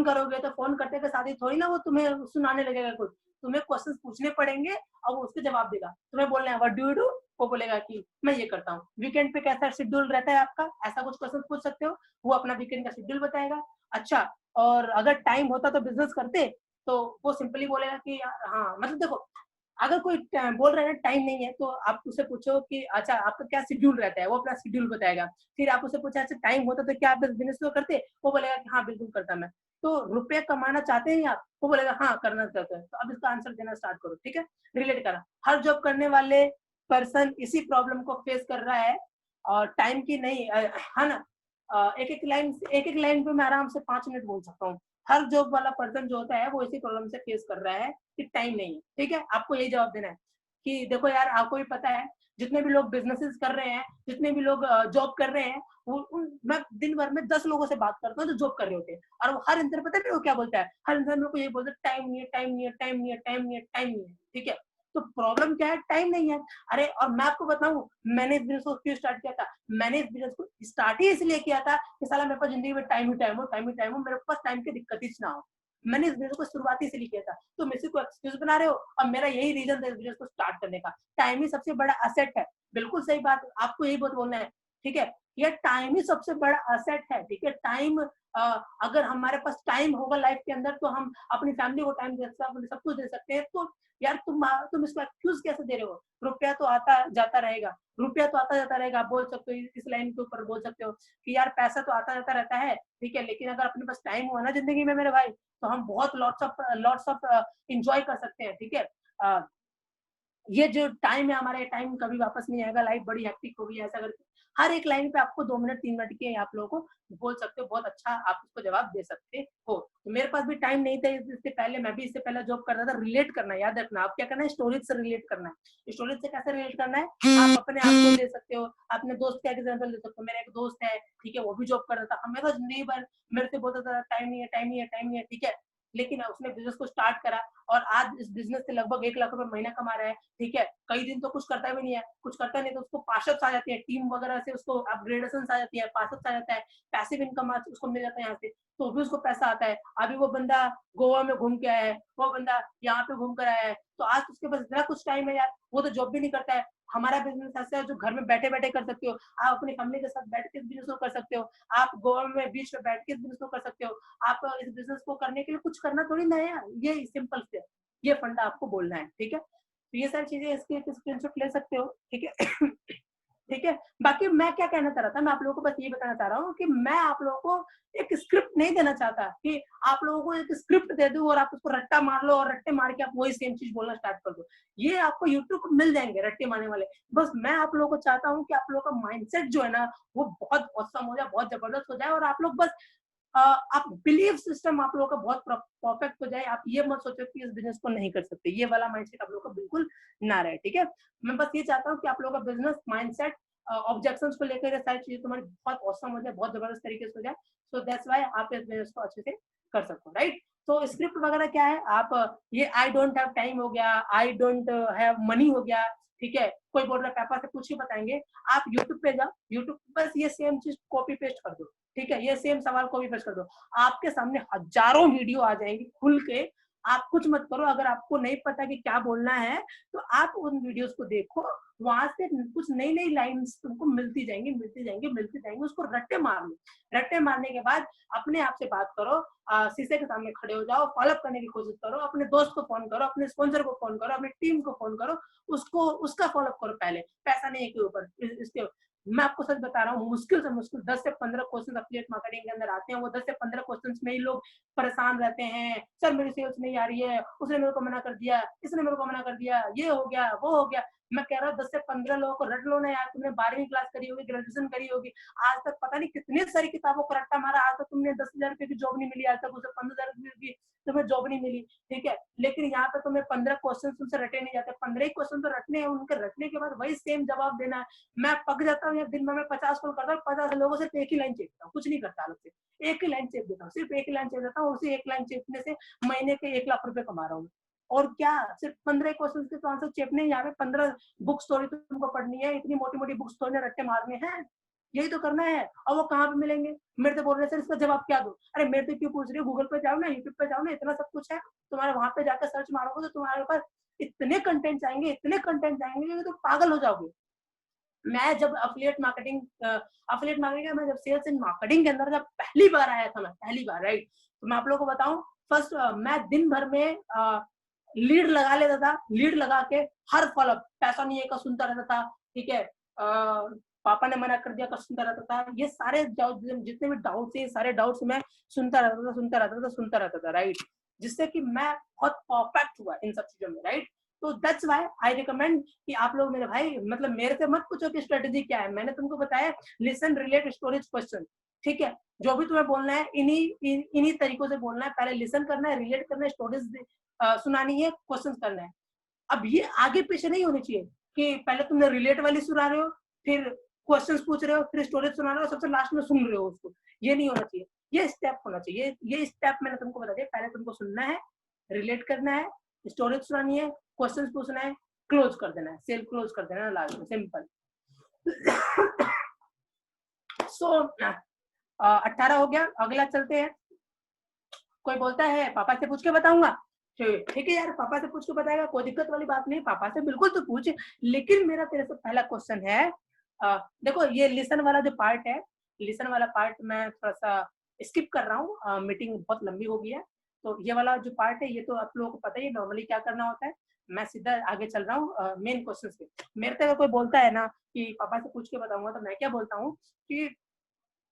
S1: करोगे तो फोन करते के साथ ही थोड़ी ना वो तुम्हें सुनाने लगेगा कुछ, तुम्हें क्वेश्चंस पूछने पड़ेंगे और वो उसके जवाब देगा। तुम्हें बोलना है व्हाट डू यू डू, वो बोलेगा कि मैं ये करता हूँ। वीकेंड पे कैसा शेड्यूल रहता है आपका, ऐसा कुछ क्वेश्चन पूछ सकते हो, वो अपना वीकेंड का शेड्यूल बताएगा। अच्छा, और अगर टाइम होता तो बिजनेस करते, तो वो सिंपली बोलेगा कि हाँ, मतलब देखो अगर कोई बोल रहा है टाइम नहीं है तो आप उससे पूछो कि अच्छा आपका क्या शेड्यूल रहता है, वो अपना शेड्यूल बताएगा। फिर आप उससे पूछा अच्छा टाइम होता तो क्या आप बिजनेस तो करते, वो बोलेगा कि हाँ बिल्कुल करता मैं। तो रुपए कमाना चाहते हैं आप, वो बोलेगा हाँ करना चाहते हैं। तो अब इसका आंसर देना स्टार्ट करो, ठीक है, रिलेट करा। हर जॉब करने वाले पर्सन इसी प्रॉब्लम को फेस कर रहा है, और टाइम की नहीं है ना। एक एक लाइन पे मैं आराम से 5 मिनट बोल सकता हूँ। हर जॉब वाला पर्सन जो होता है वो इसी प्रॉब्लम से फेस कर रहा है कि टाइम नहीं है, ठीक है। आपको यही जवाब देना है कि देखो यार, आपको भी पता है जितने भी लोग बिजनेसेस कर रहे हैं, जितने भी लोग जॉब कर रहे हैं, मैं दिन भर में 10 लोगों से बात करता हूँ जो जॉब कर रहे होते हैं, और वो हर इंसान पता है वो क्या बोलता है, हर इंसान मेरे को ये बोलता है टाइम नहीं है, टाइम नहीं है, टाइम नहीं है, टाइम नहीं है, टाइम नहीं है, ठीक है। तो प्रॉब्लम क्या है? टाइम नहीं है। अरे और मैं आपको बताऊं, मैंने इस बिजनेस को क्यों स्टार्ट किया था? मैंने इस बिजनेस को स्टार्ट ही इसलिए किया था कि साला मेरे पास जिंदगी में टाइम ही टाइम हो, टाइम ही टाइम हो, मेरे पास टाइम की दिक्कत ही ना हो। मैंने इस बिजनेस को शुरुआत इसलिए किया था। तो मेरे को एक्सक्यूज बना रहे हो, और मेरा यही रीजन था इस बिजनेस को स्टार्ट करने का। टाइम ही सबसे बड़ा असेट है, बिल्कुल सही बात, आपको यही बात बोलना है, ठीक है। ये टाइम ही सबसे बड़ा असेट है, ठीक है। टाइम अगर हमारे पास टाइम होगा लाइफ के अंदर तो हम अपनी फैमिली को टाइम दे सकते हैं, सब कुछ दे सकते हैं। तो यार तुम इसको एक्सक्यूज कैसे दे रहे हो? रुपया तो आता जाता रहेगा, रुपया तो आता जाता रहेगा। आप बोल सकते हो, इस लाइन के ऊपर बोल सकते हो कि यार पैसा तो आता जाता रहता है, ठीक है, लेकिन अगर अपने पास टाइम हुआ ना जिंदगी में मेरे भाई, तो हम बहुत लॉट्स ऑफ इंजॉय कर सकते हैं, ठीक है। ये जो टाइम है हमारा, टाइम कभी वापस नहीं आएगा, लाइफ बड़ी हेक्टिक हो गई है, ऐसा करके हर एक लाइन पे आपको 2 मिनट 3 मिनट के आप लोगों को बोल सकते हो, बहुत अच्छा आप उसको जवाब दे सकते हो। तो मेरे पास भी टाइम नहीं था इससे पहले, मैं भी इससे पहले जॉब करता था। रिलेट करना याद रखना, आप क्या करना है, स्टोरेज से रिलेट करना है। स्टोरेज से कैसे रिलेट करना है? आप अपने आप को ले सकते हो, अपने दोस्त का एग्जाम्पल ले सकते हो। मेरा एक दोस्त है, ठीक है, वो भी जॉब कर रहा था, हमेशा जिंदगी भर मेरे से बोलता था टाइम नहीं है, टाइम नहीं है, टाइम नहीं है, ठीक है। लेकिन उसने बिजनेस को स्टार्ट करा और आज इस बिजनेस से लगभग 1 लाख रुपए महीना कमा रहा है, ठीक है। कई दिन तो कुछ करता भी नहीं है, कुछ करता नहीं तो उसको पार्षद आ जाती है, टीम वगैरह से उसको अपग्रेडेशन आ जाती है, पार्षद आ जाता है, पैसिव इनकम उसको मिल जाता है यहाँ से, तो भी उसको पैसा आता है। अभी वो बंदा गोवा में घूम के आया है, वो बंदा यहाँ पे घूम कर आया है, तो आज उसके पास इतना कुछ टाइम है यार, वो तो जॉब भी नहीं करता है। हमारा बिजनेस ऐसा है जो घर में बैठे बैठे कर सकते हो, आप अपनी फैमिली के साथ बैठ के बिजनेस को कर सकते हो, आप गोवा में बीच में बैठ के बिजनेस को कर सकते हो। आप इस बिजनेस को करने के लिए कुछ करना थोड़ी ना है यार, ये सिंपल से ये फंडा आपको बोलना है, ठीक है। तो ये सारी चीजें इसके स्क्रीनशॉट ले सकते हो, ठीक है। ठीक है। बाकी मैं क्या कहना चाह रहा था, मैं आप लोगों को बस ये बताना चाह रहा हूँ कि मैं आप लोगों को एक स्क्रिप्ट नहीं देना चाहता कि आप लोगों को एक स्क्रिप्ट दे दूं और आप उसको रट्टा मार लो और रट्टे मार के आप वही सेम चीज बोलना स्टार्ट कर दो। ये आपको यूट्यूब पर मिल जाएंगे रट्टे मारने वाले। बस मैं आप लोगों को चाहता हूँ कि आप लोगों का माइंडसेट जो है ना वो बहुत औसम हो जाए, बहुत जबरदस्त हो जाए, और आप लोग बस आप बिलीव सिस्टम आप लोगों का बहुत परफेक्ट हो जाए। आप ये मत सोचो कि इस बिजनेस को नहीं कर सकते, ये वाला माइंडसेट आप लोगों का बिल्कुल ना रहे, ठीक है। मैं बस ये चाहता हूँ कि आप लोगों का बिजनेस माइंडसेट ऑब्जेक्शंस को लेकर सारी चीजें तुम्हारी बहुत औसम हो जाए, बहुत जबरदस्त तरीके से हो जाए। सो दैट्स व्हाई आप इस बिजनेस को अच्छे से कर सकते हो, राइट। तो स्क्रिप्ट वगैरह क्या है, आप ये आई डोंट हैव टाइम हो गया, आई डोंट हैव मनी हो गया, ठीक है। कोई बोल रहा है पापा से पूछ के बताएंगे, आप यूट्यूब पे जाओ, यूट्यूब बस ये सेम चीज कॉपी पेस्ट कर दो, ठीक है। ये सेम सवाल कॉपी पेस्ट कर दो, आपके सामने हजारों वीडियो आ जाएंगी खुल के। आप कुछ मत करो, अगर आपको नहीं पता कि क्या बोलना है तो आप उन वीडियोस को देखो, वहां से कुछ नई नई लाइंस तुमको मिलती जाएंगी, मिलती जाएंगी, मिलती जाएंगी। उसको रट्टे मार लो, रट्टे मारने के बाद अपने आप से बात करो, शीशे के सामने खड़े हो जाओ, फॉलो करने की कोशिश करो, अपने दोस्त को फोन करो, अपने स्पॉन्सर को फोन करो, अपनी टीम को फोन करो, उसको उसका फॉलो करो पहले, पैसा नहीं के ऊपर। इसके मैं आपको सच बता रहा हूँ, मुश्किल से मुश्किल 10 से 15 क्वेश्चन एफिलिएट मार्केटिंग के अंदर आते हैं। वो 10 से 15 क्वेश्चन में ही लोग परेशान रहते हैं, सर मेरी सेल्स नहीं आ रही है, उसने मेरे को मना कर दिया, इसने मेरे को मना कर दिया, ये हो गया वो हो गया। मैं कह रहा हूँ 10 से 15 लोगों को रट लो ना यार। तुमने 12वीं क्लास करी होगी, ग्रेजुएशन करी होगी, आज तक पता नहीं कितनी सारी किताबों को रट्टा मारा, आज तक तुमने 10,000 रुपए की जॉब नहीं मिली, आज तक उसे 15,000 रुपए की तुम्हें जॉब नहीं मिली, ठीक है। लेकिन यहाँ पे तुम्हें 15 क्वेश्चन तुमसे रटे नहीं जाते, 15 ही क्वेश्चन तो रटने हैं, उनके रटने के बाद वही सेम जवाब देना है। मैं पक जाता हूँ यार, दिन भर में 50 कॉल करता हूँ, 50 लोगों से एक ही लाइन चेपता हूँ, कुछ नहीं करता अलग से, एक ही लाइन चेप देता हूँ, सिर्फ एक ही लाइन चेप देता हूँ। उसी एक लाइन चेपने से महीने के 1 लाख रुपए कमा रहा हूँ। और क्या, सिर्फ 15 क्वेश्चन के तो आंसर चेपने, यहाँ पे 15 बुक स्टोरी तुमको पढ़नी है, इतनी मोटी मोटी बुक स्टोरी ने रट्टे मारने हैं, यही तो करना है। और वो कहाँ पे मिलेंगे, मेरे से बोल रहे सर इसका जवाब क्या दो। अरे मेरे से क्यों पूछ रहे हो, गूगल पे जाओ ना, यूट्यूब पे जाओ ना, इतना सब कुछ है तुम्हारे, वहां पे जाकर सर्च मारोगे तो तुम्हारे पास इतने कंटेंट आएंगे, इतने कंटेंट आएंगे कि तुम पागल हो जाओगे। मैं जब अफिलिएट मार्केटिंग मैं जब सेल्स एंड मार्केटिंग के अंदर जब पहली बार आया था, मैं पहली बार, राइट, तो मैं आप लोगों को बताऊं, फर्स्ट मैं दिन भर में लीड लगा लेता था, लीड लगा के हर फॉलो पैसा नहीं है का सुनता रहता था, ठीक है। पापा ने मना कर दिया का सुनता रहता था, ये सारे जितने भी डाउट्स है, सारे डाउट्स मैं सुनता रहता था, सुनता रहता था, सुनता रहता था, राइट, जिससे कि मैं बहुत परफेक्ट हुआ इन सब चीजों में, राइट। तो दैट्स व्हाई आई रिकमेंड कि आप लोग मेरे भाई, मतलब मेरे से मत पूछो कि स्ट्रेटेजी क्या है, मैंने तुमको बताया लिसन रिलेट स्टोरेज क्वेश्चन, ठीक है। जो भी तुम्हें बोलना है इन्हीं तरीकों से बोलना है, पहले लिसन करना है, रिलेट करना है, स्टोरेज सुनानी है, क्वेश्चन करना है। अब ये आगे पीछे नहीं होनी चाहिए कि पहले तुमने रिलेट वाली सुना रहे हो, फिर क्वेश्चंस पूछ रहे हो, फिर स्टोरेज सुना रहे हो, सबसे लास्ट में सुन रहे हो उसको, ये नहीं होना चाहिए। ये स्टेप होना चाहिए, ये स्टेप मैंने तुमको बता दिया, पहले तुमको सुनना है, रिलेट करना है, स्टोरेज सुनानी है, क्वेश्चंस पूछना है, क्लोज कर देना है, सेल क्लोज कर देना है लास्ट में, सिंपल। सो 18 हो गया, अगला चलते हैं। कोई बोलता है पापा से पूछ के बताऊंगा, ठीक है यार, पापा से पूछ के बताएगा, कोई दिक्कत वाली बात नहीं, पापा से बिल्कुल तो पूछ। लेकिन मेरा तेरे से पहला क्वेश्चन है, देखो ये लिसन वाला जो पार्ट है, लिसन वाला पार्ट मैं थोड़ा सा स्किप कर रहा हूँ, मीटिंग बहुत लंबी हो गई है, तो ये वाला जो पार्ट है ये तो आप लोगों को पता ही है नॉर्मली क्या करना होता है। मैं सीधा आगे चल रहा हूँ मेन क्वेश्चन से। मेरे से अगर कोई बोलता है ना कि पापा से पूछ के बताऊंगा, तो मैं क्या बोलता हूँ कि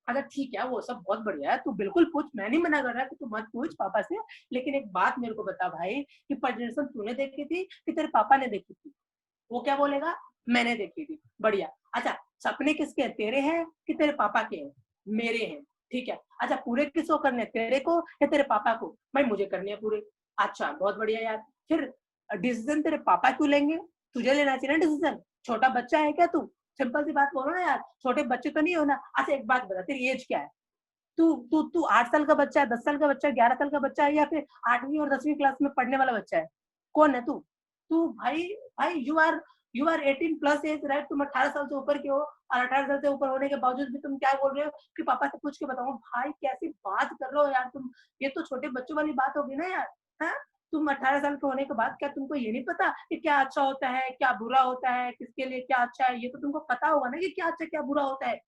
S1: अच्छा ठीक है, वो सब बहुत बढ़िया है, तू बिल्कुल पूछ, मैं नहीं मना कर रहा कि तू मत पूछ पापा से, लेकिन एक बात मेरे को बता भाई कि प्रेजेंटेशन तूने देखी थी कि तेरे पापा ने देखी थी। वो क्या बोलेगा, मैंने देखी थी, बढ़िया। अच्छा सपने किसके हैं, तेरे हैं कि तेरे पापा के हैं, मेरे हैं, ठीक है। अच्छा पूरे किसको करने, तेरे को या तेरे पापा को, भाई मुझे करने हैं पूरे। अच्छा बहुत बढ़िया यार, फिर डिसीजन तेरे पापा क्यों लेंगे, तुझे लेना चाहिए ना डिसीजन, छोटा बच्चा है क्या तू, सिंपल सी बात बोलो ना यार, छोटे बच्चे तो नहीं हो ना। अच्छा एक बात बता, तेरी एज क्या है, तू 8 साल का बच्चा है, 10 साल का बच्चा है, 11 साल का बच्चा है, या फिर 8वीं और 10वीं क्लास में पढ़ने वाला बच्चा है? कौन है तू? तू भाई भाई you are 18 plus age, right? तुम 18 साल से ऊपर के हो, और 18 साल से ऊपर होने के बावजूद भी तुम क्या बोल रहे हो कि पापा से पूछ के बताऊं? भाई कैसी बात कर रहे हो यार तुम? ये तो छोटे बच्चों वाली बात होगी ना यार। हाँ, तुम 18 साल के होने के बाद क्या तुमको ये नहीं पता कि क्या अच्छा होता है, क्या बुरा होता है, किसके लिए क्या अच्छा है? ये तो तुमको पता होगा ना कि क्या अच्छा क्या बुरा होता है।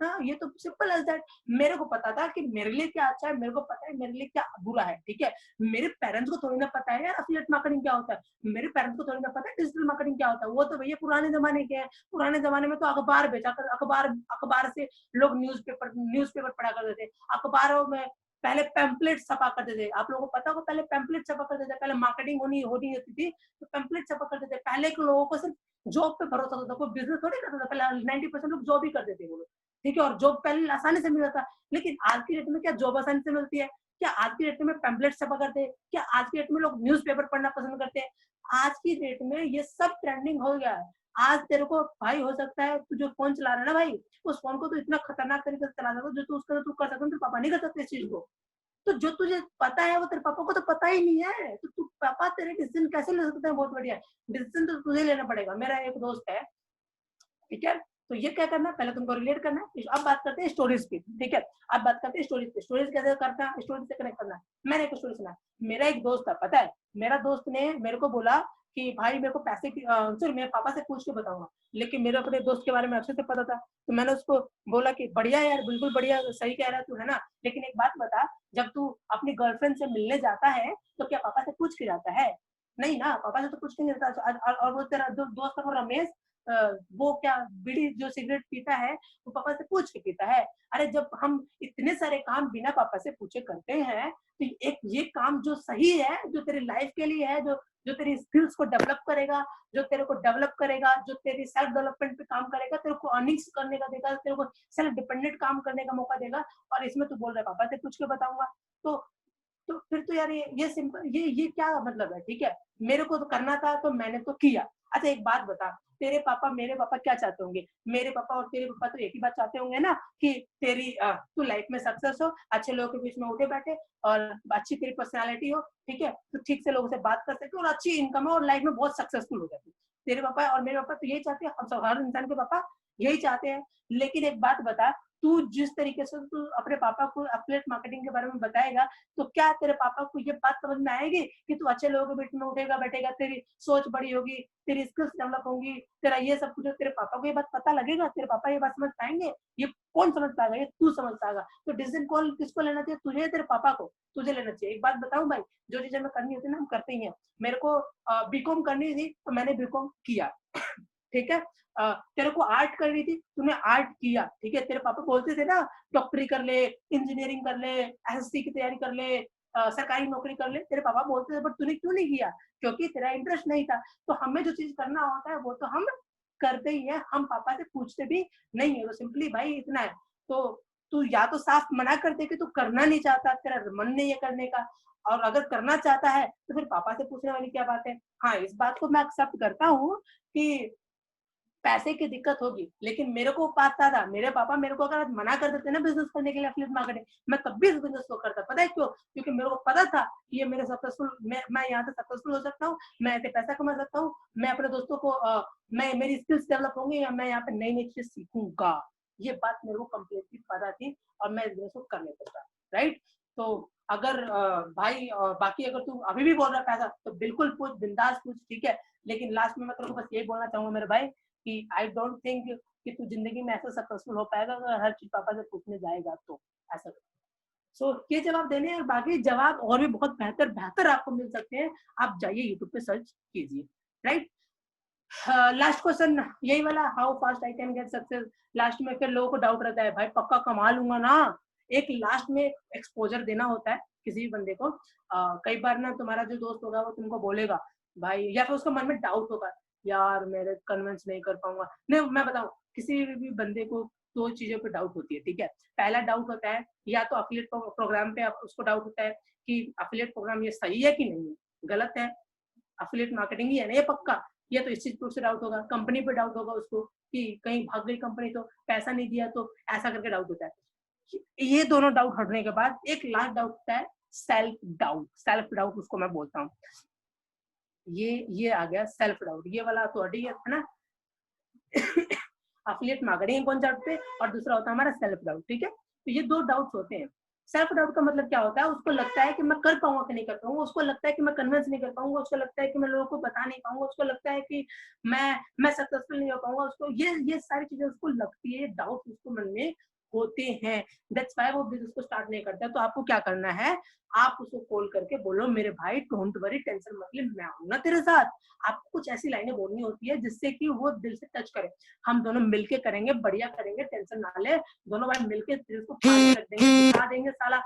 S1: हाँ, ये तो सिंपल एज दैट। मेरे को पता था कि मेरे लिए क्या अच्छा है, मेरे को पता है मेरे लिए क्या बुरा है, ठीक है? मेरे पेरेंट्स को थोड़ी ना पता है यार एफिलिएट मार्केटिंग क्या होता है। मेरे पेरेंट्स को थोड़ी ना पता है डिजिटल मार्केटिंग क्या होता है। वो तो भैया पुराने जमाने के हैं। पुराने जमाने में तो अखबार बेचा कर, अखबार से लोग न्यूज़पेपर पढ़ा करते थे। अखबारों में पहले पैम्पलेट छपा करते थे। आप लोगों को पता होगा, पहले पैम्पलेट छपा करते थे। पहले मार्केटिंग होनी होती थी तो पैम्पलेट छपा करते थे। पहले के लोगों को सिर्फ जॉब पे भरोसा होता था, कोई बिजनेस थोड़ी करता था। पहले 90% लोग जॉब ही करते थे वो लोग, ठीक है? और जॉब पहले आसानी से मिल जाता। लेकिन आज की डेट में क्या जॉब आसानी से मिलती है? क्या आज की डेट में पैम्पलेट छपा करते हैं? क्या आज की डेट में लोग न्यूज़पेपर पढ़ना पसंद करते हैं? आज की डेट में ये सब ट्रेंडिंग हो गया है। आज तेरे को भाई हो सकता है तू जो फोन चला रहा है ना भाई, उस फोन को तो इतना खतरनाक तरीके से चला सकता, जो तू उसका तू कर सकता है, तेरे पापा नहीं कर सकते इस चीज को। तो जो तुझे पता है वो तेरे पापा को तो पता ही नहीं है। तो तू पापा तेरे डिसीजन कैसे ले सकते हैं? बहुत बढ़िया डिसीजन तो तुझे लेना पड़ेगा। मेरा एक दोस्त है, ठीक है? तो ये क्या करना है, पहले तुमको रिलेट करना है। अब बात करते हैं स्टोरीज की, ठीक है? अब बात करते हैं स्टोरीज की। स्टोरीज कैसे करना है, स्टोरीज से कनेक्ट करना है। मैंने एक स्टोरी सुना। मेरा एक दोस्त था, पता है, मेरा दोस्त ने मेरे को बोला कि भाई मेरे को पैसे की सॉरी, मेरे पापा से पूछ के बताऊंगा। लेकिन मेरे अपने दोस्त के बारे में अच्छे से पता था, तो मैंने उसको बोला कि बढ़िया यार, बिल्कुल बढ़िया, सही कह रहा है तू, है ना? लेकिन एक बात बता, जब तू अपनी गर्लफ्रेंड से मिलने जाता है तो क्या पापा से पूछ के जाता है? नहीं ना, पापा से तो पूछ के नहीं जाता। और वो तेरा दोस्त है वो रमेश, वो क्या बीड़ी जो सिगरेट पीता है वो पापा से पूछ के पीता है। अरे जब हम इतने सारे काम बिना पापा से पूछे करते हैं, तो एक ये काम जो सही है, जो तेरी लाइफ के लिए है, जो जो तेरी स्किल्स को डेवलप करेगा, जो तेरे को डेवलप करेगा, जो तेरी सेल्फ डेवलपमेंट पे काम करेगा, तेरे को अर्निंग्स करने का देगा, तेरे को सेल्फ डिपेंडेंट काम करने का मौका देगा। और इसमें तू बोल रहा है पापा से पूछ के बताऊंगा? तो फिर तो यार ये सिंपल, ये क्या मतलब है? ठीक है, मेरे को तो करना था तो मैंने तो किया। अच्छा एक बात बता, तेरे पापा मेरे पापा क्या चाहते होंगे? मेरे पापा और तेरे पापा तो एक ही बात चाहते होंगे ना, कि तेरी तू लाइफ में सक्सेस हो, अच्छे लोगों के बीच में उठे बैठे, और अच्छी तेरी पर्सनालिटी हो, ठीक है, तो ठीक से लोगों से बात कर सके, और अच्छी इनकम हो, और लाइफ में बहुत सक्सेसफुल हो जाती। तेरे पापा और मेरे पापा तो यही चाहते हैं, हम सब, हर इंसान के पापा यही चाहते हैं। लेकिन एक बात बता, तू जिस तरीके से तू अपने पापा को एफिलिएट मार्केटिंग के बारे में बताएगा, तो क्या तेरे पापा को ये बात समझ में आएगी कि तू अच्छे लोगों के बीच में उठेगा बैठेगा, तेरी सोच बड़ी होगी, तेरी स्किल्स डेवलप होंगी, तेरा ये सब कुछ? तेरे पापा को ये बात पता लगेगा? तेरे पापा ये बात समझ पाएंगे? ये कौन समझ पाएगा? ये तू समझ पाएगा। तो डिसीजन कॉल किसको लेना चाहिए? तुझे या तेरे पापा को? तुझे लेना चाहिए। एक बात बताऊं भाई, जो चीजें हमें करनी होती है ना, हम करते ही हैं। मेरे को बीकॉम करनी थी तो मैंने बीकॉम किया, ठीक है? तेरे को आर्ट करनी थी, तूने आर्ट किया, ठीक है? तेरे पापा बोलते थे ना, डॉक्टरी कर ले, इंजीनियरिंग कर ले, एसएससी की तैयारी कर ले, सरकारी नौकरी कर ले, तेरे पापा बोलते थे, बट तूने क्यों नहीं किया? क्योंकि तेरा इंटरेस्ट नहीं था। तो हमें जो चीज करना होता है वो तो हम करते ही है, हम पापा से पूछते भी नहीं है। तो सिंपली भाई इतना है। तो तू या तो साफ मना कर दे कि तू करना नहीं चाहता, तेरा मन नहीं है करने का, और अगर करना चाहता है तो फिर पापा से पूछने वाली क्या बात है? हाँ, इस बात को मैं एक्सेप्ट करता हूँ कि पैसे की दिक्कत होगी, लेकिन मेरे को पता था, मेरे पापा मेरे को अगर मना कर देते ना बिजनेस करने के लिए, एफिलिएट मार्केटिंग, मैं तब भी इस बिजनेस को करता। पता है क्यों? क्योंकि मेरे को पता था कि ये मेरे सक्सेसफुल, मैं यहाँ से सक्सेसफुल हो सकता हूँ, मैं ऐसे पैसा कमा सकता हूँ, मैं अपने दोस्तों को मैं मेरी स्किल्स डेवलप होंगी, या मैं यहाँ पे नई नई चीज सीखूंगा। ये बात मेरे को कम्प्लीटली पता थी, और मैं इस बिजनेस को कर लेता था, राइट? तो अगर भाई बाकी अगर तू अभी भी बोल रहा है पैसा, तो बिल्कुल पूछ, बिंदास पूछ, ठीक है? लेकिन लास्ट में मैं तेरे को बस यही बोलना चाहूंगा मेरे भाई, कि आई डोंट थिंक कि तू जिंदगी में ऐसा सक्सेसफुल हो पाएगा अगर हर चीज पापा से पूछने जाएगा तो। ऐसा सो ये जवाब देने और बाकी जवाब और भी बहुत बेहतर बेहतर आपको मिल सकते हैं। आप जाइए यूट्यूब पे सर्च कीजिए, राइट? लास्ट क्वेश्चन यही वाला, how fast I can get success. Last में फिर लोगों को डाउट रहता है, भाई पक्का कमा लूंगा ना? एक लास्ट में एक्सपोजर देना होता है किसी भी बंदे को। कई बार ना तुम्हारा जो दोस्त होगा वो तुमको बोलेगा भाई, या फिर उसका मन में डाउट होगा, यार मेरे कन्विंस नहीं कर पाऊंगा। नहीं, मैं बताऊं, किसी भी बंदे को दो चीजों पे डाउट होती है, ठीक है? पहला डाउट होता है, या तो अफिलिएट प्रोग्राम पे उसको डाउट होता है कि अफिलिएट प्रोग्राम ये सही है कि नहीं है, गलत है, अफिलिएट मार्केटिंग ही है ना ये पक्का। या तो इस चीज पर डाउट होगा, कंपनी पे डाउट होगा उसको कि कहीं भाग गई कंपनी तो पैसा नहीं दिया, तो ऐसा करके डाउट होता है। ये दोनों डाउट हटने के बाद एक लास्ट डाउट होता है सेल्फ डाउट। सेल्फ डाउट उसको मैं बोलता हूँ, ये आ गया सेल्फ डाउट। ये वाला तो है ना एफिलिएट मार्केटिंग कॉन्सेप्ट पे, और दूसरा होता है हमारा सेल्फ डाउट। ठीक है, तो ये दो डाउट्स होते हैं। सेल्फ डाउट का मतलब क्या होता है, उसको लगता है कि मैं कर पाऊंगा कि नहीं कर पाऊंगा, उसको लगता है कि मैं कन्विंस नहीं कर पाऊंगा, उसको लगता है कि मैं लोगों को बता नहीं पाऊंगा, उसको लगता है कि मैं सक्सेसफुल नहीं हो पाऊंगा, उसको ये सारी चीजें उसको लगती है, डाउट उसको मन में होते हैं। दैट्स व्हाई वो बिजनेस को स्टार्ट नहीं करता। तो आपको क्या करना है, आप उसको कॉल करके बोलो मेरे भाई डोंट वरी, टेंशन मत ले, मैं हूं ना तेरे साथ। आपको कुछ ऐसी लाइनें बोलनी होती है जिससे कि वो दिल से टच करे। हम दोनों मिलके करेंगे, बढ़िया करेंगे, टेंशन ना ले, दोनों भाई मिलके इसको फाड़ रख देंगे, सिखा देंगे साला।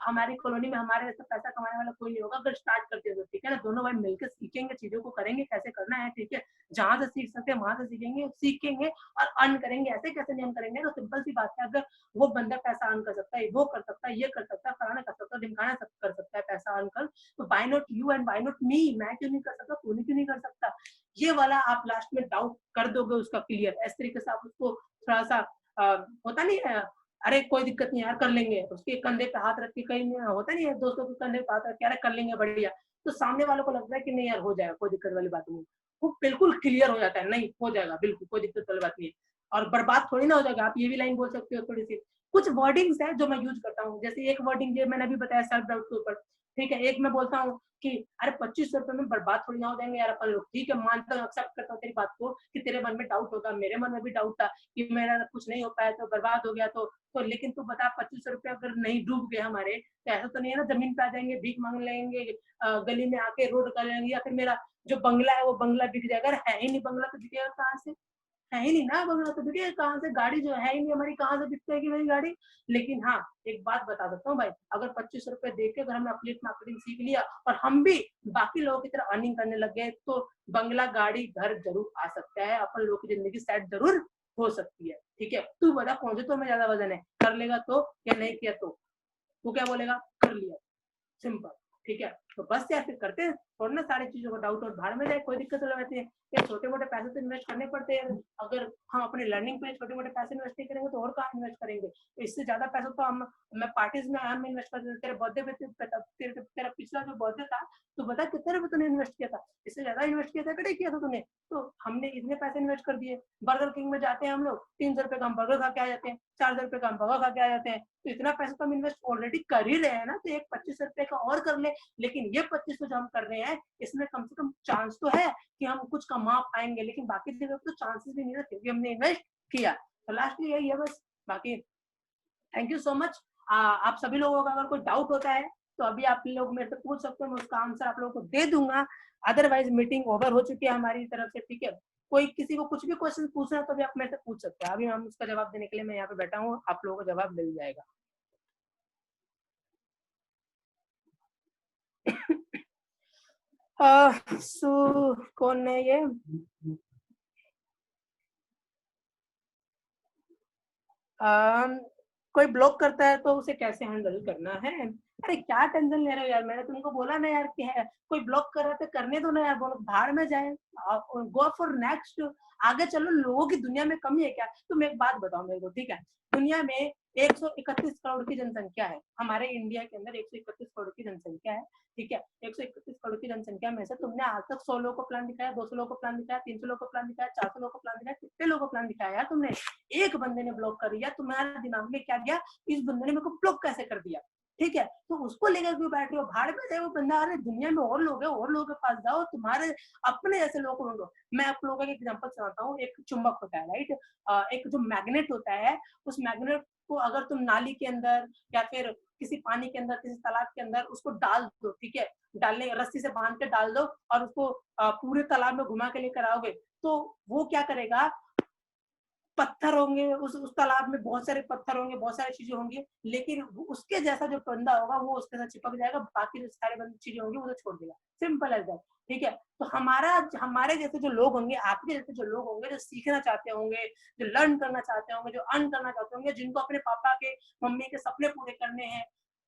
S1: हमारी कॉलोनी में हमारे जैसा पैसा कमाने वाला कोई नहीं होगा अगर स्टार्ट करते हो, ठीक है ना। दोनों भाई मिलकर सीखेंगे, चीजों को करेंगे, कैसे करना है, ठीक है। जहां से सीख सकते हैं वहां से सीखेंगे और अर्न करेंगे। ऐसे कैसे नहीं अर्न करेंगे, तो सिंपल सी बात है, अगर वो बंदा पैसा अर्न कर सकता है, वो कर सकता है, ये कर सकता है, फलाना कर सकता है, ढिमकाना कर सकता है पैसा अर्न कर, तो why not you and why not me, मैं क्यों नहीं कर सकता, तू क्यों नहीं कर सकता। ये वाला आप लास्ट में डाउट कर दोगे उसका क्लियर। इस तरीके से आप उसको थोड़ा सा होता नहीं है, अरे कोई दिक्कत नहीं यार कर लेंगे, उसके कंधे पे हाथ रख के, कहीं होता नहीं है दोस्तों के कंधे पे हाथ रख के अरे कर लेंगे बढ़िया, तो सामने वालों को लगता है कि नहीं यार हो जाएगा, कोई दिक्कत वाली बात नहीं। वो बिल्कुल क्लियर हो जाता है, नहीं हो जाएगा, बिल्कुल कोई दिक्कत वाली बात नहीं है, और बर्बाद थोड़ी ना हो जाएगा। आप ये भी लाइन बोल सकते हो थोड़ी सी। कुछ वर्डिंग्स है जो मैं यूज करता हूँ, जैसे एक वर्डिंग मैंने अभी बताया सेल्फ डाउट के ऊपर, ठीक है। एक मैं बोलता हूँ कि अरे 2500 रुपए में बर्बाद थोड़ी ना हो जाएंगे यार अपन लोग, ठीक है मानता हूँ, एक्सेप्ट करता हूँ तेरी बात को कि तेरे मन में डाउट होगा, मेरे मन में भी डाउट था कि मेरा कुछ नहीं हो पाया तो बर्बाद हो गया, तो लेकिन तू बता 2500 रुपए अगर नहीं डूब गए हमारे, तो ऐसा तो नहीं है ना जमीन पे आ जाएंगे, भीख मांग लेंगे, गली में आके रोड कर लेंगे, या फिर मेरा जो बंगला है वो बंगला बिक जाएगा। अगर है ही नहीं बंगला तो बिकेगा कहाँ से, है ही नहीं ना बंगला तो बिकेगा कहाँ से, गाड़ी जो है ही नहीं हमारी, कहाँ से बिक जाएगी मेरी गाड़ी। लेकिन हाँ एक बात बता देता हूँ भाई, अगर 2500 रुपए दे के अगर हमने एफिलिएट मार्केटिंग सीख लिया और हम भी बाकी लोगों की तरह अर्निंग करने लग गए, तो बंगला गाड़ी घर जरूर आ सकता है, अपन लोगों की जिंदगी सेट जरूर हो सकती है। ठीक है, तू बता कौन से तो में ज्यादा वजन है, कर लेगा तो या नहीं किया तो, तू क्या बोलेगा, कर लिया, सिंपल। ठीक है, तो बस यार फिर करते हैं और ना सारी चीजों को, डाउट और बाहर में जाए कोई दिक्कत हो जाती है। ये छोटे मोटे पैसे तो इन्वेस्ट करने पड़ते हैं, अगर हम अपने लर्निंग पे छोटे मोटे पैसे इन्वेस्ट नहीं करेंगे तो और कहाँ इन्वेस्ट करेंगे। तो इससे ज्यादा पैसा तो मैं पार्टीज में हम इन्वेस्ट कर देते। तेरे बर्थडे पे तेरा पिछला जो बर्थडे था तो बता कितने रुपए तूने इन्वेस्ट किया था, इससे ज्यादा इन्वेस्ट किया था कि नहीं किया था तूने। तो हमने इतने पैसे इन्वेस्ट कर दिए। बर्गर किंग में जाते हैं हम लोग, 300 रुपए का हम बर्गर खा के आ जाते हैं, 400 रुपए का हम बर्गर खा के आ जाते हैं, तो इतना पैसा तो हम इन्वेस्ट ऑलरेडी कर ही रहे हैं ना, तो एक 25 रुपए का और कर ले। लेकिन ये 2500 जो हम कर रहे हैं इसमें कम से कम चांस तो है कि हम कुछ कमा पाएंगे, लेकिन बाकी जगह तो चांसेस भी नहीं है क्योंकि हमने इन्वेस्ट किया। तो लास्टली यही है बस। बाकी थैंक यू सो मच। आप सभी लोगों का अगर कोई डाउट होता है तो अभी आप लोग मेरे से पूछ सकते हो, मैं उसका आंसर आप लोगों को दे दूंगा। अदरवाइज मीटिंग ओवर हो चुकी है हमारी तरफ से, ठीक है। कोई किसी को कुछ भी क्वेश्चन पूछना है तो भी आप मेरे से पूछ सकते हैं, अभी हम उसका जवाब देने के लिए मैं यहाँ पे बैठा हूँ, आप लोगों को जवाब मिल जाएगा। कौन है ये, कोई ब्लॉक करता है तो उसे कैसे हैंडल करना है। अरे क्या टेंशन ले रहे हो यार, मैंने तुमको बोला ना यार कि है कोई ब्लॉक कर रहा था करने दो ना यार, बोलो बाहर में जाए, गो फॉर नेक्स्ट, आगे चलो। लोगों की दुनिया में कमी है क्या। तुम एक बात बताओ मेरे को, ठीक है, दुनिया में 131 करोड़ की जनसंख्या है, हमारे इंडिया के अंदर 131 करोड़ की जनसंख्या है, ठीक है। 131 करोड़ की जनसंख्या में से तुमने आज तक 100 लोगों को प्लान दिखाया, 200 लोगों को प्लान दिखाया, 300 लोगों को प्लान दिखाया, 400 लोगों को प्लान दिखाया, कितने लोगों को प्लान दिखाया यार तुमने। एक बंदे ने ब्लॉक कर दिया, तुम्हारे दिमाग में क्या गया, इस बंदे ने मेरे को ब्लॉक कैसे कर दिया, ठीक है। तो उसको लेकर क्यों बैठ रहे हो, भाड़ में जाए वो बंदा, अरे दुनिया में और लोग है, और लोगों के पास जाओ, तुम्हारे अपने जैसे लोगों को ढूंढो। मैं आप लोगों का एग्जांपल सुनाता हूँ, एक चुंबक होता है राइट, एक जो मैग्नेट होता है, उस मैग्नेट को अगर तुम नाली के अंदर या फिर किसी पानी के अंदर, किसी तालाब के अंदर उसको डाल दो, ठीक है, डालने रस्सी से बांध के डाल दो और उसको पूरे तालाब में घुमा के लेकर आओगे, तो वो क्या करेगा, पत्थर होंगे उस तालाब में, बहुत सारे पत्थर होंगे, बहुत सारी चीजें होंगी, लेकिन उसके जैसा जो बंदा होगा वो उसके साथ चिपक जाएगा, बाकी जो सारे चीजें होंगी वो तो छोड़ देगा। सिंपल एज दैट, ठीक है। तो हमारे जैसे जो लोग होंगे, आपके जैसे जो लोग होंगे, जो सीखना चाहते होंगे, जो लर्न करना चाहते होंगे, जो अर्न करना चाहते होंगे, जिनको अपने पापा के मम्मी के सपने पूरे करने हैं,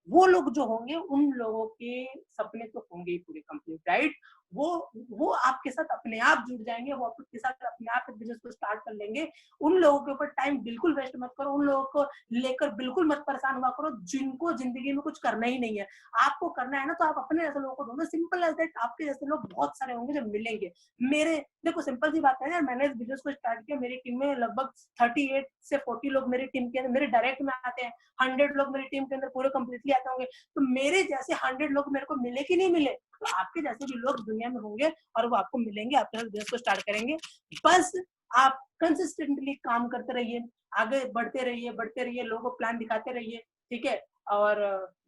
S1: वो लोग जो होंगे उन लोगों के सपने तो होंगे ही पूरे कंप्लीट, राइट। वो आपके साथ अपने आप जुड़ जाएंगे, वो आपके साथ अपने आप बिजनेस को स्टार्ट कर लेंगे। उन लोगों के ऊपर टाइम बिल्कुल वेस्ट मत करो, उन लोगों को लेकर बिल्कुल मत परेशान हुआ करो जिनको जिंदगी में कुछ करना ही नहीं है। आपको करना है ना तो आप अपने जैसे लोगों को ढूंढो, सिंपल एज दैट। आपके जैसे लोग बहुत सारे होंगे जो मिलेंगे। मेरे देखो सिंपल सी बात है यार, मैंने इस बिजनेस को स्टार्ट किया, मेरी टीम में लगभग 38 से 40 लोग मेरी टीम के अंदर मेरे डायरेक्ट में आते हैं, 100 लोग मेरी टीम के अंदर पूरे कंप्लीटली आते होंगे। तो मेरे जैसे 100 लोग मेरे को मिले कि नहीं मिले, तो आपके जैसे भी लोग दुनिया में होंगे और वो आपको मिलेंगे, आपके साथ बिजनेस को स्टार्ट करेंगे। बस आप कंसिस्टेंटली काम करते रहिए, आगे बढ़ते रहिए, लोगों को प्लान दिखाते रहिए, ठीक है, और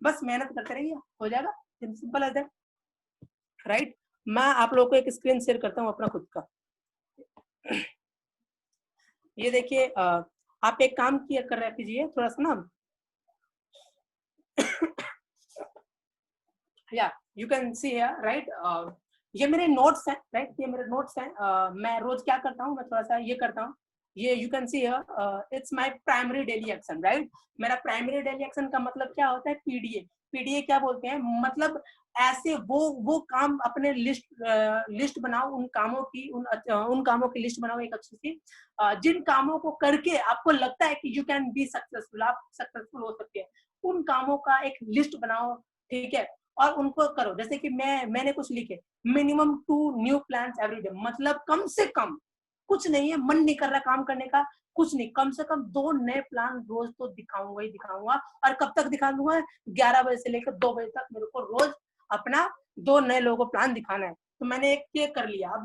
S1: बस मेहनत करते रहिए, हो जाएगा, सिंपल एज दैट, राइट। मैं आप लोगों को एक स्क्रीन शेयर करता हूँ अपना खुद का। ये देखिए, आप एक काम किया कर रहे कीजिए थोड़ा सा ना, या you can see here, right, ये मेरे नोट्स हैं, राइट, ये मेरे नोट्स हैं। मैं रोज क्या करता हूँ, मैं थोड़ा सा ये करता हूँ, ये you can see here, it's my primary daily action, right. मेरा प्राइमरी डेली एक्शन का मतलब क्या होता है, पीडीए। पीडीए क्या बोलते हैं, मतलब ऐसे वो काम अपने लिस्ट बनाओ, उन कामों की उन कामों की लिस्ट बनाओ एक अच्छी सी, जिन कामों को करके आपको लगता है कि यू कैन बी सक्सेसफुल, आप सक्सेसफुल हो सकते हैं, उन कामों का एक लिस्ट बनाओ, ठीक है, और उनको करो। जैसे कि मैंने कुछ लिखे, minimum 2 new plans every day, मतलब कम से कम, कुछ नहीं है, मन नहीं कर रहा काम करने का, कुछ नहीं, कम से कम 2 नए प्लान रोज तो दिखाऊंगा ही दिखाऊंगा। और कब तक दिखा दूंगा, 11 बजे से लेकर 2 बजे तक मेरे को रोज अपना 2 नए लोगों को प्लान दिखाना है। तो मैंने एक ये कर लिया। अब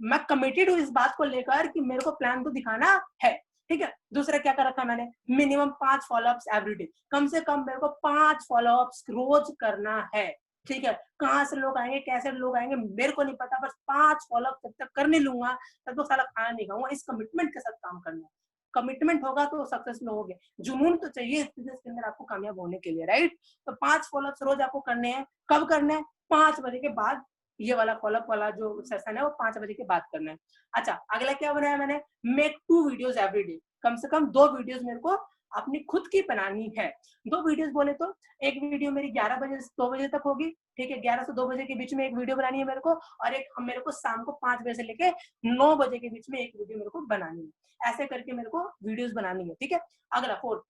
S1: मैं कमिटेड हूँ इस बात को लेकर कि मेरे को प्लान तो दिखाना है, ठीक है। दूसरा क्या कर रखा मैंने, मिनिमम 5 फॉलोअप्स एवरी डे, कम से कम मेरे को 5 फॉलोअप्स रोज करना है, ठीक है। कहाँ से लोग आएंगे, कैसे लोग आएंगे, मेरे को नहीं पता, बस 5 फॉलोअप जब तक कर नहीं लूंगा तब तो साला खाना नहीं खाऊंगा। इस कमिटमेंट के साथ काम करना है, कमिटमेंट होगा तो सक्सेसफुल होगे। जुनून तो चाहिए इस बिजनेस के अंदर आपको कामयाब होने के लिए, राइट। तो 5 फॉलोअप्स रोज आपको करने हैं। कब करने हैं, 5 बजे के बाद। ये वाला फॉलोअप वाला जो सेशन है वो 5 बजे के बाद करना है। अच्छा, अगला क्या बनाया मैंने, मेक 2 वीडियोस एवरी डे, कम से कम 2 वीडियोस मेरे को अपनी खुद की बनानी है। 2 वीडियोस बोले तो एक वीडियो मेरी 11 बजे से 2 बजे तक होगी, ठीक है, 11 से 2 बजे के बीच में एक वीडियो बनानी है मेरे को, और एक मेरे को शाम को 5 बजे से लेके 9 बजे के बीच में एक वीडियो मेरे को बनानी है। ऐसे करके मेरे को वीडियोस बनानी है, ठीक है। अगला 4,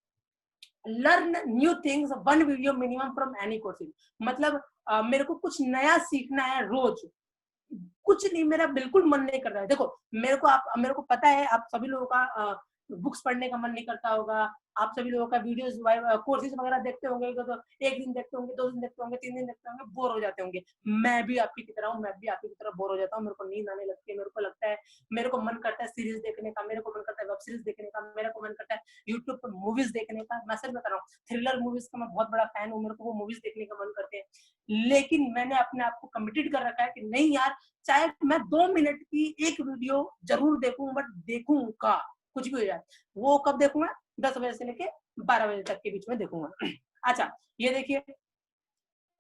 S1: learn new things 1 video minimum from any courses, मतलब मेरे को कुछ नया सीखना है रोज। कुछ नहीं, मेरा बिल्कुल मन नहीं कर रहा है। देखो मेरे को पता है आप सभी लोगों का बुक्स पढ़ने का मन नहीं करता होगा, आप सभी लोगों का वीडियोस कोर्सेज वगैरह देखते होंगे तो एक दिन देखते होंगे, 2 दिन देखते होंगे, 3 दिन देखते होंगे, बोर हो जाते होंगे। मैं भी आपकी की तरह हूँ, मैं भी आपकी की तरह बोर हो जाता हूँ। मेरे को नींद आने लगती है, मेरे को लगता है, मेरे को मन करता है सीरीज देखने का, मेरे को मन करता है वेब सीरीज देखने का, मेरे को मन करता है यूट्यूब पर मूवीज देखने का। मैं सच बता रहा हूँ, थ्रिलर मूवीज का मैं बहुत बड़ा फैन हूँ, मेरे को वो मूवीज देखने का मन करते हैं। लेकिन मैंने अपने आप को कमिटेड कर रखा है कि नहीं यार, चाहे मैं 2 मिनट की एक वीडियो जरूर देखूं, बट देखूंगा, कुछ भी हो जाए। वो कब देखूंगा, 10 बजे से लेके 12 बजे तक के बीच में देखूंगा। अच्छा, ये देखिए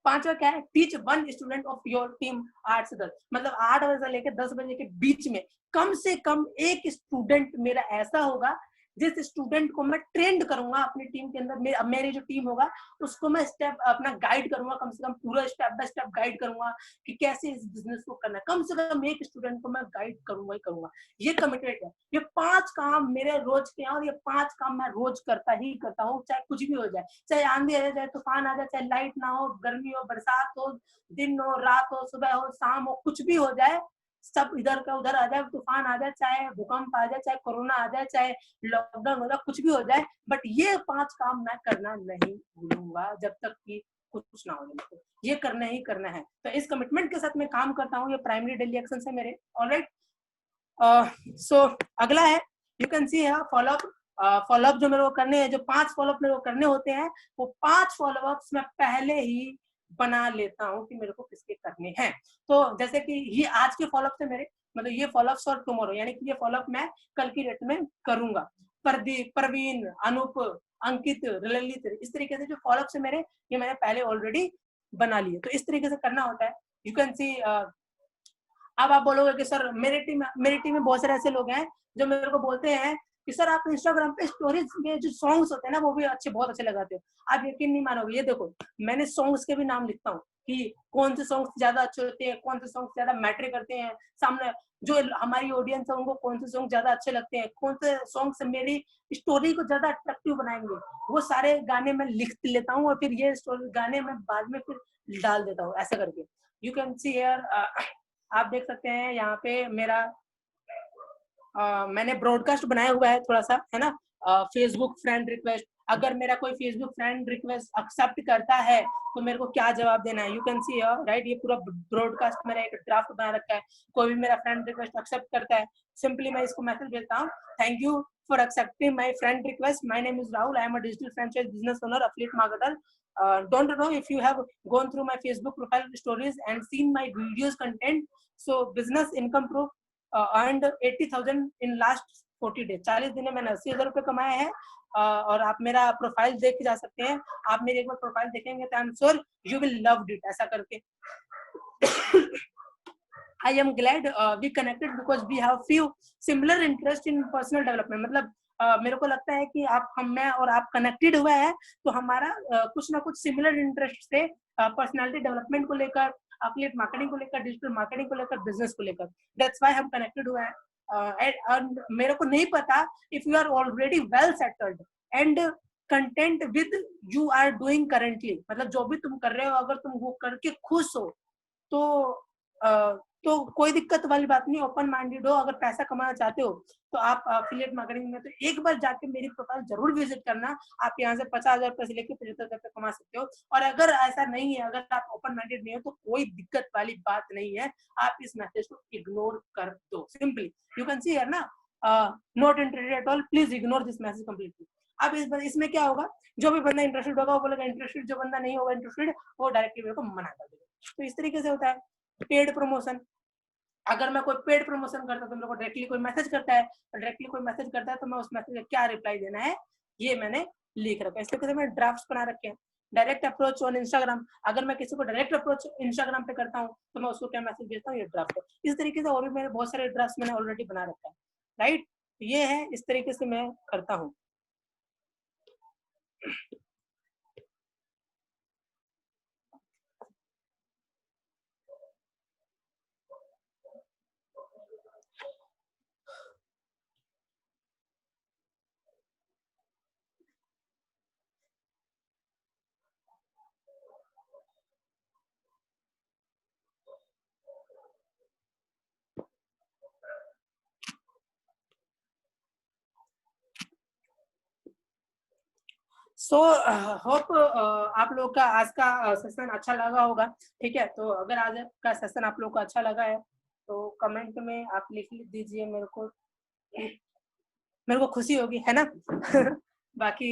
S1: 5वां क्या है, teach 1 student of your team 8 से 10, मतलब 8 बजे से लेकर 10 बजे के बीच में कम से कम एक स्टूडेंट मेरा ऐसा होगा जिस स्टूडेंट को मैं ट्रेंड करूंगा अपनी टीम के अंदर। मेरी जो टीम होगा उसको मैं स्टेप अपना गाइड करूंगा, कम से कम पूरा स्टेप बाय स्टेप गाइड करूंगा कि कैसे इस बिजनेस को करना है। कम से कम एक स्टूडेंट को मैं गाइड करूंगा ही करूंगा, ये कमिटमेंट है। ये 5 काम मेरे रोज के हैं और ये 5 काम मैं रोज करता ही करता हूँ, चाहे कुछ भी हो जाए, चाहे आंधी आ जाए, चाहे तूफान आ जाए, चाहे लाइट ना हो, गर्मी हो, बरसात हो, दिन हो, रात हो, सुबह हो, शाम हो, कुछ भी हो जाए, सब इधर का उधर आ जाए, तूफान आ जाए, चाहे भूकंप आ जाए, चाहे कोरोना आ जाए, चाहे लॉकडाउन हो जाए, कुछ भी हो जाए, बट ये 5 काम मैं करना नहीं भूलूंगा जब तक कि कुछ ना हो जाए। ये करना ही करना है। तो इस कमिटमेंट के साथ मैं काम करता हूँ। ये प्राइमरी डेली एक्शन है मेरे, ऑलराइट। सो अगला है, यू कैन सी है फॉलोअप। फॉलोअप जो मेरे को करने हैं, जो 5 फॉलोअप मेरे को करने होते हैं, वो 5 फॉलोअप्स मैं पहले ही बना लेता हूँ कि मेरे को किसके करने हैं। तो जैसे कि ये आज के फॉलोअप से मेरे, मतलब ये फॉलोअप्स और टुमारो, यानी कि ये फॉलोअप मैं कल की डेट में करूंगा। प्रदीप, प्रवीण, अनूप, अंकित, ललित, इस तरीके से जो फॉलोअप है मेरे, ये मैंने पहले ऑलरेडी बना लिए। तो इस तरीके से करना होता है। यू कैन सी, अब आप बोलोगे कि सर मेरी टीम में बहुत सारे ऐसे लोग हैं जो मेरे को बोलते हैं कि सर आप इंस्टाग्राम पे स्टोरीज में जो सॉन्ग्स होते हैं ना वो भी अच्छे, बहुत अच्छे लगाते हो। आप यकीन नहीं मानोगे, ये देखो मैंने सॉन्ग्स के भी नाम लिखता हूँ कि कौन से सॉन्ग्स ज्यादा अच्छे होते हैं, कौन से सॉन्ग्स ज्यादा मैटर करते हैं, सामने जो हमारी ऑडियंस है उनको कौन से सॉन्ग ज्यादा अच्छे लगते हैं, कौन से सॉन्ग्स मेरी स्टोरी को ज्यादा अट्रैक्टिव बनाएंगे, वो सारे गाने मैं लिख लेता हूँ और फिर ये स्टोरी गाने मैं बाद में फिर डाल देता हूँ ऐसा करके। यू कैन सी हियर, आप देख सकते हैं यहाँ पे मेरा मैंने ब्रॉडकास्ट बनाया हुआ है थोड़ा सा, है ना, फेसबुक फ्रेंड रिक्वेस्ट। अगर मेरा कोई फेसबुक फ्रेंड रिक्वेस्ट एक्सेप्ट करता है तो मेरे को क्या जवाब देना है, यू कैन सी राइट, ये पूरा ब्रॉडकास्ट मेरा एक ड्राफ्ट बना रखा है। कोई भी मेरा फ्रेंड रिक्वेस्ट एक्सेप्ट करता है, सिंपली मैं इसको मैसेज भेजता हूँ, thank you for accepting my friend request, my name is Rahul, I am a digital franchise business owner, affiliate marketer, don't know if you have gone through my Facebook profile stories and seen my videos content, so business income proof, earned 80,000 in last 40 days, 40 दिन में मैंने 80,000 रुपए कमाए हैं। और आप मेरा profile देख जा सकते हैं, आप मेरी एक बार प्रोफाइल देखेंगे तो I am sure you will love it ऐसा करके। I am glad we connected because we have few similar interest in personal development, मतलब मेरे को लगता है कि आप हम मैं और आप कनेक्टेड हुए हैं तो हमारा कुछ ना कुछ सिमिलर इंटरेस्ट से पर्सनालिटी डेवलपमेंट को लेकर, एफिलिएट मार्केटिंग को लेकर, डिजिटल मार्केटिंग को लेकर, बिजनेस को लेकर, दैट्स व्हाई हम कनेक्टेड हुए हैं। मेरे को नहीं पता if you are already well settled and content with you are doing currently, मतलब जो भी तुम कर रहे हो अगर तुम वो करके खुश हो तो कोई दिक्कत वाली बात नहीं, ओपन माइंडेड हो, अगर पैसा कमाना चाहते हो तो आप एफिलिएट मार्केटिंग में तो एक बार जाके मेरी प्रोफाइल जरूर विजिट करना। आप यहाँ से 50,000 रुपए से लेकर 75,000 रुपए कमा सकते हो। और अगर ऐसा नहीं है, अगर आप ओपन माइंडेड नहीं हो तो कोई दिक्कत वाली बात नहीं है, आप इस मैसेज को इग्नोर कर दो simply. You can see here ना, not interested at all, please ignore this message completely. अब इसमें क्या होगा, जो भी बंदा इंटरेस्टेड होगा वो बोलेगा इंटरेस्टेड, जो बंदा नहीं होगा इंटरेस्टेड वो डायरेक्टली मेरे को मना कर देगा। तो इस तरीके से होता है पेड प्रमोशन। अगर मैं कोई पेड प्रमोशन करता तो मेरे को डायरेक्टली कोई मैसेज करता है, डायरेक्टली कोई मैसेज करता है तो मैं उस मैसेज का क्या रिप्लाई देना है ये मैंने लिख रखा है। इस तरीके से मैंने ड्राफ्ट्स बना रखे हैं। डायरेक्ट अप्रोच ऑन इंस्टाग्राम, अगर मैं किसी को डायरेक्ट अप्रोच इंस्टाग्राम पे करता हूँ तो मैं उसको क्या मैसेज भेजता हूँ, ये ड्राफ्ट है। इस तरीके से और भी मेरे बहुत सारे ड्राफ्ट मैंने ऑलरेडी बना रखा है, राइट। ये है, इस तरीके से मैं करता हूँ। सो होप आप लोग का आज का सेशन अच्छा लगा होगा, ठीक है। तो अगर आज का सेशन आप लोग को अच्छा लगा है तो कमेंट में आप लिख दीजिए, मेरे को खुशी होगी, है ना। बाकी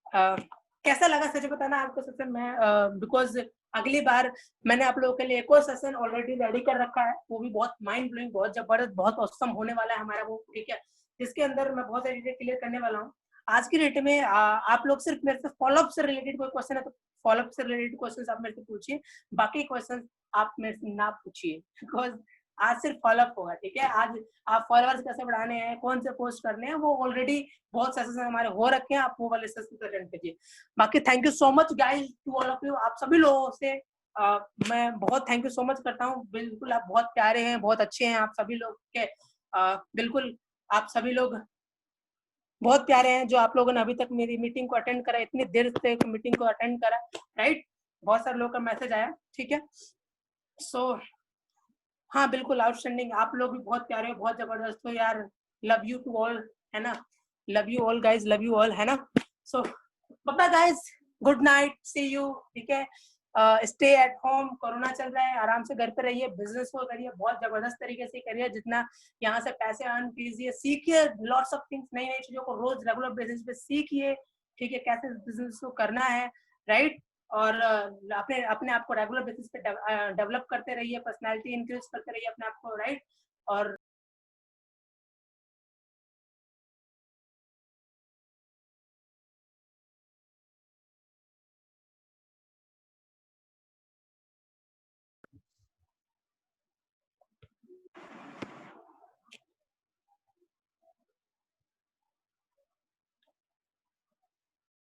S1: कैसा लगा सच बताना आपको सेशन में, बिकॉज अगली बार मैंने आप लोगों के लिए एक और सेशन ऑलरेडी रेडी कर रखा है, वो भी बहुत माइंड ब्लोइंग, बहुत जबरदस्त, बहुत औसम होने वाला है हमारा वो, ठीक है, जिसके अंदर मैं बहुत सारी चीजें क्लियर करने वाला हूँ। आज की डेट में आप लोग सिर्फ मेरे से फॉलोअप से रिलेटेड कोई क्वेश्चन है तो फॉलोअप से रिलेटेड क्वेश्चन आप मेरे से पूछिए, बाकी क्वेश्चन आप मेरे से ना पूछिए, बिकॉज आज सिर्फ फॉलोअप होगा, ठीक है। आज आप फॉलोअर्स कैसे बढ़ाने हैं, कौन से पोस्ट करने हैं, वो ऑलरेडी बहुत सेशन हमारे हो रखे हैं, आप वो वाले सेशन अटेंड कीजिए। बाकी thank you so much guys to all of you, आप सभी लोगों से मैं बहुत थैंक यू सो मच करता हूँ। बिल्कुल आप बहुत प्यारे हैं, बहुत अच्छे हैं आप सभी लोग के, बिल्कुल आप सभी लोग बहुत प्यारे हैं जो आप लोगों ने अभी तक मेरी मीटिंग को अटेंड करा, इतनी देर से मीटिंग को अटेंड करा, राइट। बहुत सारे लोगों का मैसेज आया, ठीक है। सो हाँ बिल्कुल आउटस्टैंडिंग, आप लोग भी बहुत प्यारे हो, बहुत जबरदस्त हो यार, लव यू टू ऑल, है ना, love you all guys, love you all, है ना। So bye guys, good night, see you, ठीक है। स्टे एट होम, कोरोना चल रहा है, आराम से घर पे रहिए, बिजनेस को करिए, बहुत जबरदस्त तरीके से करिए, जितना यहाँ से पैसे अर्न कीजिए, सीखिए लॉट्स ऑफ थिंग्स, नई नई चीजों को रोज रेगुलर बेसिस पे सीखिए, ठीक है, कैसे बिजनेस को करना है, राइट। और अपने अपने आप को रेगुलर बेसिस पे डेवलप करते रहिए, पर्सनालिटी इंक्रीज करते रहिए अपने आप को, राइट। और